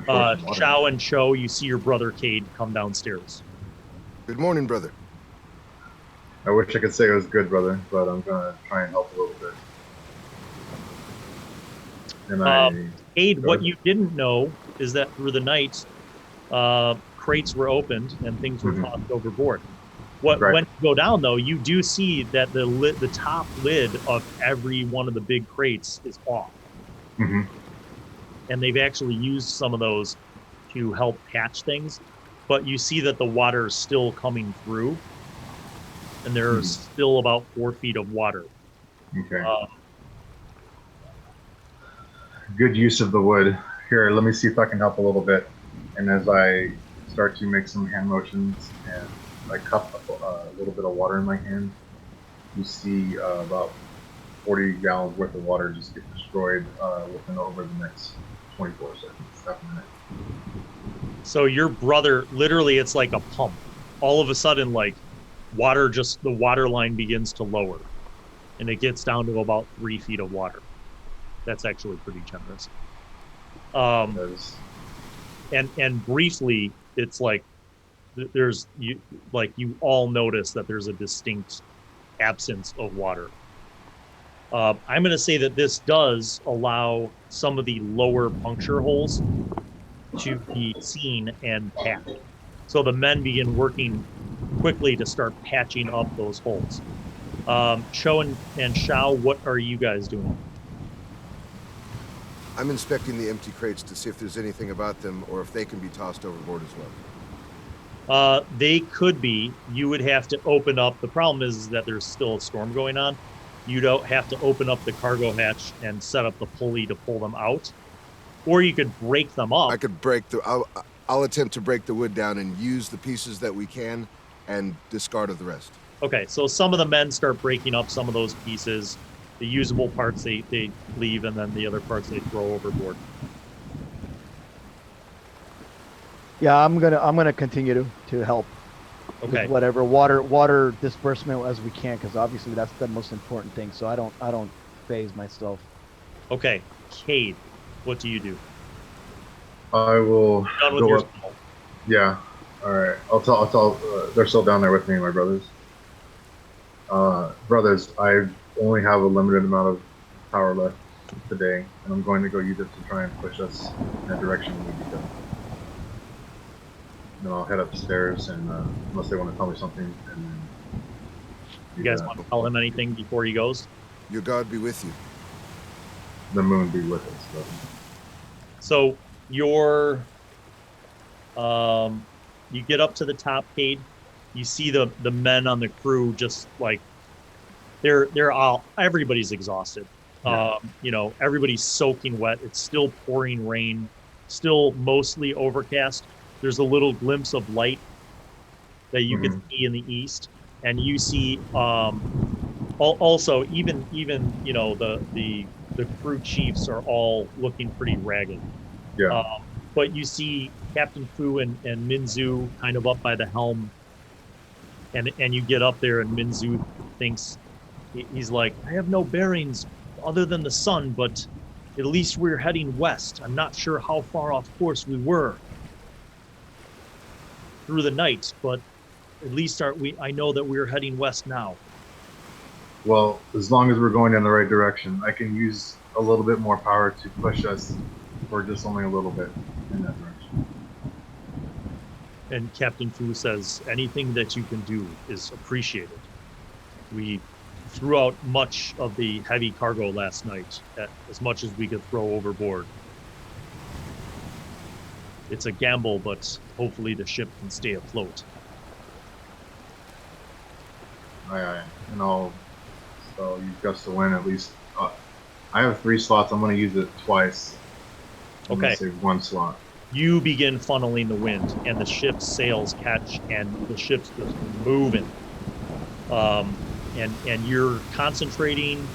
Shao and Shao, you see your brother Cade come downstairs. Good morning, brother. I wish I could say it was good, brother, but I'm going to try and help a little bit. And Cade, what you didn't know is that through the night, crates were opened and things were tossed overboard. When you go down, though, you do see that the top lid of every one of the big crates is off. Mm-hmm. And they've actually used some of those to help patch things. But you see that the water is still coming through, and there's still about 4 feet of water. Okay. Good use of the wood. Here, let me see if I can help a little bit. And as I start to make some hand motions and I cup a little bit of water in my hand, you see about 40 gallons worth of water just get destroyed within over the next 24 seconds, half a minute. So your brother, literally, it's like a pump. All of a sudden, like the water line begins to lower, and it gets down to about 3 feet of water. That's actually pretty generous. And briefly, it's like there's you all notice that there's a distinct absence of water. I'm going to say that this does allow some of the lower puncture holes to be seen and patched. So the men begin working quickly to start patching up those holes. Shao and Shao, what are you guys doing? I'm inspecting the empty crates to see if there's anything about them or if they can be tossed overboard as well. They could be. You would have to open up. The problem is that there's still a storm going on. You don't have to open up the cargo hatch and set up the pulley to pull them out, or you could break them up. I could break the. I'll attempt to break the wood down and use the pieces that we can, and discard of the rest. Okay, so some of the men start breaking up some of those pieces. The usable parts they leave, and then the other parts they throw overboard. Yeah, I'm gonna continue to help. Okay. With whatever water disbursement as we can, because obviously that's the most important thing. So I don't phase myself. Okay, Cade, what do you do? I will Done with go your up. Yeah. All right. I'll tell. They're still down there with me, my brothers. Brothers, I only have a limited amount of power left today, and I'm going to go use it to try and push us in a direction we need to go. Then I'll head upstairs, and unless they want to tell me something, and then You guys want to tell him anything before he goes? Your God be with you. the moon be with us. But. So you're, you get up to the top, Cade. You see the men on the crew just like they're all, everybody's exhausted. Yeah. You know, everybody's soaking wet. It's still pouring rain, still mostly overcast. There's a little glimpse of light that you can see in the east, and you see also even you know the crew chiefs are all looking pretty ragged. Yeah. But you see Captain Fu and Minzu kind of up by the helm, and you get up there, and Minzu thinks, he's like, I have no bearings other than the sun, but at least we're heading west. I'm not sure how far off course we were through the night, but at least I know that we're heading west now. Well, as long as we're going in the right direction, I can use a little bit more power to push us for just only a little bit in that direction. And Captain Fu says, anything that you can do is appreciated. We threw out much of the heavy cargo last night, as much as we could throw overboard. It's a gamble, but hopefully the ship can stay afloat. Aye. And I'll use Gust to Win at least. I have 3 slots. I'm going to use it twice. I'm Okay. gonna save 1 slot. You begin funneling the wind, and the ship's sails catch, and the ship's just moving. And you're concentrating.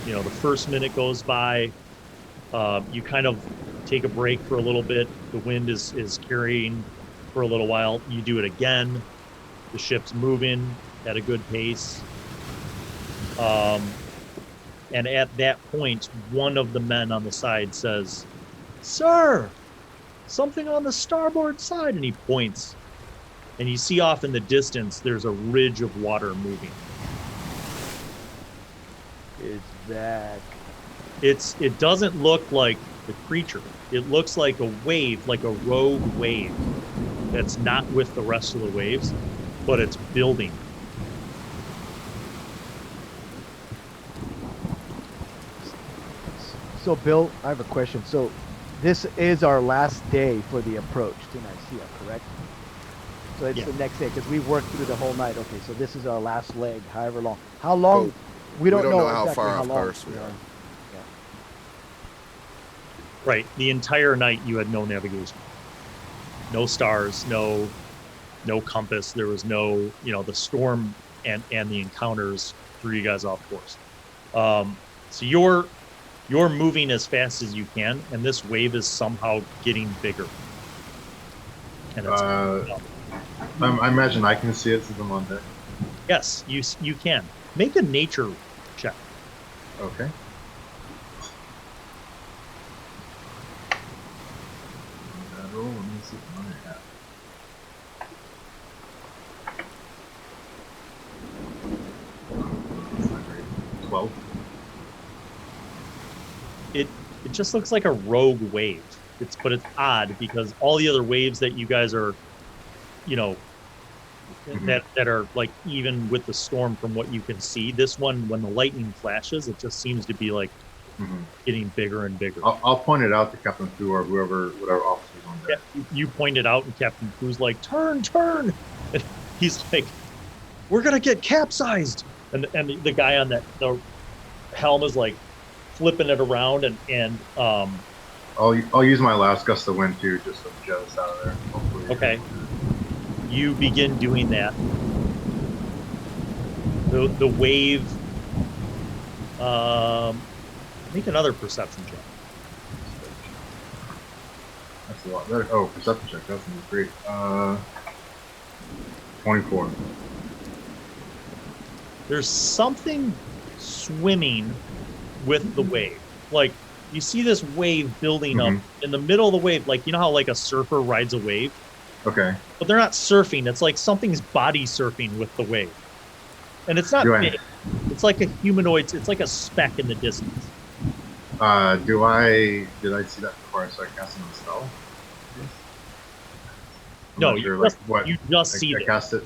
You know, the first minute goes by. You kind of take a break for a little bit. The wind is carrying for a little while. You do it again. The ship's moving at a good pace. And at that point, one of the men on the side says, "Sir, something on the starboard side," and he points. And you see off in the distance, there's a ridge of water moving. It's that. It doesn't look like the creature. It looks like a wave, like a rogue wave that's not with the rest of the waves, but it's building. So, Bill, I have a question. So, this is our last day for the approach to Nisia, correct? So it's Yeah. the next day because we worked through the whole night. Okay, so this is our last leg, however long. How long? We don't know how exactly far how off long course we are. Yeah. Right. The entire night you had no navigation. No stars, no compass. There was no, the storm and the encounters threw you guys off course. So you're moving as fast as you can, and this wave is somehow getting bigger. And it's I imagine I can see it since I'm on deck. yes, you can. Make a nature check. Okay. Let me see if I have. it just looks like a rogue wave. But it's odd because all the other waves that you guys are, you know, that are like even with the storm from what you can see, this one, when the lightning flashes, it just seems to be like getting bigger and bigger. I'll point it out to Captain Fu or whatever officer's on deck. Yeah, you point it out, and Captain Fu's like, turn, and he's like, we're gonna get capsized, and the guy on the helm is like flipping it around, and I'll use my last gust of wind too, just to jet us out of there. Hopefully. Okay. You begin doing that. The wave. Make another perception check. That's a lot better. Oh, perception check. That's gonna be great. 24. There's something swimming with the wave. Like, you see this wave building up in the middle of the wave. Like, you know how like a surfer rides a wave? Okay. But they're not surfing. It's like something's body surfing with the wave. And it's not big. It's like a humanoid. It's like a speck in the distance. Did I see that before I started casting the spell? No, sure, you just see it. Cast it.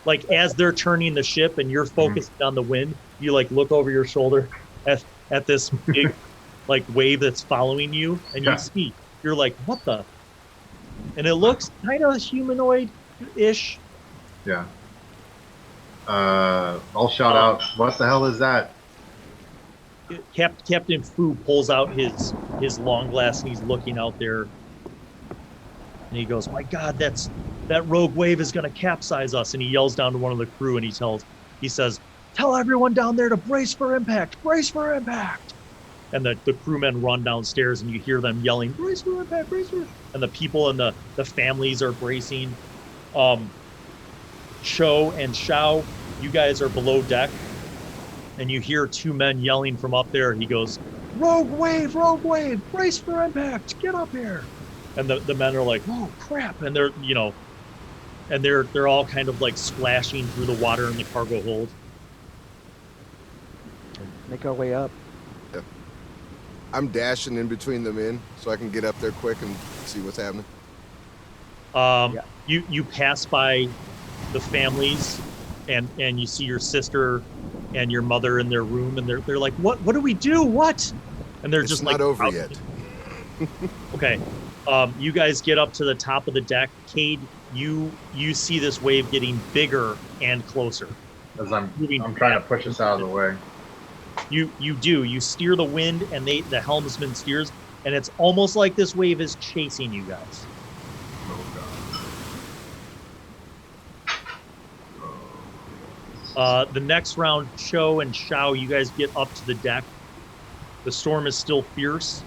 Like as they're turning the ship and you're focusing on the wind, you like look over your shoulder at this big like wave that's following you, and you see, you're like, what the? And it looks kind of humanoid-ish. Yeah. I'll shout out, what the hell is that? Captain Fu pulls out his long glass and he's looking out there, and he goes, my God, that rogue wave is going to capsize us. And he yells down to one of the crew and he says, tell everyone down there to brace for impact, brace for impact. And the crewmen run downstairs and you hear them yelling, brace for impact, brace for impact. And the people and the families are bracing. Cho and Shao, you guys are below deck, and you hear two men yelling from up there. He goes, rogue wave, brace for impact, get up here. And the men are like, oh crap. And they're, you know, and they're all kind of like splashing through the water in the cargo hold. Make our way up. Yeah. I'm dashing in between the men so I can get up there quick and see what's happening. You pass by the families, and you see your sister and your mother in their room, and they're like, what do we do? What? And they're just not like, over yet. Okay. You guys get up to the top of the deck. Cade, you see this wave getting bigger and closer. As I'm trying to push us out of the way. You do. You steer the wind, and the helmsman steers, and it's almost like this wave is chasing you guys. The next round, Cho and Shao, you guys get up to the deck. The storm is still fierce.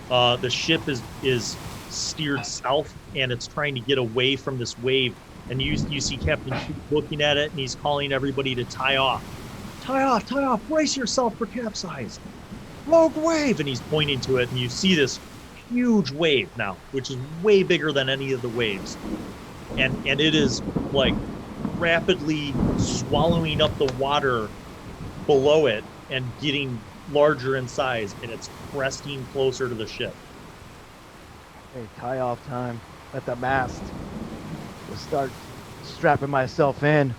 The ship is steered south, and it's trying to get away from this wave. And you see Captain Fu looking at it, and he's calling everybody to tie off. Tie off, brace yourself for capsize. Rogue wave! And he's pointing to it, and you see this huge wave now, which is way bigger than any of the waves. And it is like rapidly swallowing up the water below it and getting larger in size, and it's cresting closer to the ship. Hey, tie off time at the mast. We'll start strapping myself in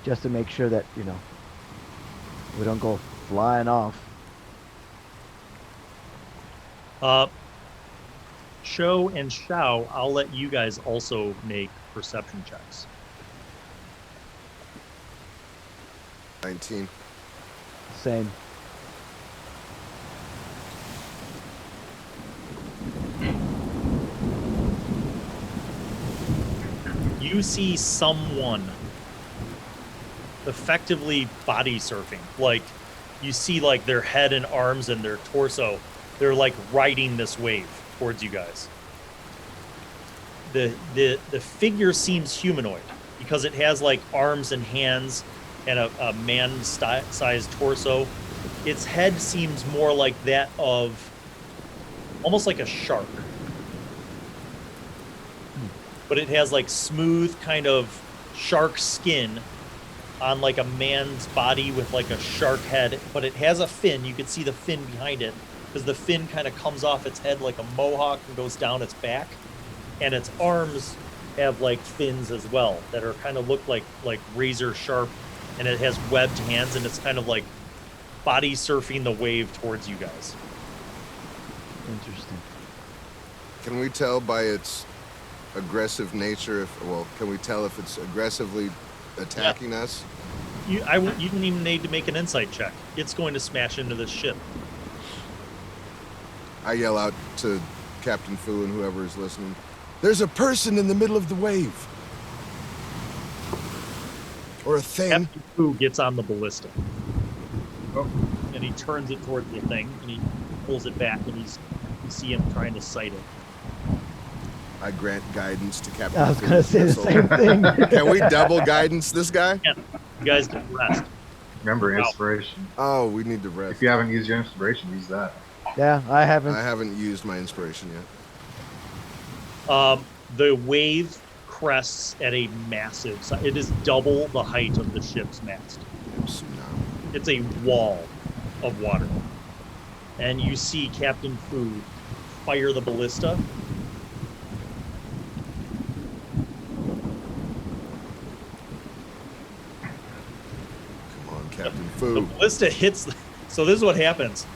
just to make sure that, you know, we don't go flying off. Cho and Shao, I'll let you guys also make perception checks. 19. Same. You see someone effectively body surfing. Like, you see like their head and arms and their torso. They're like riding this wave towards you guys. The figure seems humanoid because it has like arms and hands and a man-sized torso. Its head seems more like that of almost like a shark. But it has like smooth kind of shark skin on like a man's body with like a shark head, but it has a fin. You can see the fin behind it, because the fin kind of comes off its head like a mohawk and goes down its back, and its arms have like fins as well that are kind of look like razor sharp, and it has webbed hands, and it's kind of like body surfing the wave towards you guys. Interesting. Can we tell by its aggressive nature can we tell if it's aggressively attacking us? You don't even need to make an insight check. It's going to smash into this ship. I yell out to Captain Fu and whoever is listening, "There's a person in the middle of the wave." Or a thing. Captain Fu gets on the ballista. Oh. And he turns it towards the thing, and he pulls it back, and you see him trying to sight it. I grant guidance to Captain I was Fu. gonna say the same thing. Can we double guidance this guy? Yeah. You guys can rest. Remember, Wow. inspiration. Oh, we need to rest. If you haven't used your inspiration, use that. Yeah, I haven't. I haven't used my inspiration yet. The wave crests at a massive size. It is double the height of the ship's mast. Tsunami. It's a wall of water. And you see Captain Fu fire the ballista. Come on, Captain The Fu. ballista hits. So this is what happens.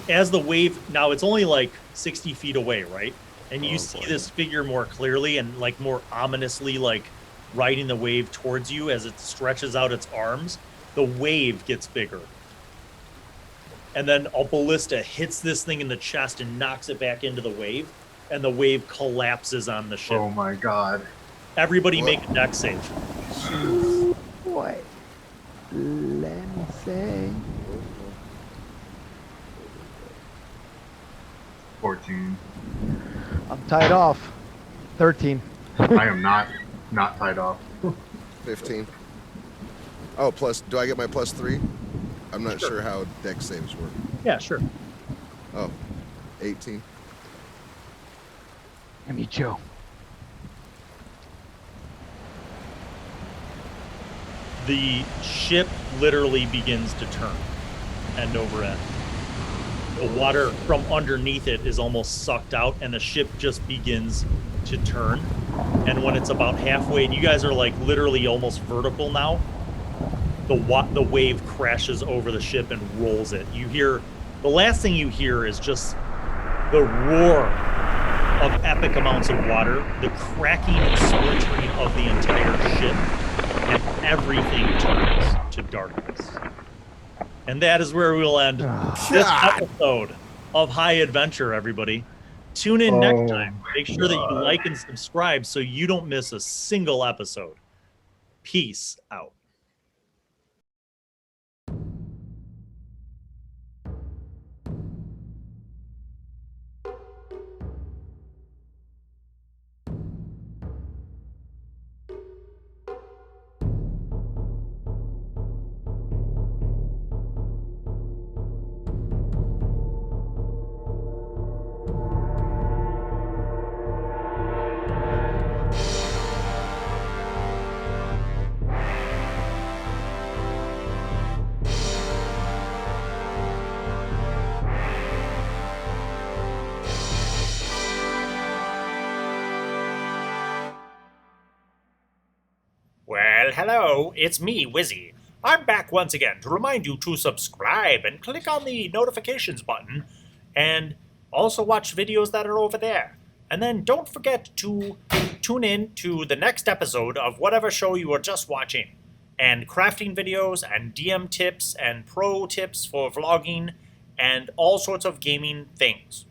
As the wave, now it's only like 60 feet away, right? And you see this figure more clearly and like more ominously, like riding the wave towards you as it stretches out its arms. The wave gets bigger. And then a ballista hits this thing in the chest and knocks it back into the wave. And the wave collapses on the ship. Oh my god. Everybody make a deck save. Boy, let me say. 14. I'm tied off. 13. I am not tied off. 15. Oh, plus, do I get my +3? I'm not sure how deck saves work. Yeah, sure. Oh, 18. Give me Joe. The ship literally begins to turn end over end. The water from underneath it is almost sucked out, and the ship just begins to turn. And when it's about halfway, and you guys are like literally almost vertical now, the wave crashes over the ship and rolls it. You hear, the last thing you hear is just the roar of epic amounts of water, the cracking and splintering of the entire ship, and everything turns to darkness. And that is where we'll end this episode of High Adventure, everybody. Tune in next time. Make sure that you like and subscribe so you don't miss a single episode. Peace out. Well, hello, it's me, Wizzy. I'm back once again to remind you to subscribe and click on the notifications button, and also watch videos that are over there. And then don't forget to tune in to the next episode of whatever show you were just watching, and crafting videos and DM tips and pro tips for vlogging and all sorts of gaming things.